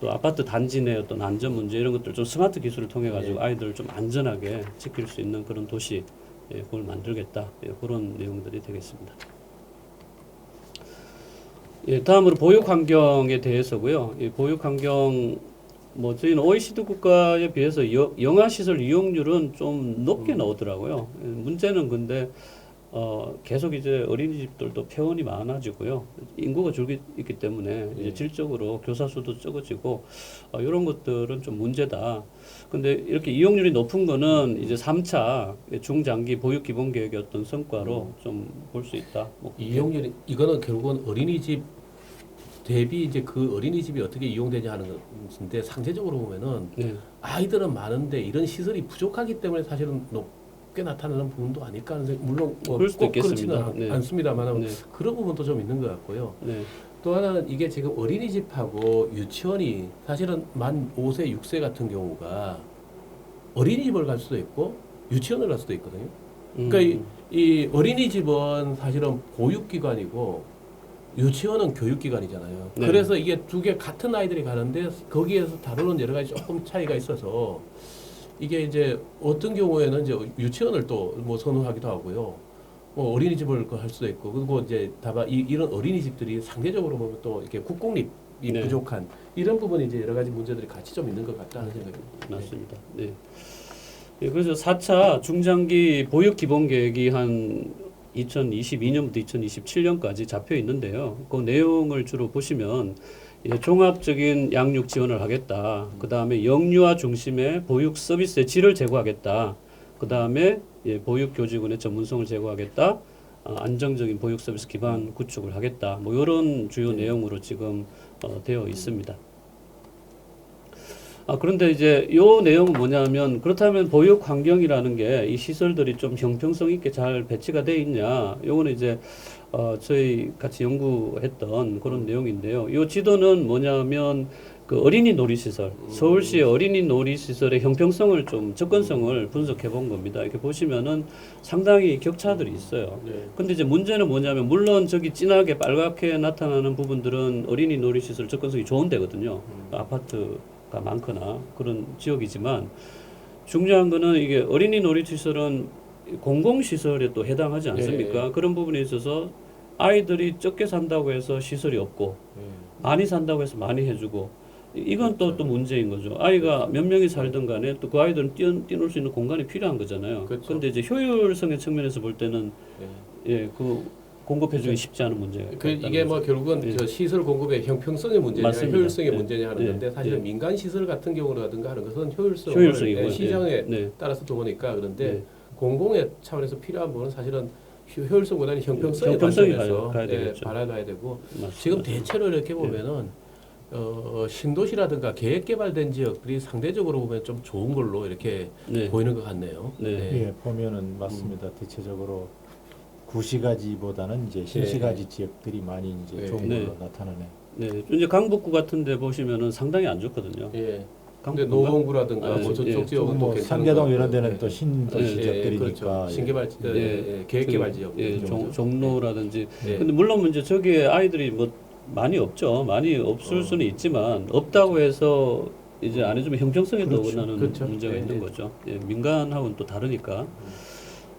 또 아파트 단지 내 어떤 안전 문제 이런 것들 좀 스마트 기술을 통해 가지고 아이들을 좀 안전하게 지킬 수 있는 그런 도시 예, 그걸 만들겠다 예, 그런 내용들이 되겠습니다. 예, 다음으로 보육 환경에 대해서고요. 이 보육 환경 뭐 저희는 OECD 국가에 비해서 영아 시설 이용률은 좀 높게 나오더라고요. 예, 문제는 근데 계속 이제 어린이집들도 폐원이 많아지고요. 인구가 줄기 있기 때문에 이제 질적으로 교사 수도 적어지고 이런 것들은 좀 문제다. 근데 이렇게 이용률이 높은 거는 이제 3차 중장기 보육 기본 계획의 어떤 성과로 좀 볼 수 있다. 뭐 이용률이 이거는 결국은 어린이집 대비 이제 그 어린이집이 어떻게 이용되냐 하는 것인데 상대적으로 보면은 네. 아이들은 많은데 이런 시설이 부족하기 때문에 사실은 높게 나타나는 부분도 아닐까 하는 생각. 물론 뭐 그럴 수도 꼭 그렇지는 있겠습니다. 네. 않습니다만 네. 그런 부분도 좀 있는 것 같고요. 네. 또 하나는 이게 지금 어린이집하고 유치원이 사실은 만 5세, 6세 같은 경우가 어린이집을 갈 수도 있고 유치원을 갈 수도 있거든요. 그러니까 이 어린이집은 사실은 보육기관이고 유치원은 교육기관이잖아요. 네. 그래서 이게 두 개 같은 아이들이 가는데 거기에서 다루는 여러 가지 조금 차이가 있어서 이게 이제 어떤 경우에는 이제 유치원을 또 뭐 선호하기도 하고요. 뭐 어린이집을 할 수도 있고 그리고 이제 다만 이런 어린이집들이 상대적으로 보면 또 이렇게 국공립이 네. 부족한 이런 부분이 이제 여러 가지 문제들이 같이 좀 있는 것 같다는 생각이 듭니다. 맞습니다. 네. 예, 그래서 4차 중장기 보육 기본 계획이 한 2022년부터 2027년까지 잡혀 있는데요. 그 내용을 주로 보시면 종합적인 양육 지원을 하겠다. 그 다음에 영유아 중심의 보육 서비스의 질을 제고하겠다. 그 다음에 보육 교직원의 전문성을 제고하겠다. 안정적인 보육 서비스 기반 구축을 하겠다. 뭐 이런 주요 내용으로 지금 되어 있습니다. 그런데 이제 요 내용은 뭐냐면 그렇다면 보육 환경이라는 게 이 시설들이 좀 형평성 있게 잘 배치가 돼 있냐. 요거는 이제 저희 같이 연구했던 그런 내용인데요. 요 지도는 뭐냐면 그 어린이 놀이시설, 서울시의 어린이 놀이시설의 형평성을 좀 접근성을 분석해 본 겁니다. 이렇게 보시면은 상당히 격차들이 있어요. 네. 근데 이제 문제는 뭐냐면 물론 저기 진하게 빨갛게 나타나는 부분들은 어린이 놀이시설 접근성이 좋은 데거든요. 아파트가 많거나 그런 지역이지만 중요한 거는 이게 어린이 놀이시설은 공공시설에 또 해당하지 않습니까? 예. 그런 부분에 있어서 아이들이 적게 산다고 해서 시설이 없고 많이 산다고 해서 많이 해주고 이건 또 문제인 거죠. 아이가 몇 명이 살든 간에 또 그 아이들은 뛰놀 수 있는 공간이 필요한 거잖아요. 그렇죠. 그런데 이제 효율성의 측면에서 볼 때는 그 공급해주기 쉽지 않은 문제가 이게 뭐 결국은 예. 저 시설 공급의 형평성의 문제냐 맞습니다. 효율성의 예. 문제냐 하는 예. 건데 사실은 예. 민간 시설 같은 경우라든가 하는 것은 효율성을 효율성이고요. 시장에 네. 따라서 또 보니까 그런데 네. 공공의 차원에서 필요한 부분은 사실은 효율성보다는 형평성의 형평성이 관점에서 가야 되겠죠. 바라봐야 되고 맞습니다. 지금 대체로 이렇게 보면은 신도시라든가 계획개발된 지역들이 상대적으로 보면 좀 좋은 걸로 이렇게 네. 보이는 것 같네요. 네. 예, 보면은 맞습니다. 대체적으로 구시가지보다는 이제 신시가지 지역들이 많이 이제 네. 좋은 네. 걸로 나타나네. 네. 이제 강북구 같은데 보시면은 상당히 안 좋거든요. 예. 근데 강북구가? 노원구라든가 뭐 예. 저쪽 지역은 또 뭐 괜찮은 상계동 것 이런 같고요. 데는 예. 또 신도시 예, 지역들이니까 그렇죠. 신개발 예. 계획개발 지역. 예, 종로라든지. 예. 근데 물론 이제 저기에 아이들이 뭐 많이 없죠. 많이 없을 수는 있지만 없다고 해서 이제 안 해주면 형평성에도 그렇죠. 어긋나는 그렇죠. 문제가 예, 있는 예. 거죠. 예, 민간하고는 또 다르니까.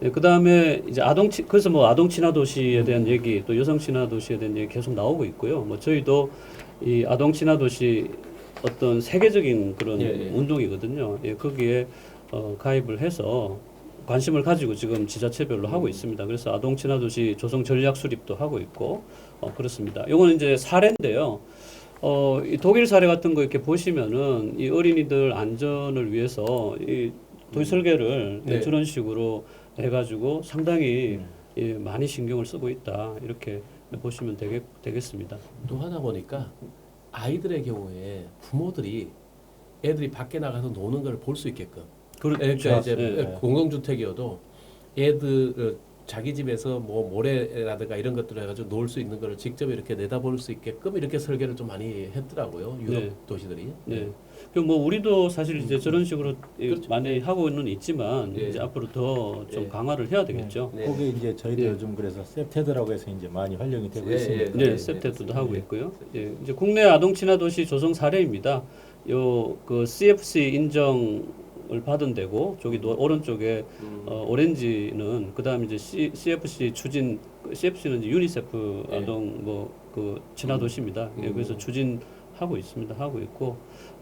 예, 그 다음에 이제 그래서 뭐 아동 친화 도시에 대한 얘기, 또 여성 친화 도시에 대한 얘기 계속 나오고 있고요. 뭐 저희도 이 아동 친화 도시 어떤 세계적인 그런 예, 예. 운동이거든요. 예, 거기에 가입을 해서 관심을 가지고 지금 지자체별로 하고 있습니다. 그래서 아동 친화 도시 조성 전략 수립도 하고 있고 그렇습니다. 요거는 이제 사례인데요. 이 독일 사례 같은 거 이렇게 보시면은 이 어린이들 안전을 위해서 이 도시 설계를 네. 저런 식으로 해가지고 상당히 많이 신경을 쓰고 있다 이렇게 보시면 되겠습니다. 또 하나 보니까 아이들의 경우에 부모들이 애들이 밖에 나가서 노는 걸 볼 수 있게끔 그러니까 이제 예. 공동주택이어도 애들 자기 집에서 뭐 모래라든가 이런 것들을 해가지고 놀 수 있는 걸 직접 이렇게 내다볼 수 있게끔 이렇게 설계를 좀 많이 했더라고요. 유럽 네. 도시들이. 네. 뭐 우리도 사실 이제 저런 식으로 그렇죠. 많이 하고는 있지만 예. 이제 앞으로 더 좀 예. 강화를 해야 되겠죠. 네. 거기 이제 저희도 예. 요즘 그래서 셉테드라고 해서 이제 많이 활용이 되고 예, 있습니다. 예. 네, 셉테드도 하고 있고요. 예, 이제 국내 아동 친화 도시 조성 사례입니다. 요 그 CFC 인정을 받은 데고 저기 오른쪽에 오렌지는 그다음 이제 CFC 추진 CFC는 이제 유니세프 예. 아동 뭐 그 친화 도시입니다. 예, 그래서 추진하고 있습니다. 하고 있고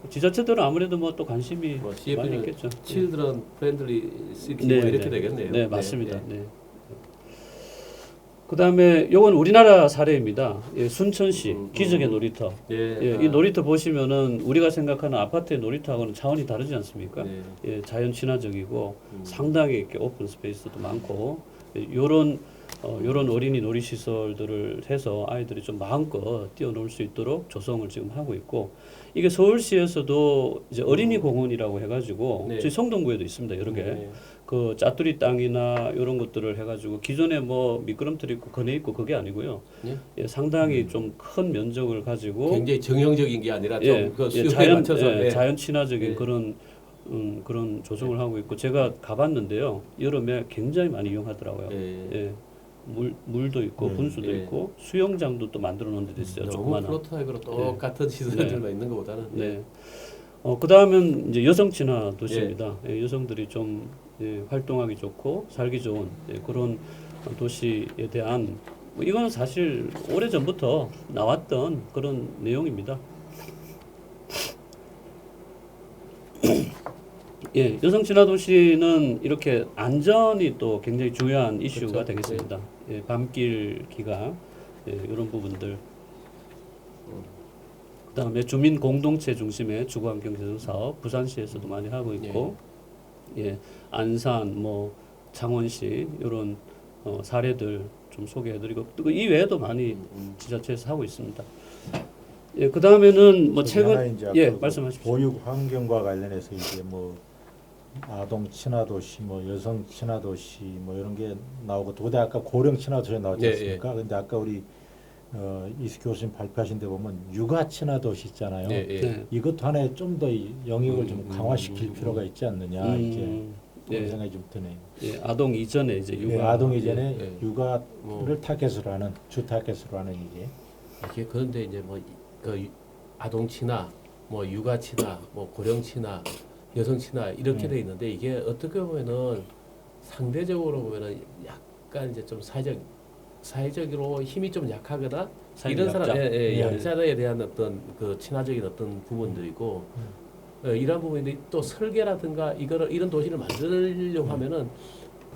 지자체들은 아무래도 뭐 또 관심이 뭐 많이 CF는 있겠죠. 칠드런 프렌들리 시티 네, 뭐 이렇게 네. 되겠네요. 네, 맞습니다. 네. 그다음에 요건 우리나라 사례입니다. 예, 순천시 기적의 놀이터. 예. 예, 이 놀이터 보시면은 우리가 생각하는 아파트의 놀이터하고는 차원이 다르지 않습니까? 네. 예, 자연 친화적이고 상당히 이렇게 오픈 스페이스도 많고 요런 어린이 놀이 시설들을 해서 아이들이 좀 마음껏 뛰어놀 수 있도록 조성을 지금 하고 있고 이게 서울시에서도 이제 어린이 공원이라고 해가지고 네. 저희 성동구에도 있습니다 여러 개. 네. 그 짜투리 땅이나 이런 것들을 해가지고 기존에 뭐 미끄럼틀 있고 거내 있고 그게 아니고요. 네. 예, 상당히 좀 큰 면적을 가지고 굉장히 정형적인 게 아니라 예, 좀그 예, 수요에 맞춰서 자연 친화적인 네. 그런 조성을 하고 있고 제가 가봤는데요 여름에 굉장히 많이 이용하더라고요. 예. 예, 물도 있고 분수도 예. 있고 수영장도 또 만들어 놓은 데도 있어요. 너무 조그마한. 프로토타입으로 똑같은 시설들만 있는 것보다는 네. 그 다음은 이제 여성 친화 도시입니다. 예, 여성들이 좀 활동하기 좋고 살기 좋은 그런 도시에 대한 뭐 이거는 사실 오래 전부터 나왔던 그런 내용입니다. 예, 여성 친화 도시는 이렇게 안전이 또 굉장히 중요한 이슈가 그렇죠. 되겠습니다. 예, 밤길 기가 예, 이런 부분들. 그다음에 주민 공동체 중심의 주거환경 개선 사업 부산시에서도 많이 하고 있고, 예, 안산, 뭐 창원시 이런 사례들 좀 소개해드리고 또 이 외에도 많이 지자체에서 하고 있습니다. 예, 그 다음에는 뭐 저기 하나 최근 이제 예 아까 그 말씀하십시오. 보육 환경과 관련해서 이제 뭐 아동 친화 도시, 뭐 여성 친화 도시, 뭐 이런 게 나오고 또 아까 고령 친화 도시 나왔지 예, 않습니까? 근데 아까 우리 이수 교수님 발표하신 데 보면 육아 친화 도시 있잖아요. 예, 예. 네. 이것도 하나의 좀 더 영역을 좀 강화시킬 필요가 있지 않느냐 이제 그런 예, 생각이 좀 드네요. 예, 아동 이전에 이제 예, 육아 아동 이전에 예. 육아를 뭐. 타겟으로 하는 주 타겟으로 하는 이제 이게 그런데 이제 뭐 그 아동 친화, 뭐 육아 친화, 뭐 고령 친화, 여성 친화 이렇게 돼 있는데 이게 어떻게 보면은 상대적으로 보면은 약간 이제 좀 사회적으로 힘이 좀 약하거나 이런 약자. 사람 예. 약자에 대한 어떤 그 친화적인 어떤 부분들이고 이런 부분이 또 설계라든가 이거를 이런 도시를 만들려고 하면은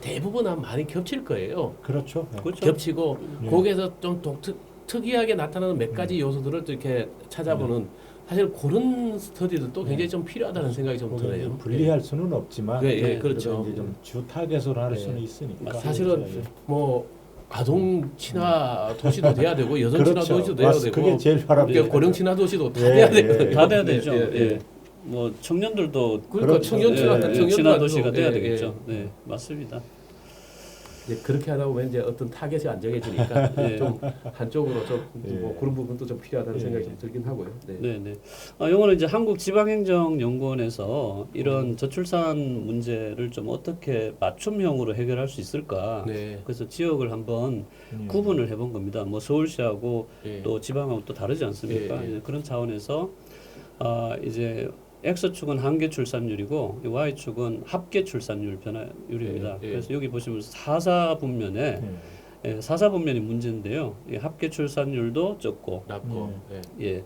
대부분 많이 겹칠 거예요. 그렇죠. 예. 그렇죠. 겹치고 예. 거기에서 좀 특이하게 나타나는 몇 가지 요소들을 또 이렇게 찾아보는 사실 그런 스터디도 굉장히 좀 필요하다는 생각이 좀 거기에 들어요. 분리할 수는 없지만 예, 예, 그래도 그렇죠. 이제 좀 주 타겟으로 할 예. 수는 있으니까 사실은 예. 뭐 아동 친화 도시도 돼야 되고 여성 그렇죠. 친화 도시도 돼야 되고 그게 제일 바랍니다. 고령 친화 도시도 다 예, 돼야 예. 되거든요. 다 돼야 네, 되죠. 예, 예, 예. 뭐 청년들도 그러니까 그렇죠. 청년 친화, 예, 예. 청년도 친화 도시가 아니고, 돼야 예, 되겠죠. 예. 네, 맞습니다. 이제 그렇게 하다 보면 이제 어떤 타겟이 안 정해지니까 예. 좀 한쪽으로 좀 예. 뭐 그런 부분도 좀 필요하다는 예. 생각이 좀 들긴 하고요. 네. 네, 네. 요거는 이제 한국지방행정연구원에서 이런 저출산 문제를 좀 어떻게 맞춤형으로 해결할 수 있을까? 네. 그래서 지역을 한번 구분을 해본 겁니다. 뭐 서울시하고 예. 또 지방하고 또 다르지 않습니까? 예, 예. 이제 그런 차원에서 이제 X축은 한계 출산율이고 이 Y축은 합계 출산율 변화율입니다. 예, 예. 그래서 여기 보시면 사사분면에 사사분면이 문제인데요. 이 합계 출산율도 적고 낮고 예. 예.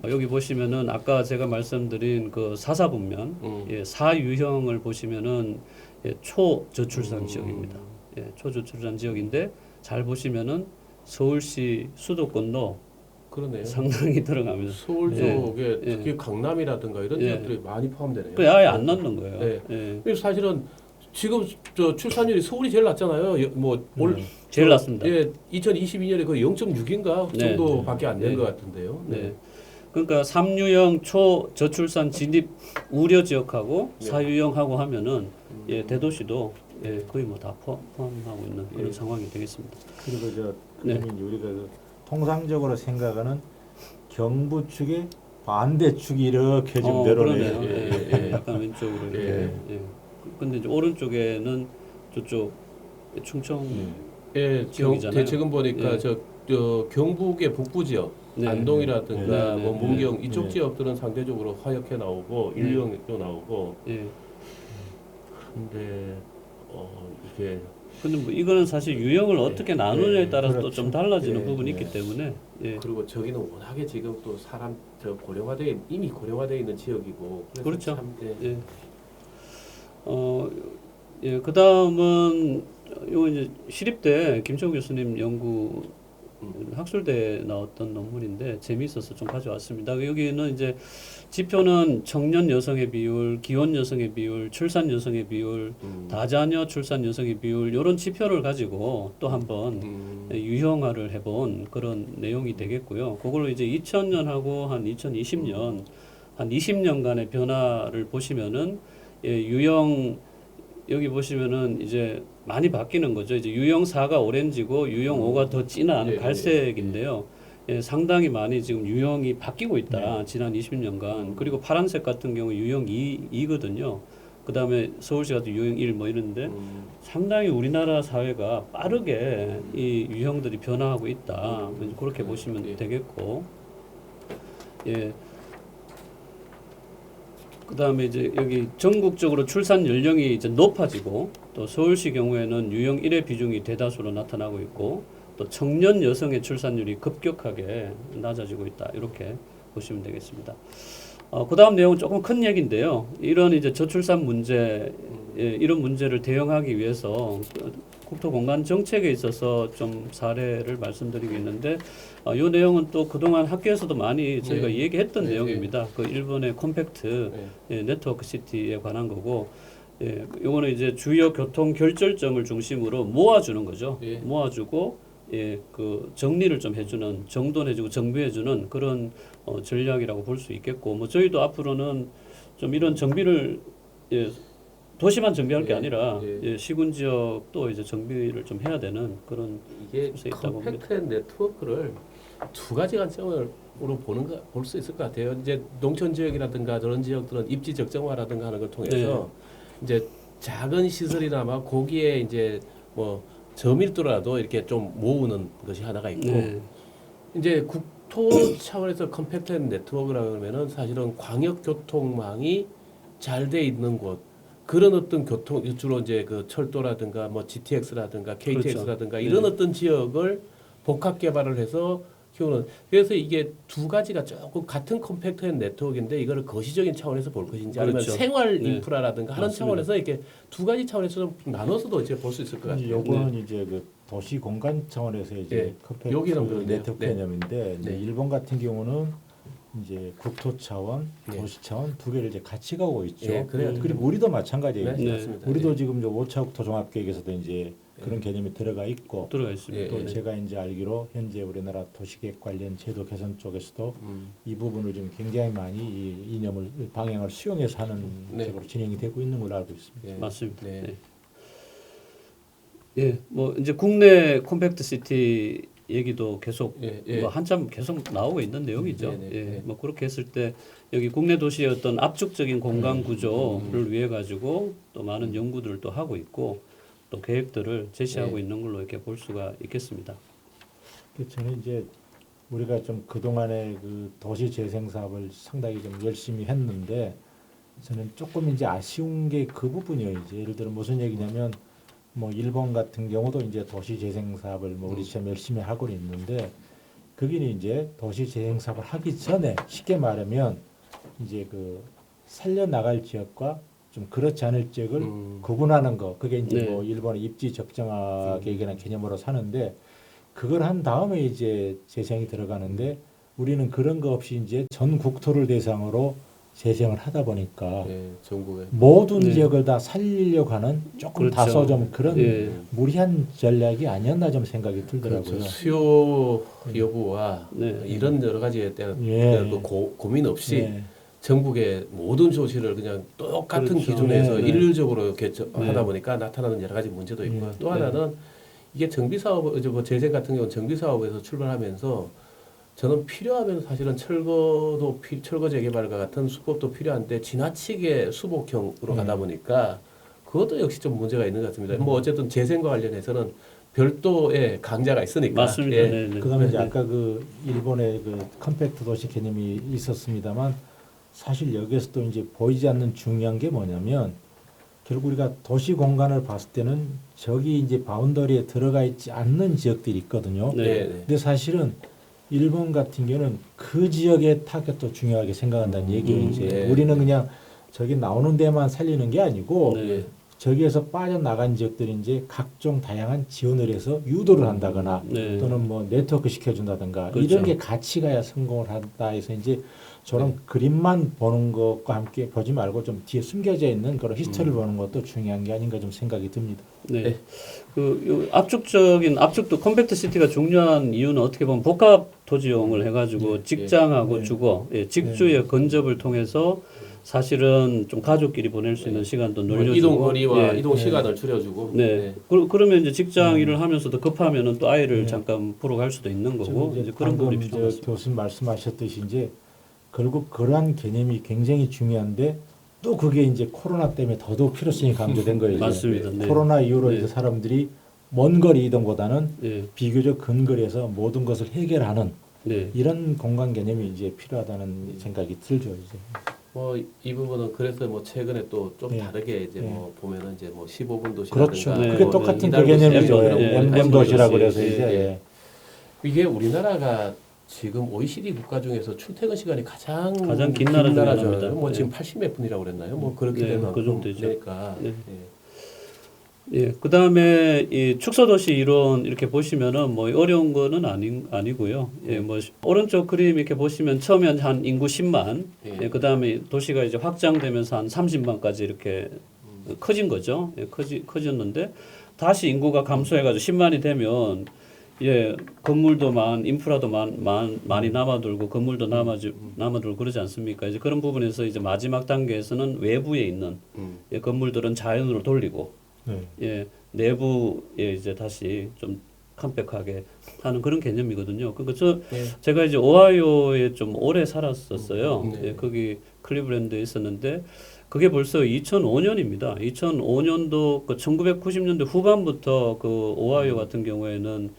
여기 보시면은 아까 제가 말씀드린 그 사사분면 예, 사유형을 보시면은 예, 초저출산 지역입니다. 예, 초저출산 지역인데 잘 보시면은 서울시 수도권도 그러네요. 상당히 들어가면서 서울 예. 쪽에 예. 특히 강남이라든가 이런 예. 지역들이 많이 포함되네요. 그 아예 안 넣는 거예요. 네. 예. 그리고 사실은 지금 저 출산율이 서울이 제일 낮잖아요. 올 제일 낮습니다. 예, 2022년에 거의 0.6인가 네. 정도밖에 안 된 네. 것 같은데요. 네. 그러니까 3유형 초저출산 진입 우려 지역하고 네. 4유형하고 하면은 예, 대도시도 예, 거의 뭐 다 포함하고 있는 그런 예. 상황이 되겠습니다. 그리고 네. 그러면 이제 우리가 통상적으로 생각하는 경부 측의 반대축이 이렇게 좀 내려오네요. 그러네요. 예, 예, 예. 약간 왼쪽으로 이렇게. 예. 예. 근데 이제 오른쪽에는 저쪽 충청 예, 지역이잖아요. 지금 보니까 예. 저 경북의 북부 지역 네. 안동이라든가 네, 네, 뭐 문경 네. 이쪽 네. 지역들은 상대적으로 화역해 나오고 네. 일령도 나오고 예. 근데 이게 근데 뭐 이거는 사실 유형을 어떻게 나누냐에 따라서 또 그렇죠. 좀 달라지는 예, 부분이 예. 있기 때문에 예. 그리고 저기는 워낙에 지금 또 사람 저 이미 고령화되어 있는 지역이고 그래서 그렇죠. 참, 예. 예, 그 다음은 요 이제 시립대 김철우 교수님 연구 학술대에 나왔던 논문인데 재미있어서 좀 가져왔습니다. 여기는 이제 지표는 청년 여성의 비율, 기혼 여성의 비율, 출산 여성의 비율, 다자녀 출산 여성의 비율 이런 지표를 가지고 또 한번 유형화를 해본 그런 내용이 되겠고요. 그걸로 이제 2000년하고 한 2020년 한 20년간의 변화를 보시면은 예, 유형 여기 보시면은 이제 많이 바뀌는 거죠. 이제 유형 4가 오렌지고 유형 5가 더 진한 예, 갈색인데요. 예, 상당히 많이 지금 유형이 바뀌고 있다. 지난 20년간. 그리고 파란색 같은 경우 유형 2거든요. 그 다음에 서울시 같은 유형 1 뭐 이런데 상당히 우리나라 사회가 빠르게 이 유형들이 변화하고 있다. 그렇게 보시면 예. 되겠고. 예. 그 다음에 이제 여기 전국적으로 출산 연령이 이제 높아지고 또 서울시 경우에는 유형 1의 비중이 대다수로 나타나고 있고 또 청년 여성의 출산율이 급격하게 낮아지고 있다. 이렇게 보시면 되겠습니다. 그 다음 내용은 조금 큰 얘기인데요. 이런 이제 저출산 문제, 예, 이런 문제를 대응하기 위해서 국토공간 정책에 있어서 좀 사례를 말씀드리고 있는데 이 내용은 또 그동안 학교에서도 많이 저희가 네. 얘기했던 네, 내용입니다. 그 일본의 컴팩트 네트워크 시티에 관한 거고 요거는 이제 주요 교통 결절점을 중심으로 모아주는 거죠. 예. 모아주고 그 정리를 좀 해주는 정돈해주고 정비해주는 그런 전략이라고 볼 수 있겠고 뭐 저희도 앞으로는 좀 이런 정비를 도시만 정비할 게 예, 아니라 예. 시군 지역도 이제 정비를 좀 해야 되는 그런 이게 있다고 봅니다. 컴팩트한 네트워크를 두 가지 관점으로 볼 수 있을 것 같아요. 이제 농촌 지역이라든가 그런 지역들은 입지 적정화라든가 하는 걸 통해서 이제 작은 시설이나마 거기에 이제 뭐 저밀도라도 이렇게 좀 모으는 것이 하나가 있고 이제 국토 차원에서 컴팩트한 네트워크라 그러면은 사실은 광역 교통망이 잘 돼 있는 곳 그런 어떤 교통 주로 이제 그 철도라든가 뭐 GTX라든가 KTX라든가 이런 어떤 지역을 복합 개발을 해서 키우는 그래서 이게 두 가지가 조금 같은 컴팩트한 네트워크인데 이거를 거시적인 차원에서 볼 것인지 아니면 그렇죠. 생활 네. 인프라라든가 하는 맞습니다. 차원에서 이렇게 두 가지 차원에서 좀 나눠서도 이제 볼 수 있을 것 같아요. 요거는 이제 그 도시 공간 차원에서 이제 네. 컴팩트 여기는 그런데요. 네트워크 네. 개념인데 이제 네. 일본 같은 경우는 이제 국토 차원, 네. 도시 차원 두 개를 이제 같이 가고 있죠. 예, 그래야 그리고 우리도 마찬가지예요. 네, 네. 맞습니다. 우리도 예. 지금 5차 국토 종합계획에서도 이제 그런 개념이 들어가 있고 들어가 있습니다. 예, 또 예. 제가 이제 알기로 현재 우리나라 도시계획 관련 제도 개선 쪽에서도 이 부분을 좀 굉장히 많이 이 이념을 방향을 수용해서 하는 네. 쪽으로 진행이 되고 있는 걸로 알고 있습니다. 예. 맞습니다. 네. 네. 예, 뭐 이제 국내 컴팩트 시티 얘기도 계속 예, 예. 뭐 한참 계속 나오고 있는 내용이죠. 네, 네, 예, 네. 뭐 그렇게 했을 때 여기 국내 도시의 어떤 압축적인 공간 구조를 위해 가지고 또 많은 연구들을 또 하고 있고 또 계획들을 제시하고 네. 있는 걸로 이렇게 볼 수가 있겠습니다. 저는 이제 우리가 좀 그동안에 그 도시 재생 사업을 상당히 좀 열심히 했는데 저는 조금 이제 아쉬운 게 그 부분이에요. 이제 예를 들어 무슨 얘기냐면 뭐 일본 같은 경우도 이제 도시 재생 사업을 뭐 우리처럼 열심히 하고 있는데 거기는 이제 도시 재생 사업을 하기 전에 쉽게 말하면 이제 그 살려 나갈 지역과 좀 그렇지 않을 지역을 구분하는 거 그게 이제 네. 뭐 일본의 입지 적정화 계획이라는 개념으로 사는데 그걸 한 다음에 이제 재생이 들어가는데 우리는 그런 거 없이 이제 전 국토를 대상으로 재생을 하다 보니까 예, 전국에 모든 네. 지역을 다 살리려고 하는 조금 그렇죠. 다소 좀 그런 예. 무리한 전략이 아니었나 좀 생각이 들더라고요. 그렇죠. 수요 여부와 네. 이런 여러 가지에 대한 예. 그 고민 없이 예. 전국의 모든 조치를 그냥 똑같은 그렇죠. 기준에서 네, 네. 일률적으로 이렇게 네. 하다 보니까 나타나는 여러 가지 문제도 있고 네. 또 하나는 이게 정비 사업, 이제 뭐 재생 같은 경우는 정비 사업에서 출발하면서 저는 필요하면 사실은 철거 재개발과 같은 수법도 필요한데 지나치게 수복형으로 가다 보니까 그것도 역시 좀 문제가 있는 것 같습니다. 뭐 어쨌든 재생과 관련해서는 별도의 강자가 있으니까. 맞습니다. 예. 네, 네. 그다음에 이제 네. 아까 그 일본의 그 컴팩트 도시 개념이 있었습니다만 사실 여기에서도 이제 보이지 않는 중요한 게 뭐냐면 결국 우리가 도시 공간을 봤을 때는 저기 이제 바운더리에 들어가 있지 않는 지역들이 있거든요. 네. 네. 네. 근데 사실은 일본 같은 경우는 그 지역의 타겟도 중요하게 생각한다는 얘기예요. 이제 네. 우리는 그냥 저기 나오는 데만 살리는 게 아니고 네. 저기에서 빠져나간 지역들이 이제 각종 다양한 지원을 해서 유도를 한다거나 네. 또는 뭐 네트워크 시켜준다든가 그렇죠. 이런 게 같이 가야 성공을 한다 해서 이제 저런 그림만 보는 것과 함께 보지 말고 좀 뒤에 숨겨져 있는 그런 히스토리를 보는 것도 중요한 게 아닌가 좀 생각이 듭니다. 네. 네. 그 압축도 컴팩트 시티가 중요한 이유는 어떻게 보면 복합 토지용을 해가지고 네. 직장하고 네. 주거, 직주의 건접을 통해서 사실은 좀 가족끼리 보낼 수 있는 시간도 뭐 늘려주고 이동 거리와 예. 이동 시간을 줄여주고. 네. 그러면 이제 직장 일을 하면서도 급하면은 또 아이를 네. 잠깐 보러 갈 수도 있는 거고 이제 이제 그런 부분이 방금 필요한 저 것 같습니다. 교수님 말씀하셨듯이 이제 결국 그러한 개념이 굉장히 중요한데 또 그게 이제 코로나 때문에 더더욱 필요성이 강조된 거예요. 이제. 맞습니다. 네. 코로나 이후로 네. 이제 사람들이 먼 거리 이동보다는 예. 비교적 근거리에서 모든 것을 해결하는 네. 이런 공간 개념이 이제 필요하다는 생각이 들죠. 이제. 뭐 이 부분은 그래서 뭐 최근에 또 좀 네. 다르게 이제 네. 뭐 보면은 이제 뭐 15분 도시라든가 그렇죠. 네. 그게 뭐 똑같은 이달 그 개념이죠. 도시, 예. M 도시라고 그래서 예. 이제. 예. 이게 우리나라가 지금 OECD 국가 중에서 출퇴근 시간이 가장 긴 나라 중에 나라죠. 하나입니다. 뭐 네. 지금 80몇 분이라고 그랬나요? 뭐 그렇게 네, 되면 그 정도 되죠. 되니까. 네. 예. 예, 그 다음에 이 축소도시 이론 이렇게 보시면은 뭐 어려운 거는 아니고요. 예, 뭐 오른쪽 그림 이렇게 보시면 처음에 한 인구 10만, 예, 그 다음에 도시가 이제 확장되면서 한 30만까지 이렇게 커진 거죠. 예, 커졌는데 다시 인구가 감소해가지고 10만이 되면 예, 건물도 인프라도 많이 남아돌고 건물도 남아돌고 그러지 않습니까? 이제 그런 부분에서 이제 마지막 단계에서는 외부에 있는 예, 건물들은 자연으로 돌리고 네. 예, 내부에 이제 다시 좀 컴팩하게 하는 그런 개념이거든요. 그러니까 제가 이제 오하이오에 좀 오래 살았었어요. 예, 거기 클리블랜드에 있었는데 그게 벌써 2005년입니다. 2005년도 그 1990년대 후반부터 그 오하이오 같은 경우에는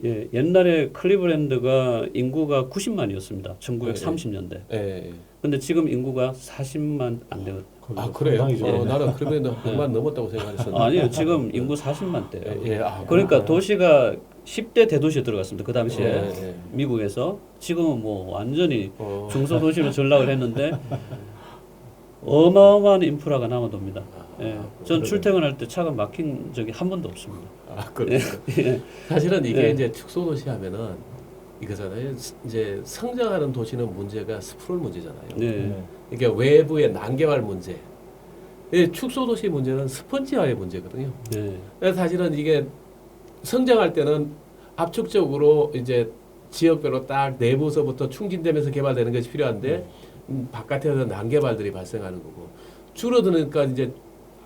예, 옛날에 클리블랜드가 인구가 90만이었습니다. 1930년대. 예. 근데 지금 인구가 40만 안 되거든요. 아 그래요? 상당히 좋네. 나는 클리블랜드 100만 넘었다고 생각했었는데. 아니요, 지금 인구 40만대예요. 예, 아, 그러니까 도시가 10대 대도시에 들어갔습니다. 그 당시에 예. 미국에서 지금은 뭐 완전히 어. 중소도시로 전락을 했는데 어마어마한 인프라가 남아돕니다. 예, 전 출퇴근할 때 차가 막힌 적이 한 번도 없습니다. 아 그렇죠. 예. 사실은 이게 예. 이제 축소도시 하면은 이거잖아요. 이제 성장하는 도시는 문제가 스프롤 문제잖아요. 네. 이게 외부의 난개발 문제. 이 축소도시 문제는 스펀지화의 문제거든요. 네. 그래서 사실은 이게 성장할 때는 압축적으로 이제 지역별로 딱 내부서부터 충진되면서 개발되는 것이 필요한데 바깥에서 난개발들이 발생하는 거고 줄어드니까 이제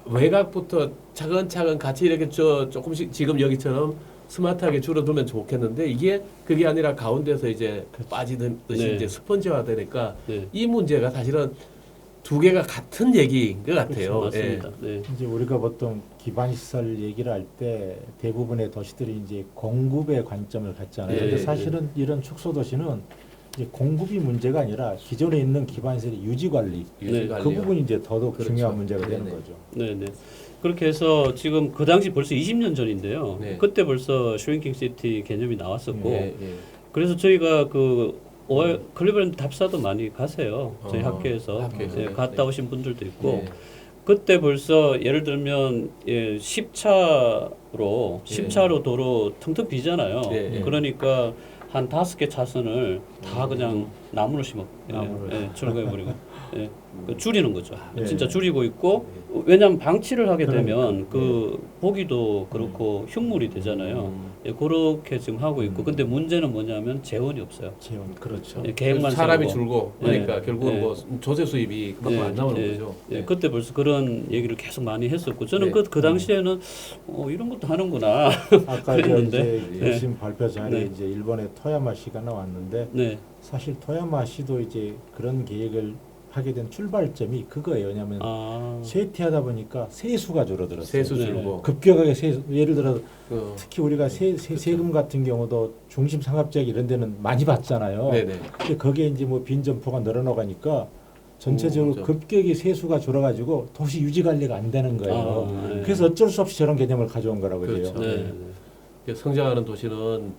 외곽부터 차근차근 같이 이렇게 조금씩 지금 여기처럼 스마트하게 줄어들면 좋겠는데 이게 그게 아니라 가운데서 이제 빠지듯이 네. 이제 스펀지화 되니까 네. 이 문제가 사실은 두 개가 같은 얘기인 것 같아요. 그렇죠, 맞습니다. 네. 이제 우리가 보통 기반 시설 얘기를 할 때 대부분의 도시들이 이제 공급의 관점을 갖잖아요. 예, 근데 예, 사실은 이런 축소 도시는 이제 공급이 문제가 아니라 기존에 있는 기반 시설의 유지 관리, 네. 그 부분이 이제 더더욱 그렇죠. 중요한 문제가 되는 네네. 거죠. 네, 네. 그렇게 해서 지금 그 당시 벌써 20년 전인데요. 네. 그때 벌써 슈링킹 시티 개념이 나왔었고 예, 예. 그래서 저희가 그 클리블랜드 답사도 많이 가세요. 저희 학교에서 학교에서. 네, 갔다 오신 분들도 있고 네. 그때 벌써 예를 들면 10차로 도로 텅텅 비잖아요. 예, 예. 그러니까 한 5개 차선을 다 그냥 나무를 심어 철거해버리고 줄이는 거죠. 예. 진짜 줄이고 있고 왜냐하면 방치를 하게 되면 그 보기도 그렇고 흉물이 되잖아요. 예, 그렇게 지금 하고 있고 근데 문제는 뭐냐면 재원이 없어요. 재원 그렇죠. 예, 계획만 사람이 세우고. 줄고 그러니까 예, 결국은 예. 뭐 조세 수입이 그만큼 안 나오는 거죠. 예, 그때 벌써 그런 얘기를 계속 많이 했었고 저는 네. 그 당시에는 이런 것도 하는구나. 아까 그랬는데. 이제 열심 발표 전에 네. 이제 일본의 토야마시가 나왔는데 네, 사실 토야마시도 이제 그런 계획을 하게 된 출발점이 그거예요. 왜냐하면 쇠퇴하다 보니까 세수가 줄어들었어요. 세수 네. 줄고 급격하게 세수, 예를 들어 그, 특히 우리가 세금 같은 경우도 중심 상업지역 이런 데는 많이 받잖아요. 네네. 근데 거기에 이제 뭐 빈 점포가 늘어나가니까 전체적으로 그렇죠. 급격히 세수가 줄어가지고 도시 유지 관리가 안 되는 거예요. 네. 그래서 어쩔 수 없이 저런 개념을 가져온 거라고 그렇죠. 그래요. 네. 그 성장하는 도시는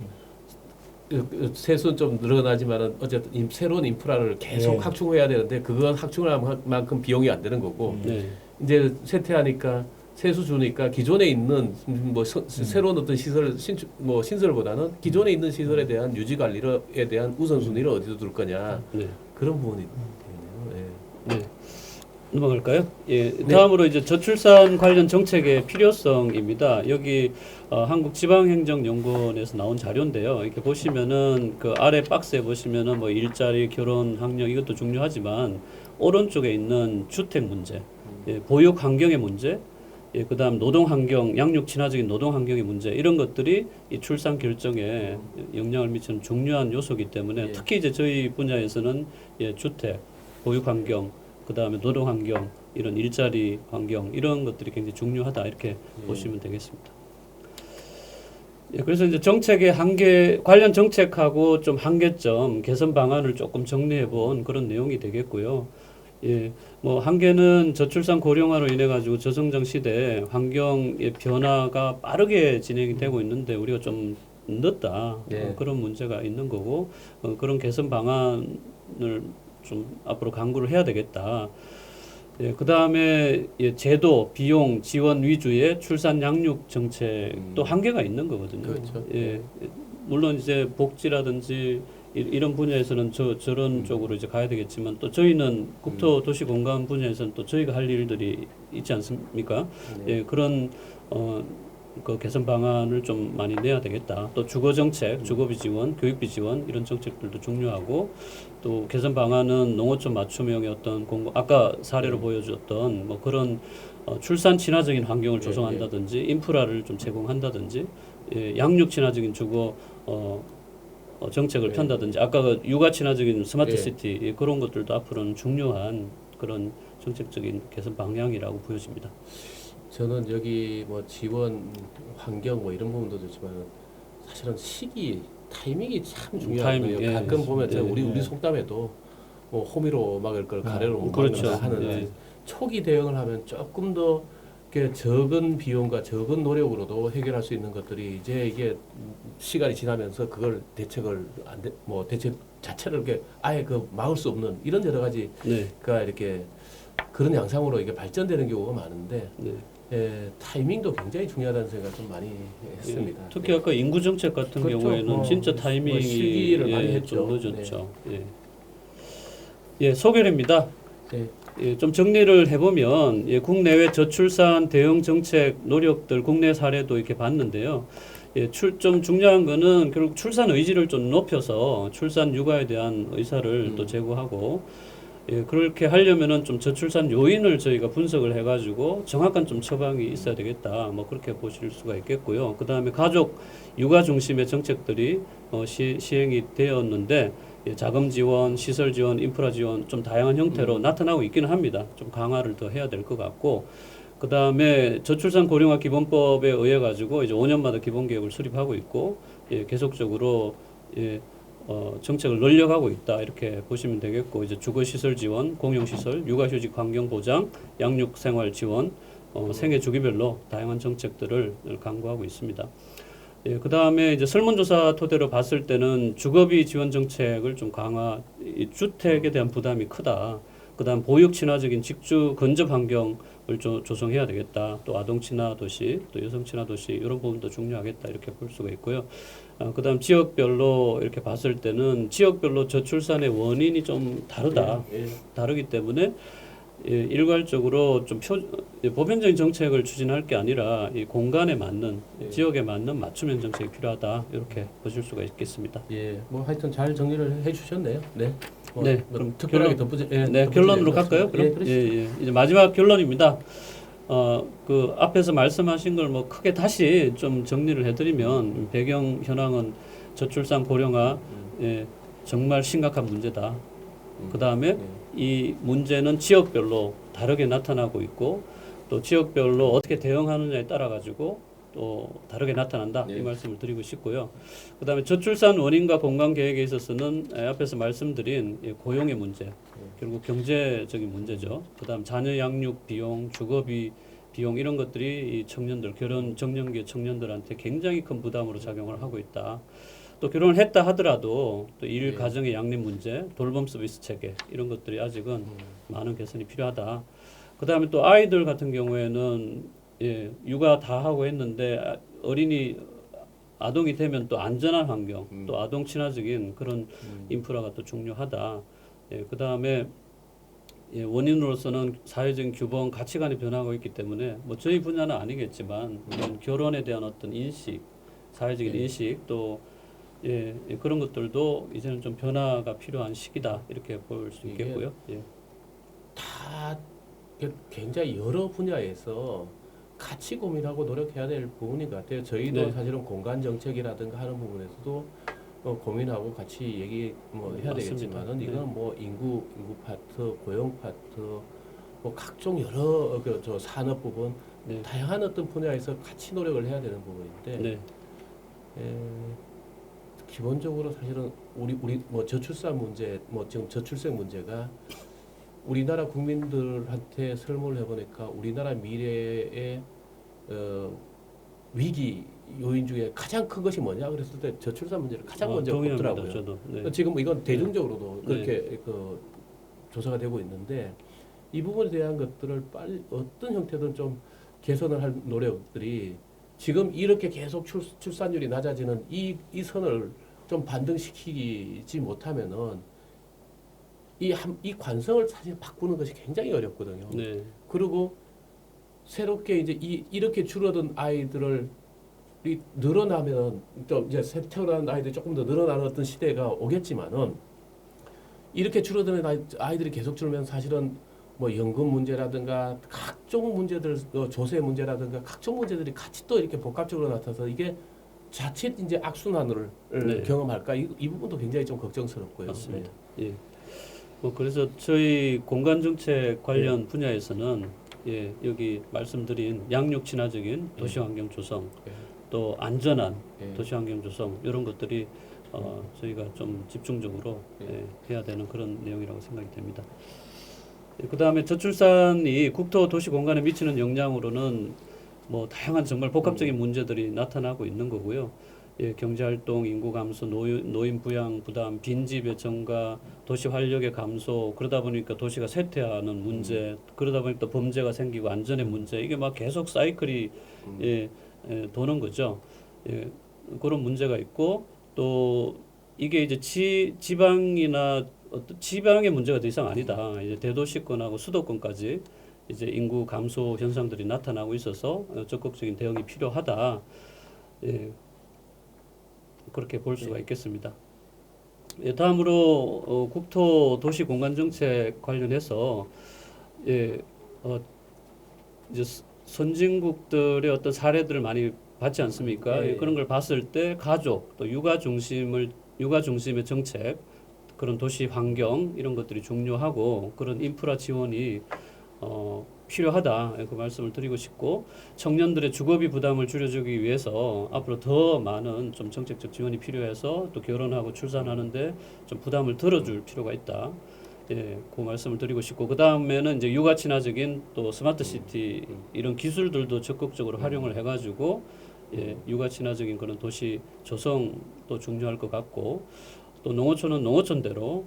세수는 좀 늘어나지만은 어쨌든 새로운 인프라를 계속 네. 확충해야 되는데 그건 확충을 한 만큼 비용이 안 되는 거고 네. 이제 쇠퇴하니까 세수 주니까 기존에 있는 뭐 새로운 어떤 시설 신설보다는 기존에 있는 시설에 대한 유지 관리에 대한 우선순위를 어디서 둘 거냐 네. 그런 부분이 되겠네요. 예. 네. 넘어갈까요? 예. 다음으로 이제 저출산 관련 정책의 필요성입니다. 여기 한국지방행정연구원에서 나온 자료인데요. 이렇게 보시면은 그 아래 박스에 보시면은 뭐 일자리, 결혼, 학력 이것도 중요하지만 오른쪽에 있는 주택 문제, 예, 보육 환경의 문제, 예, 그다음 노동 환경, 양육 친화적인 노동 환경의 문제 이런 것들이 이 출산 결정에 영향을 미치는 중요한 요소이기 때문에 예. 특히 이제 저희 분야에서는 예, 주택, 보육 환경 그다음에 노동 환경, 이런 일자리 환경 이런 것들이 굉장히 중요하다 이렇게 보시면 되겠습니다. 예, 그래서 이제 정책의 한계 관련 정책하고 좀 한계점 개선 방안을 조금 정리해 본 그런 내용이 되겠고요. 예, 뭐 한계는 저출산 고령화로 인해 가지고 저성장 시대 환경의 변화가 빠르게 진행이 되고 있는데 우리가 좀 늦다 예. 그런 문제가 있는 거고 그런 개선 방안을 좀 앞으로 강구를 해야 되겠다. 예, 그다음에 예, 제도, 비용, 지원 위주의 출산 양육 정책도 한계가 있는 거거든요. 그렇죠. 예, 물론 이제 복지라든지 이런 분야에서는 저런 쪽으로 이제 가야 되겠지만 또 저희는 국토도시공간 분야에서는 또 저희가 할 일들이 있지 않습니까? 네. 예, 그런 그 개선 방안을 좀 많이 내야 되겠다. 또 주거 정책, 주거비 지원, 교육비 지원 이런 정책들도 중요하고 또 개선 방안은 농어촌 맞춤형의 어떤 공부 아까 사례로 보여줬던 뭐 그런 출산 친화적인 환경을 조성한다든지 인프라를 좀 제공한다든지 예, 양육 친화적인 주거 정책을 편다든지 아까 그 육아 친화적인 스마트 시티 예, 그런 것들도 앞으로는 중요한 그런 정책적인 개선 방향이라고 보여집니다. 저는 여기 뭐 지원, 환경 뭐 이런 부분도 좋지만 사실은 시기, 타이밍이 참 중요한 타이밍, 거예요. 예. 가끔 보면 제가 예. 우리 속담에도 뭐 호미로 막을 걸 가래로 못 그렇죠. 막는다 하는데 예. 초기 대응을 하면 조금 더 이렇게 적은 비용과 적은 노력으로도 해결할 수 있는 것들이 이제 이게 시간이 지나면서 그걸 대책을 뭐 대책 자체를 이렇게 아예 그 막을 수 없는 이런 여러 가지가 네. 이렇게 그런 양상으로 이게 발전되는 경우가 많은데 네. 타이밍도 굉장히 중요하다는 생각 좀 많이 했습니다. 예, 특히 아까 인구 정책 같은 그렇죠. 경우에는 진짜 뭐 타이밍이 시기를 많이 예, 했죠. 좀 늦었죠. 예, 소결입니다. 네. 예, 좀 정리를 해보면 예, 국내외 저출산 대응 정책 노력들 국내 사례도 이렇게 봤는데요. 예, 좀 중요한 거는 결국 출산 의지를 좀 높여서 출산 육아에 대한 의사를 또 제고하고 예, 그렇게 하려면은 좀 저출산 요인을 저희가 분석을 해가지고 정확한 좀 처방이 있어야 되겠다. 뭐 그렇게 보실 수가 있겠고요. 그 다음에 가족 육아 중심의 정책들이 시행이 되었는데 예, 자금 지원, 시설 지원, 인프라 지원 좀 다양한 형태로 나타나고 있기는 합니다. 좀 강화를 더 해야 될 것 같고. 그 다음에 저출산 고령화 기본법에 의해 가지고 이제 5년마다 기본 계획을 수립하고 있고 예, 계속적으로 예, 정책을 늘려가고 있다 이렇게 보시면 되겠고 이제 주거시설 지원, 공용시설, 육아휴직 환경 보장, 양육생활 지원, 생애 주기별로 다양한 정책들을 강구하고 있습니다. 예, 그 다음에 이제 설문조사 토대로 봤을 때는 주거비 지원 정책을 좀 강화, 이 주택에 대한 부담이 크다. 그 다음 보육 친화적인 직주 근접 환경을 조성해야 되겠다. 또 아동 친화 도시, 또 여성 친화 도시 이런 부분도 중요하겠다 이렇게 볼 수가 있고요. 그 다음 지역별로 이렇게 봤을 때는 지역별로 저출산의 원인이 좀 다르다. 다르기 때문에 예, 일괄적으로 좀 보편적인 정책을 추진할 게 아니라 이 공간에 맞는 지역에 맞는 맞춤형 정책이 필요하다 이렇게 보실 수가 있겠습니다. 예, 뭐 하여튼 잘 정리를 해주셨네요. 네. 네, 뭐 그럼 특별하게 덧붙여. 네, 결론으로 갈까요? 그럼 이제 마지막 결론입니다. 그 앞에서 말씀하신 걸 뭐 크게 다시 좀 정리를 해드리면 배경 현황은 저출산 고령화 예, 정말 심각한 문제다. 그 다음에 이 문제는 지역별로 다르게 나타나고 있고 또 지역별로 어떻게 대응하느냐에 따라 가지고 또 다르게 나타난다 이 말씀을 드리고 싶고요. 그 다음에 저출산 원인과 공간 계획에 있어서는 앞에서 말씀드린 고용의 문제 결국 경제적인 문제죠. 그 다음 자녀 양육 비용, 주거비 비용 이런 것들이 이 청년들 결혼 정년기 청년들한테 굉장히 큰 부담으로 작용을 하고 있다. 또 결혼을 했다 하더라도 또 일 가정의 양립 문제, 돌봄 서비스 체계 이런 것들이 아직은 많은 개선이 필요하다. 그 다음에 또 아이들 같은 경우에는 예, 육아 다 하고 했는데 어린이 아동이 되면 또 안전한 환경, 또 아동 친화적인 그런 인프라가 또 중요하다. 예, 그 다음에 예, 원인으로서는 사회적인 규범, 가치관이 변하고 있기 때문에 뭐 저희 분야는 아니겠지만 결혼에 대한 어떤 인식, 사회적인 인식 또 예, 그런 것들도 이제는 좀 변화가 필요한 시기다 이렇게 볼 수 있겠고요. 예. 다 굉장히 여러 분야에서 같이 고민하고 노력해야 될 부분인 것 같아요. 저희도 네. 사실은 공간 정책이라든가 하는 부분에서도 고민하고 같이 얘기 뭐 해야 맞습니다. 되겠지만은 네. 이건 뭐 인구 파트, 고용 파트, 뭐 각종 여러 저 산업 부분 네. 다양한 어떤 분야에서 같이 노력을 해야 되는 부분인데 네. 기본적으로 사실은 우리 뭐 저출산 문제, 뭐 지금 저출생 문제가 우리나라 국민들한테 설문을 해보니까 우리나라 미래의 위기 요인 중에 가장 큰 것이 뭐냐 그랬을 때 저출산 문제를 가장 먼저 동의합니다. 꼽더라고요. 저도. 네. 지금 이건 대중적으로도 그렇게 그 조사가 되고 있는데 이 부분에 대한 것들을 빨리 어떤 형태든 좀 개선을 할 노력들이 지금 이렇게 계속 출산율이 낮아지는 이 선을 좀 반등시키지 못하면은 이 관성을 사실 바꾸는 것이 굉장히 어렵거든요. 네. 그리고 새롭게 이제 이렇게 줄어든 아이들을 늘어나면 좀 이제 새 태어나는 아이들이 조금 더 늘어나는 어떤 시대가 오겠지만은 이렇게 줄어드는 아이들이 계속 줄면 사실은 뭐 연금 문제라든가 각종 문제들, 조세 문제라든가 각종 문제들이 같이 또 이렇게 복합적으로 나타나서 이게 자칫 이제 악순환을 네. 경험할까 이 부분도 굉장히 좀 걱정스럽고요. 맞습니다. 예. 뭐 그래서 저희 공간 정책 관련 분야에서는 예, 여기 말씀드린 양육 친화적인 도시 환경 조성, 네. 또 안전한 네. 도시 환경 조성 이런 것들이 저희가 좀 집중적으로 네. 해야 되는 그런 내용이라고 생각이 됩니다. 그 다음에 저출산이 국토 도시 공간에 미치는 영향으로는 뭐 다양한 정말 복합적인 문제들이 나타나고 있는 거고요. 예, 경제활동, 인구 감소, 노인 부양 부담, 빈집의 증가, 도시 활력의 감소, 그러다 보니까 도시가 쇠퇴하는 문제, 그러다 보니까 또 범죄가 생기고 안전의 문제, 이게 막 계속 사이클이 도는 거죠. 예, 그런 문제가 있고 또 이게 이제 지방이나 어떤 지방의 문제가 더 이상 아니다. 이제 대도시권하고 수도권까지 이제 인구 감소 현상들이 나타나고 있어서 적극적인 대응이 필요하다. 예, 그렇게 볼 수가 있겠습니다. 예, 다음으로 국토 도시 공간 정책 관련해서 예, 이제 선진국들의 어떤 사례들을 많이 봤지 않습니까? 예, 그런 걸 봤을 때 가족 또 육아 중심의 정책 그런 도시 환경 이런 것들이 중요하고 그런 인프라 지원이 필요하다 그 말씀을 드리고 싶고 청년들의 주거비 부담을 줄여주기 위해서 앞으로 더 많은 좀 정책적 지원이 필요해서 또 결혼하고 출산하는데 좀 부담을 덜어줄 필요가 있다. 예, 그 말씀을 드리고 싶고 그 다음에는 이제 육아 친화적인 또 스마트 시티 이런 기술들도 적극적으로 활용을 해가지고 예, 육아 친화적인 그런 도시 조성도 중요할 것 같고 또 농어촌은 농어촌대로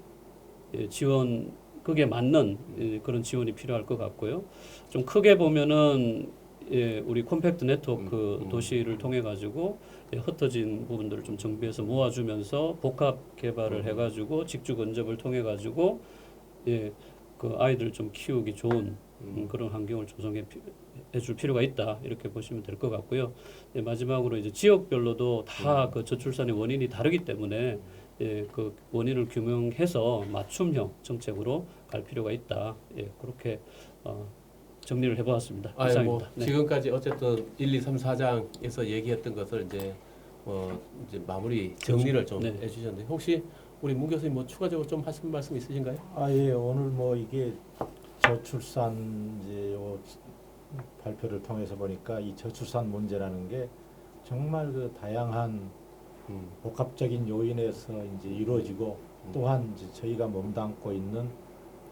예, 지원 그게 맞는 예, 그런 지원이 필요할 것 같고요. 좀 크게 보면은 예, 우리 콤팩트 네트워크 도시를 통해 가지고 예, 흩어진 부분들을 좀 정비해서 모아주면서 복합 개발을 해가지고 직주 근접을 통해 가지고 예, 그 아이들 좀 키우기 좋은 그런 환경을 조성해 줄 필요가 있다 이렇게 보시면 될 것 같고요. 예, 마지막으로 이제 지역별로도 다 그 저출산의 원인이 다르기 때문에 예, 그 원인을 규명해서 맞춤형 정책으로 갈 필요가 있다. 예, 그렇게 정리를 해보았습니다. 뭐 이상입니다. 네. 지금까지 어쨌든 1, 2, 3, 4장에서 얘기했던 것을 이제 이제 마무리 정리를 좀 네. 해주셨는데 혹시 우리 문 교수님 뭐 추가적으로 좀 하실 말씀 있으신가요? 예, 오늘 뭐 이게 저출산 이제 요 발표를 통해서 보니까 이 저출산 문제라는 게 정말 그 다양한 복합적인 요인에서 이제 이루어지고 또한 이제 저희가 몸담고 있는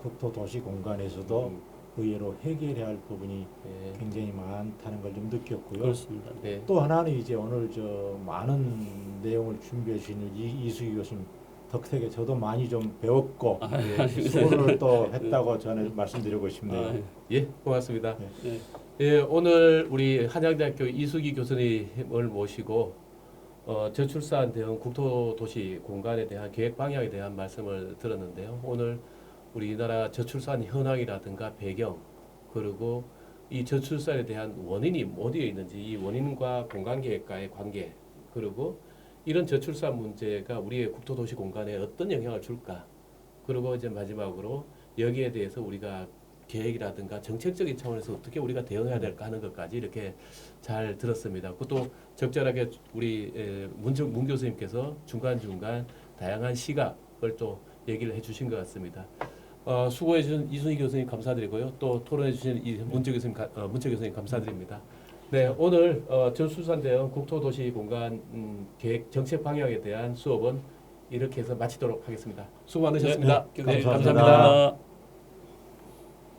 국토 도시 공간에서도 의외로 해결해야 할 부분이 네. 굉장히 많다는 걸 좀 느꼈고요. 그렇습니다. 네. 또 하나는 이제 오늘 저 많은 내용을 준비해 주신 이수기 교수님 덕택에 저도 많이 좀 배웠고 수고를 또 했다고 저는 말씀드리고 싶네요. 예, 고맙습니다. 네. 예, 오늘 우리 한양대학교 이수기 교수님을 모시고 저출산 대응 국토도시 공간에 대한 계획 방향에 대한 말씀을 들었는데요. 오늘 우리나라 저출산 현황이라든가 배경 그리고 이 저출산에 대한 원인이 어디에 있는지 이 원인과 공간계획과의 관계 그리고 이런 저출산 문제가 우리의 국토도시 공간에 어떤 영향을 줄까 그리고 이제 마지막으로 여기에 대해서 우리가 계획이라든가 정책적인 차원에서 어떻게 우리가 대응해야 될까 하는 것까지 이렇게 잘 들었습니다. 그것도 적절하게 우리 문 교수님께서 중간중간 다양한 시각을 또 얘기를 해주신 것 같습니다. 수고해 주신 이순희 교수님 감사드리고요. 또 토론해 주신 문철 교수님 감사드립니다. 네, 오늘 저출산 대응 국토도시 공간 계획 정책 방향에 대한 수업은 이렇게 해서 마치도록 하겠습니다. 수고 많으셨습니다. 네, 네, 감사합니다. 감사합니다.